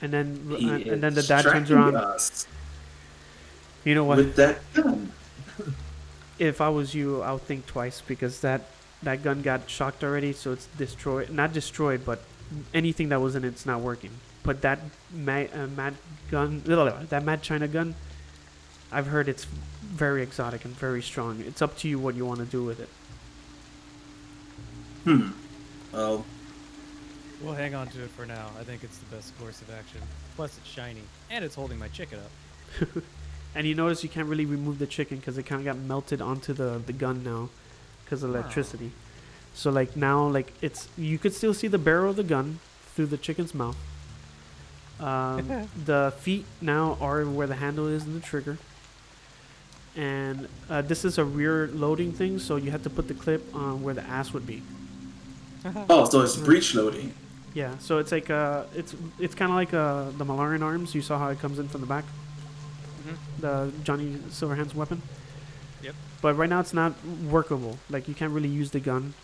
And then He and then the is dad turns distracting around. us You know what? with that gun. If I was you, I would think twice, because that gun got shocked already, so it's destroyed. Not destroyed, but anything that was in it's not working. But that mad gun, that Mad China gun, I've heard it's very exotic and very strong. It's up to you what you want to do with it. Well, We'll hang on to it for now. I think it's the best course of action. Plus, it's shiny, and it's holding my chicken up. And you notice you can't really remove the chicken because it kind of got melted onto the gun now because of electricity. So like now, like you could still see the barrel of the gun through the chicken's mouth. The feet now are where the handle is and the trigger. And this is a rear loading thing, so you have to put the clip on where the ass would be. oh, so it's breech loading. Yeah, so it's like it's kind of like the Malarian arms. You saw how it comes in from the back, the Johnny Silverhand's weapon. Yep. But right now it's not workable. Like you can't really use the gun,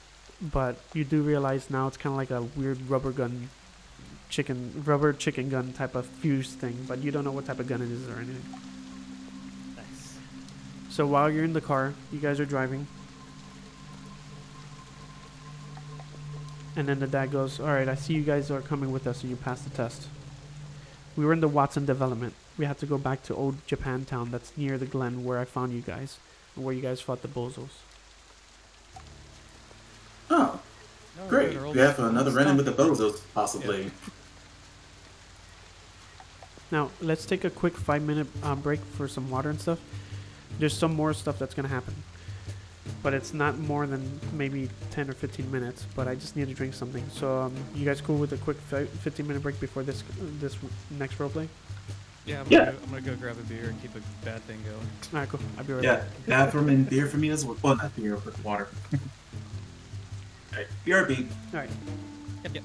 but you do realize now it's kind of like a weird rubber chicken gun type of fuse thing. But you don't know what type of gun it is or anything. Nice. So while you're in the car, you guys are driving. And then the dad goes, all right, I see you guys are coming with us and you passed the test. We were in the Watson development. We had to go back to old Japantown that's near the Glen where I found you guys and where you guys fought the bozos. Oh, No, great. we're We have old another stuff. run-in with the bozos, possibly. Yeah. Now, let's take a quick 5-minute break for some water and stuff. There's some more stuff that's going to happen. But it's not more than maybe 10 or 15 minutes. But I just need to drink something. So, you guys cool with a quick 15-minute break before this next roleplay? Yeah, I'm gonna go grab a beer and keep a bad thing going. All right, cool. I'll be right Yeah, back. bathroom and beer for me as well. Well, not beer, but water. Alright, BRB. All right. Yep.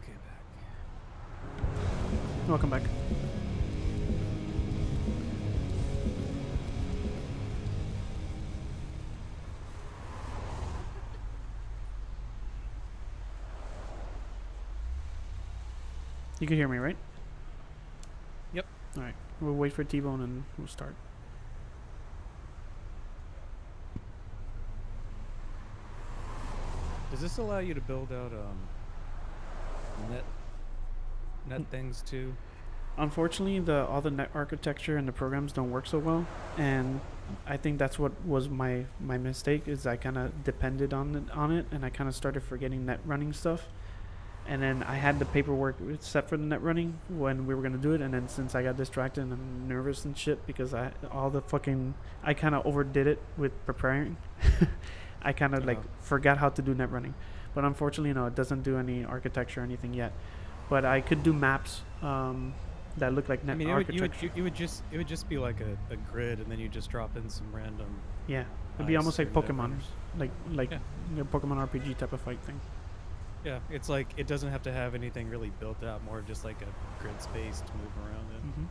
Okay, back. Welcome back. You can hear me, right? Yep. All right. We'll wait for Tbone and we'll start. Does this allow you to build out net things too? Unfortunately, all the net architecture and the programs don't work so well, and I think that's what was my mistake. Is I kind of depended on it, and I kind of started forgetting net running stuff. And then I had the paperwork set for the net running when we were gonna do it, and then since I got distracted and I'm nervous and shit because I kind of overdid it with preparing. I kind of like forgot how to do net running, but unfortunately, it doesn't do any architecture or anything yet. But I could do maps that look like net architecture. it would just be like a grid, and then you just drop in some random. Yeah, it'd be ice almost like or net Pokemon, runners. like Yeah. Pokemon RPG type of fight thing. Yeah, it's like it doesn't have to have anything really built out. More of just like a grid space to move around in. Hmm.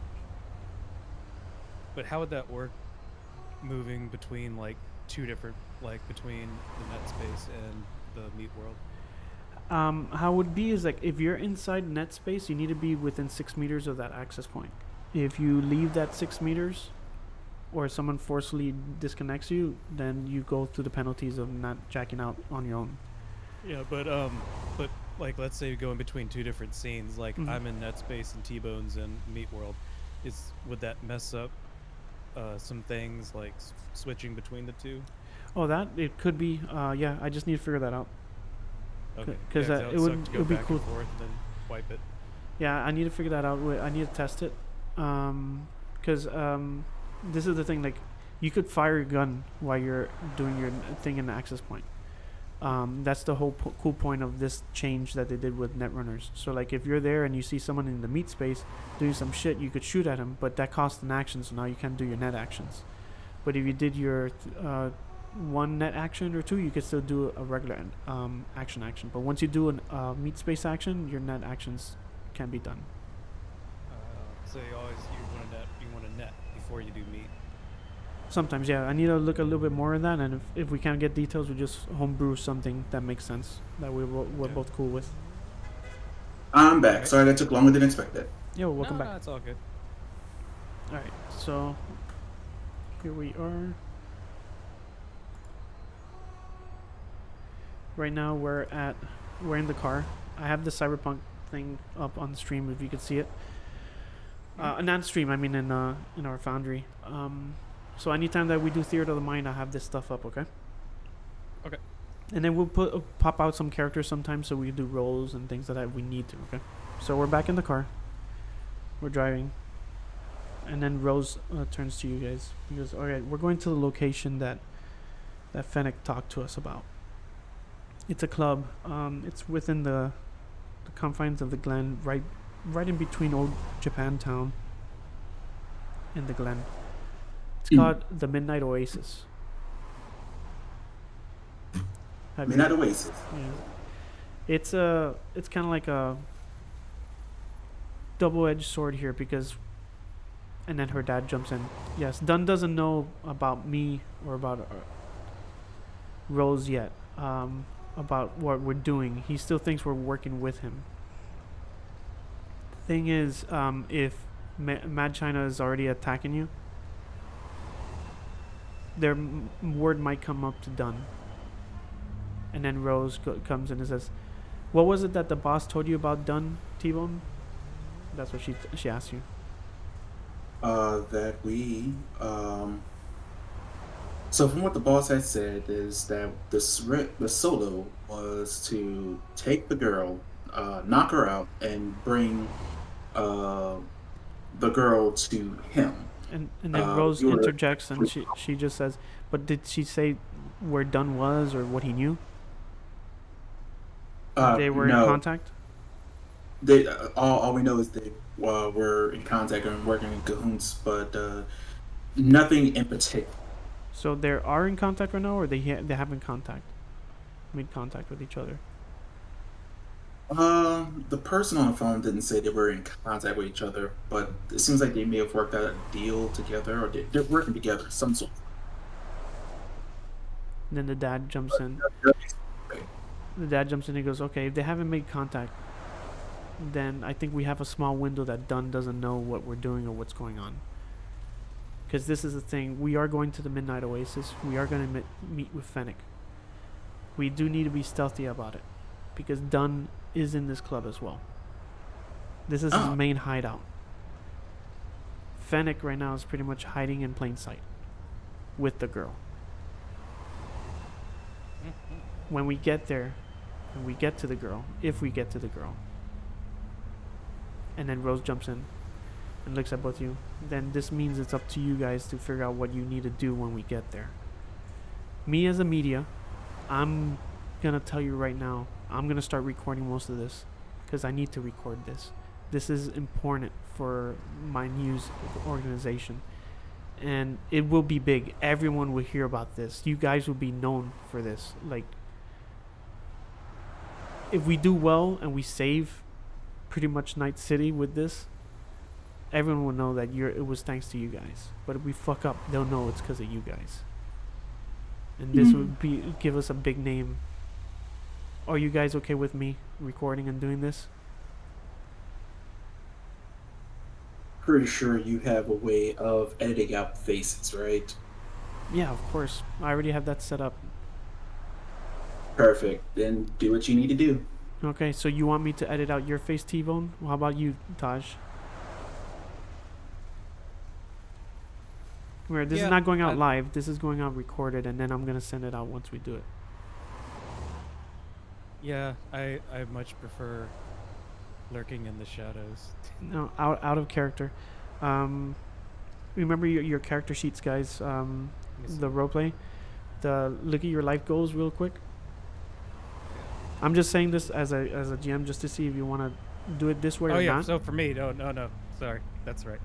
But how would that work? Moving between like two different, like between the net space and the meat world. How it would be is like if you're inside net space, you need to be within 6 meters of that access point. If you leave that 6 meters, or someone forcefully disconnects you, then you go through the penalties of not jacking out on your own. Yeah, but like let's say you go in between two different scenes. Like Mhm. I'm in net space and T-Bone's in meat world. Would that mess up some things like switching between the two? Oh, that it could be. Yeah, I just need to figure that out. Okay, 'Cause yeah, it would would- suck to it go would be back cool. and forth and then wipe it. Yeah, I need to figure that out. I need to test it. Because this is the thing. Like, you could fire your gun while you're doing your thing in the access point. That's the whole cool point of this change that they did with netrunners. So, like, if you're there and you see someone in the meat space doing some shit, you could shoot at him, but that costs an action, so now you can't do your net actions. But if you did your one net action or two, you could still do a regular action. But once you do a meat space action, your net actions can be done. So you want a net before you do meat. Sometimes, yeah. I need to look a little bit more at that, and if we can't get details, we just homebrew something that makes sense that we're Yeah. both cool with. I'm back. Okay. Sorry that took longer than expected. Yo, welcome No, back. it's all good. All right, so here we are. Right now we're in the car. I have the Cyberpunk thing up on the stream if you could see it. Not stream, I mean in our foundry. So anytime that we do Theater of the Mind, I have this stuff up, okay? Okay. And then we'll pop out some characters sometimes, so we do roles and things that we need to, okay? So we're back in the car. We're driving. And then Rose turns to you guys. He goes, all right, we're going to the location that Fennec talked to us about. It's a club. It's within the confines of the Glen, right in between Old Japantown and the Glen. It's called the Midnight Oasis. Have you- Midnight Oasis. Yeah. It's kind of like a double-edged sword here because, and then her dad jumps in. Yes, Dunn doesn't know about me or about Rose yet. About what we're doing. He still thinks we're working with him. Thing is, if Mad China is already attacking you, their word might come up to Dunn. And then Rose comes in and says, "What was it that the boss told you about Dunn, Tbone?" That's what she asked you. That we So from what the boss had said is that the solo was to take the girl, knock her out, and bring the girl to him. And then Rose you were- interjects and she just says, "But did she say where Dunn was or what he knew? They were in no, contact." They all we know is they were in contact and working in cahoots, but nothing in particular. So they are in contact right now, or they haven't made contact with each other. The person on the phone didn't say they were in contact with each other, but it seems like they may have worked out a deal together, or they're working together, some sort. And then the dad jumps in. The dad jumps in and he goes, okay, if they haven't made contact, then I think we have a small window that Dunn doesn't know what we're doing or what's going on. Because this is the thing, we are going to the Midnight Oasis. We are going to meet with Fennec. We do need to be stealthy about it, because Dunn is in this club as well. This is his main hideout. Fennec right now is pretty much hiding in plain sight with the girl. When we get there, and we get to the girl, if we get to the girl, and then Rose jumps in and looks at both of you, then this means it's up to you guys to figure out what you need to do when we get there. Me as a media, I'm gonna tell you right now, I'm gonna start recording most of this, because I need to record this. This is important for my news organization, and it will be big. Everyone will hear about this. You guys will be known for this. Like, if we do well and we save pretty much Night City with this, everyone will know that it was thanks to you guys. But if we fuck up, they'll know it's because of you guys. And this would give us a big name. Are you guys okay with me recording and doing this? Pretty sure you have a way of editing out faces, right? Yeah, of course. I already have that set up. Perfect. Then do what you need to do. Okay, so you want me to edit out your face, Tbone? Well, how about you, Taj? Where this is not going out live. This is going out recorded, and then I'm gonna send it out once we do it. Yeah, I much prefer lurking in the shadows. No, out of character. Remember your character sheets, guys. The roleplay. Look at your life goals real quick. I'm just saying this as a GM just to see if you want to do it this way or not. So for me, no. Sorry, that's right.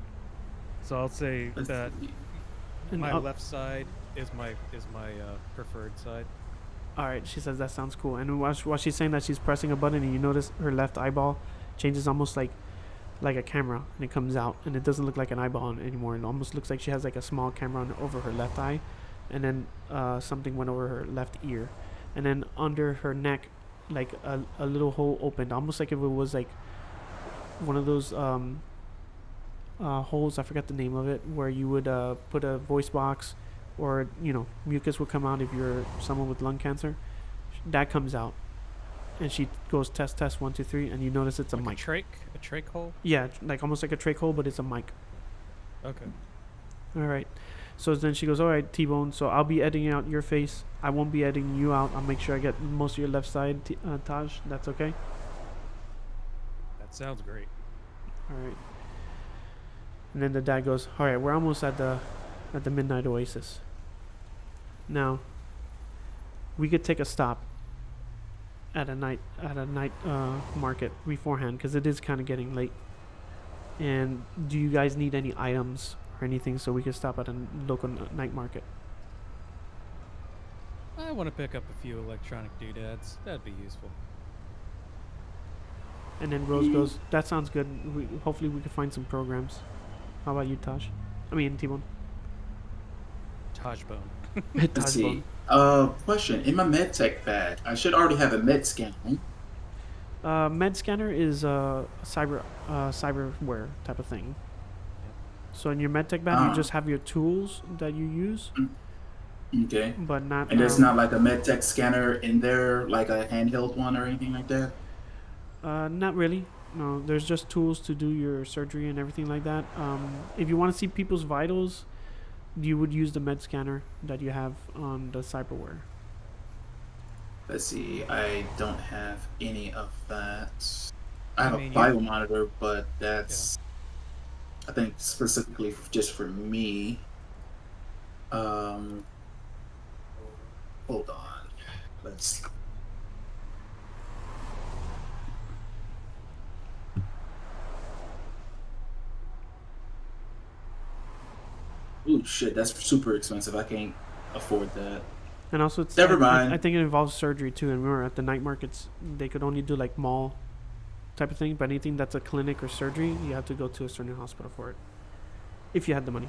So I'll say that my left side is my preferred side. All right, she says that sounds cool. And while she's saying that, she's pressing a button, and you notice her left eyeball changes almost like a camera, and it comes out, and it doesn't look like an eyeball anymore. It almost looks like she has like a small camera over her left eye, and then something went over her left ear, and then under her neck, like a little hole opened, almost like if it was like one of those holes. I forgot the name of it, where you would put a voice box, or mucus would come out if you're someone with lung cancer. That comes out, and she goes test 1 2 3, and you notice it's a mic. A trach hole. Yeah, like almost like a trach hole, but it's a mic. Okay. All right. So then she goes, all right, Tbone, so I'll be editing out your face. I won't be editing you out. I'll make sure I get most of your left side, Taj. That's okay? That sounds great. All right. And then the dad goes, all right, we're almost at the Midnight Oasis. Now, we could take a stop at a night market beforehand, because it is kind of getting late. And do you guys need any items or anything so we could stop at a local night market? I want to pick up a few electronic doodads. That'd be useful. And then Rose goes, that sounds good. Hopefully we can find some programs. How about you, Taj? I mean, Tbone. Tbone. Let's see. Question. In my med tech bag, I should already have a med scanner. Med scanner is cyberware type of thing. So in your med tech bag, you just have your tools that you use. Okay. But not. And there's not like a med tech scanner in there, like a handheld one or anything like that? Not really. No, there's just tools to do your surgery and everything like that. If you want to see people's vitals, you would use the med scanner that you have on the cyberware. Let's see. I don't have any of that. I have a biomonitor, but that's, I think, specifically just for me. Hold on. Let's. Ooh, shit, that's super expensive. I can't afford that. And also, it's never mind. I think it involves surgery too. And remember, at the night markets, they could only do like mall type of thing. But anything that's a clinic or surgery, you have to go to a certain hospital for it, if you had the money.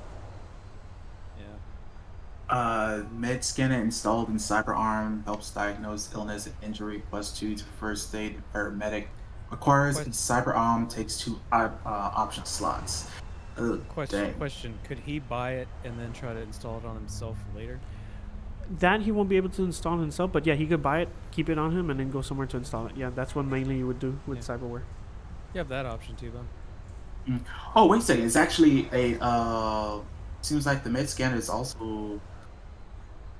Yeah. Med scanner installed in CyberArm helps diagnose illness and injury. +2 to first aid and paramedic. Requires a CyberArm. Takes 2 option slots. Dang. Question: could he buy it and then try to install it on himself later? That he won't be able to install himself, but yeah, he could buy it, keep it on him, and then go somewhere to install it. Yeah, that's what mainly you would do with cyberware. You have that option too, though. Oh, wait a second. It's actually a. Seems like the med scanner is also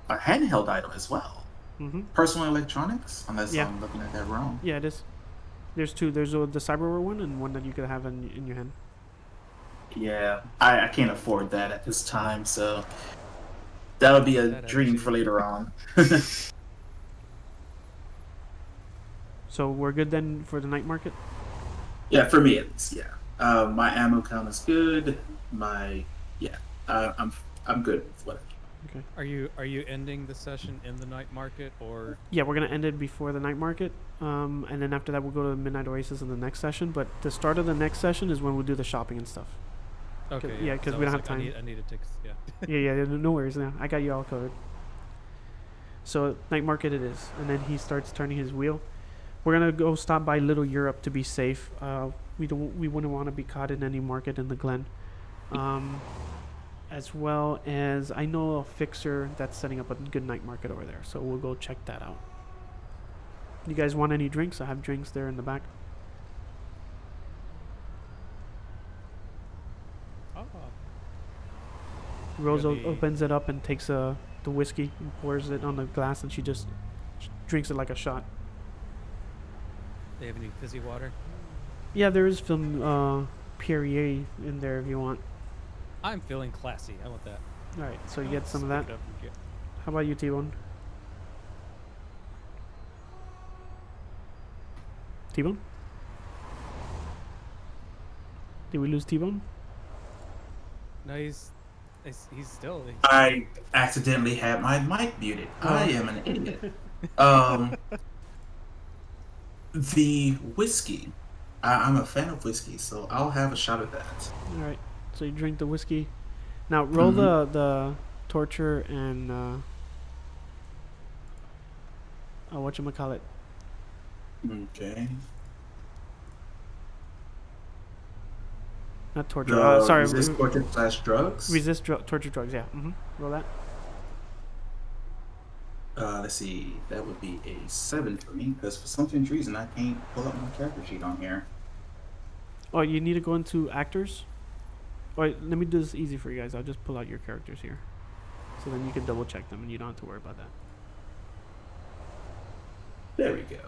a handheld item as well. Mm-hmm. Personal electronics, unless I'm looking at that wrong. Yeah, it is. There's 2. There's the cyberware one and one that you could have in your hand. Yeah, I can't afford that at this time, so that'll be a dream for later on. So we're good then for the night market? Yeah, for me at least, yeah. My ammo count is good. I'm good with what. Okay. Are you ending the session in the night market, or? Yeah, we're gonna end it before the night market, and then after that we'll go to the Midnight Oasis in the next session. But the start of the next session is when we'll do the shopping and stuff. Okay. Yeah, because we don't have time. I need to take. Yeah. yeah, no worries now. I got you all covered. So night market it is, and then he starts turning his wheel. We're gonna go stop by Little Europe to be safe. We wouldn't want to be caught in any market in the Glen. As well as I know a fixer that's setting up a good night market over there, so we'll go check that out. You guys want any drinks? I have drinks there in the back. Rose opens it up and takes the whiskey and pours it on the glass, and she just drinks it like a shot. They have any fizzy water? Yeah, there is some Perrier in there if you want. I'm feeling classy. I want that. All right, so you get some of that. How about you, Tbone? Tbone? Did we lose Tbone? No, he's still. I accidentally had my mic muted. I am an idiot. The whiskey. I'm a fan of whiskey, so I'll have a shot at that. All right. So you drink the whiskey. Now roll the torture and whatchamacallit. Okay. Not torture. Sorry. Resist torture / drugs. Resist torture drugs. Yeah. Roll that. Let's see. That would be a 7 for me, because for some strange reason I can't pull up my character sheet on here. Oh, you need to go into actors. All right, let me do this easy for you guys. I'll just pull out your characters here, so then you can double check them, and you don't have to worry about that. There we go.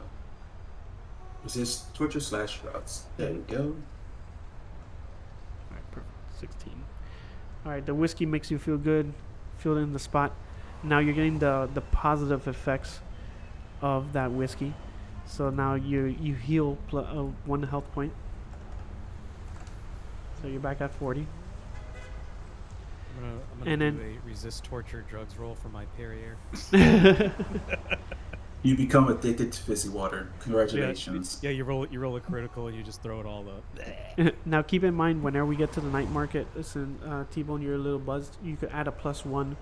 Resist torture / drugs. There we go. All right, perfect. 16. All right, the whiskey makes you feel good. Feel it in the spot. Now you're getting the positive effects of that whiskey. So now you heal 1 health point. So you're back at 40. I'm gonna do a resist torture drugs roll for my Perrier. You become addicted to fizzy water. Congratulations. Yeah, you roll a critical and you just throw it all up. Now keep in mind, whenever we get to the night market, listen, Tbone, you're a little buzzed. You could add a +1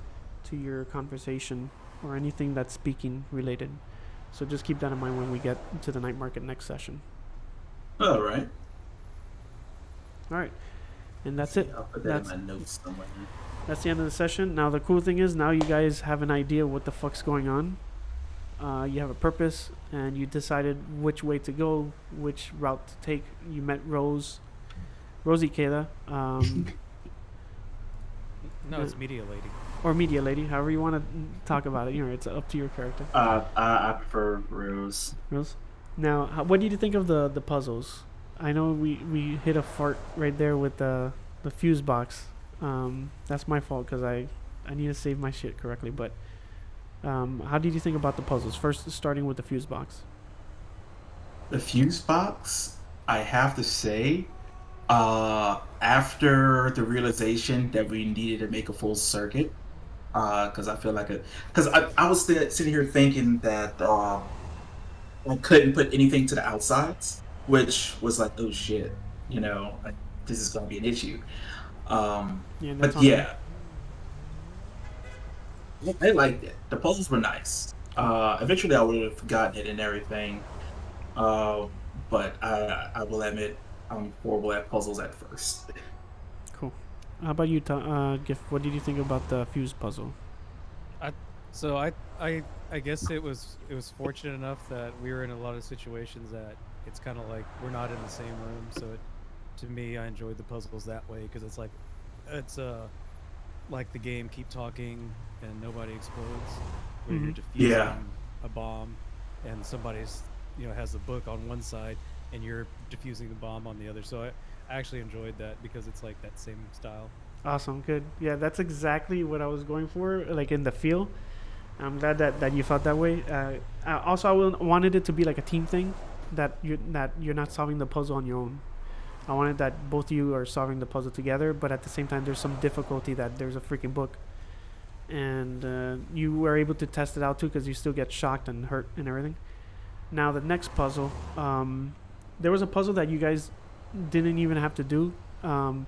to your conversation or anything that's speaking related. So just keep that in mind when we get to the night market next session. All right. All right. And that's it. I'll put that in my notes somewhere. That's the end of the session. Now the cool thing is now you guys have an idea what the fuck's going on. You have a purpose, and you decided which way to go, which route to take. You met Rosie Kayla. No, it's Media Lady. Or Media Lady, however you want to talk about it. It's up to your character. I prefer Rose. Rose. Now, what did you think of the puzzles? I know we hit a fart right there with the fuse box. That's my fault because I need to save my shit correctly. But how did you think about the puzzles? First, starting with the fuse box. The fuse box, I have to say, after the realization that we needed to make a full circuit, because I feel like because I was sitting here thinking that I couldn't put anything to the outsides, which was like, oh shit, like, this is gonna be an issue. Yeah, that's But on me. yeah, I liked it. The puzzles were nice. Eventually, I would have gotten it and everything. Uh, but I will admit I'm horrible at puzzles at first. Cool. How about you, Gif? What did you think about the fuse puzzle? I so I guess it was fortunate enough that we were in a lot of situations that it's kind of like we're not in the same room. So to me, I enjoyed the puzzles that way because it's like the game Keep Talking and Nobody Explodes, where you're Mhm. Yeah, defusing a bomb and somebody's has the book on one side and you're defusing the bomb on the other. So I actually enjoyed that because it's like that same style. Awesome, good. Yeah, that's exactly what I was going for, like in the feel. I'm glad that you felt that way. Also, wanted it to be like a team thing, that you're not solving the puzzle on your own. I wanted that both of you are solving the puzzle together, but at the same time, there's some difficulty that there's a freaking book, and you were able to test it out too because you still get shocked and hurt and everything. Now the next puzzle, there was a puzzle that you guys didn't even have to do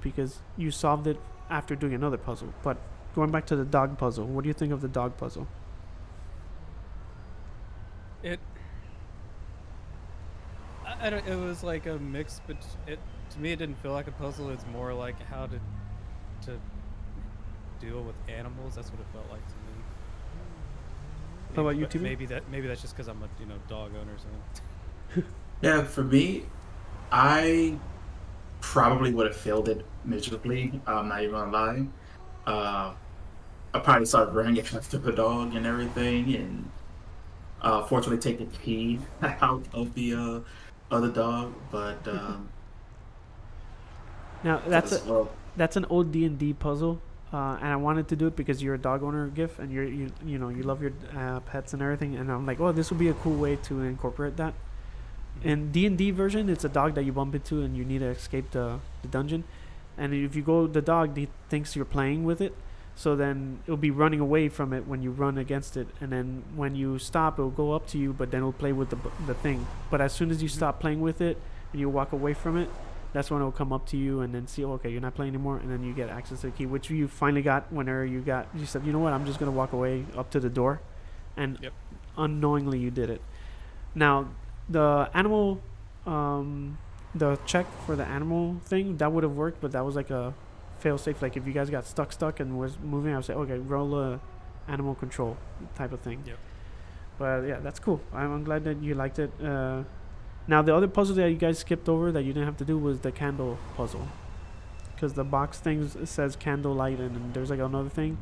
because you solved it after doing another puzzle. But going back to the dog puzzle, what do you think of the dog puzzle? It I don't. It was like a mix, but it to me it didn't feel like a puzzle. It's more like how to deal with animals. That's what it felt like to me. How about you, But TV? maybe that's just because I'm a dog owner or something. yeah. For me, I probably would have failed it miserably. I'm not even gonna lie. Uh, I probably started running after the dog and everything, and fortunately take the pee out of the dog. But Now because that's an old D&D puzzle, and I wanted to do it because you're a dog owner, Gif, and you love your pets and everything. And I'm like, oh, this would be a cool way to incorporate that. In D&D version, it's a dog that you bump into and you need to escape the dungeon. And if you go the dog, he thinks you're playing with it. So then it'll be running away from it when you run against it. And then when you stop, it'll go up to you, but then it'll play with the thing. But as soon as you stop playing with it and you walk away from it, that's when it'll come up to you and then see, oh, okay, you're not playing anymore. And then you get access to the key, which you finally got whenever you said, you know what, I'm just going to walk away up to the door. And Yep. unknowingly you did it. Now, the animal, the check for the animal thing that would have worked, but that was like a fail safe. Like if you guys got stuck and was moving, I would say, okay, roll a animal control type of thing. Yep. But yeah, that's cool. I'm glad that you liked it. Now the other puzzle that you guys skipped over that you didn't have to do was the candle puzzle, because the box thing says candle light and then there's like another thing.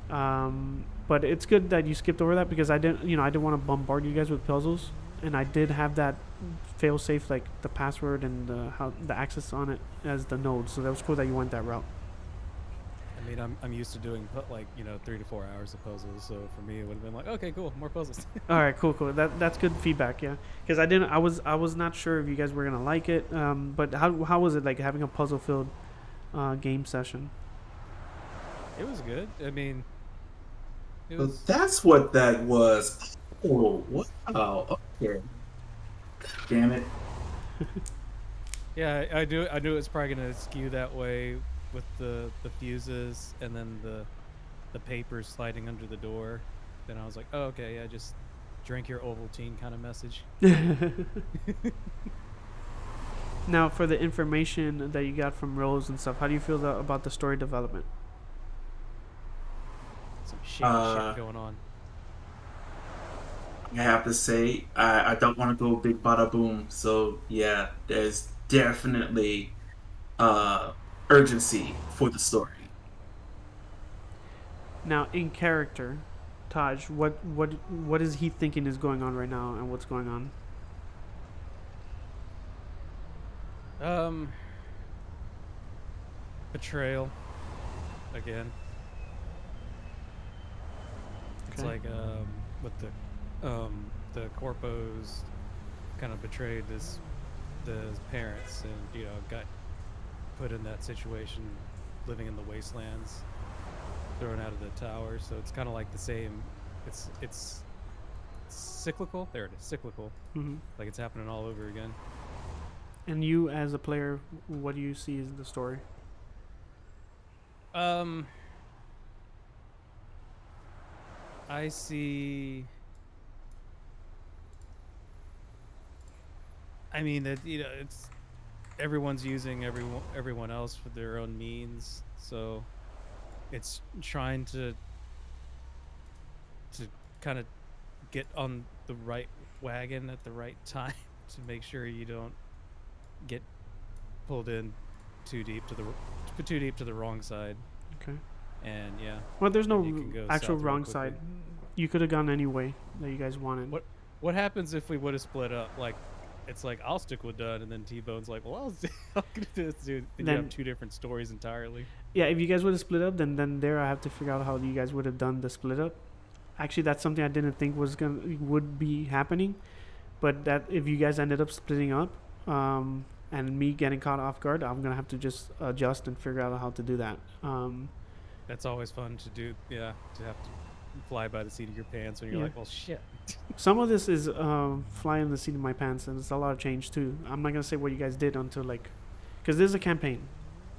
But it's good that you skipped over that because I didn't want to bombard you guys with puzzles, and I did have that fail safe, like the password and the access on it as the node. So that was cool that you went that route. I mean, I'm used to doing 3 to 4 hours of puzzles. So for me, it would have been like, okay, cool, more puzzles. All right, cool. That's good feedback. Yeah, because I was not sure if you guys were gonna like it. But how was it like having a puzzle filled game session? It was good. I mean, it so was. that's what that was. Oh, wow. Okay. Damn it. Yeah, I knew it was probably gonna skew that way with the fuses and then the papers sliding under the door. Then I was like, oh, okay, yeah, just drink your Ovaltine kind of message. Now, for the information that you got from Rose and stuff, how do you feel about the story development? Some shady shit going on. I have to say, I don't want to go big bada boom. So yeah, there's definitely urgency for the story. Now, in character, Taj, what is he thinking is going on right now, and what's going on? Betrayal again. It's Okay. like with the corpos kind of betrayed the parents and got put in that situation, living in the wastelands, thrown out of the tower. So it's kind of like the same. It's cyclical. There it is, cyclical. Mm-hmm. Like it's happening all over again. And you, as a player, what do you see as the story? I see. I mean that it's everyone's using everyone else for their own means, so it's trying to kind of get on the right wagon at the right time to make sure you don't get pulled in too deep to the wrong side. Okay. And yeah. Well, there's no You can go actual south real wrong quickly. side. You could have gone any way that you guys wanted. What happens if we would have split up? Like, it's like I'll stick with Dunn, and then T-Bone's like, well, I'll do this, dude. Then you Then- have two different stories entirely. Yeah, if you guys would have split up, then there I have to figure out how you guys would have done the split up. Actually, that's something I didn't think would be happening, but that if you guys ended up splitting up, and me getting caught off guard, I'm gonna have to just adjust and figure out how to do that. That's always fun to do. Yeah, to have to fly by the seat of your pants when you're Yeah. like, well, shit. Some of this is flying the seat of my pants, and it's a lot of change too. I'm not gonna say what you guys did until because this is a campaign.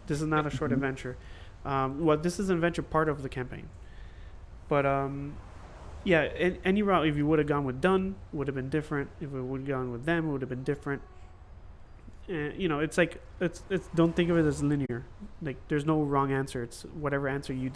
This is not a short adventure. This is an adventure part of the campaign. But yeah, any route, if you would have gone with Dunn, would have been different. If we would have gone with them, it would have been different. It's like it's don't think of it as linear. Like there's no wrong answer. It's whatever answer you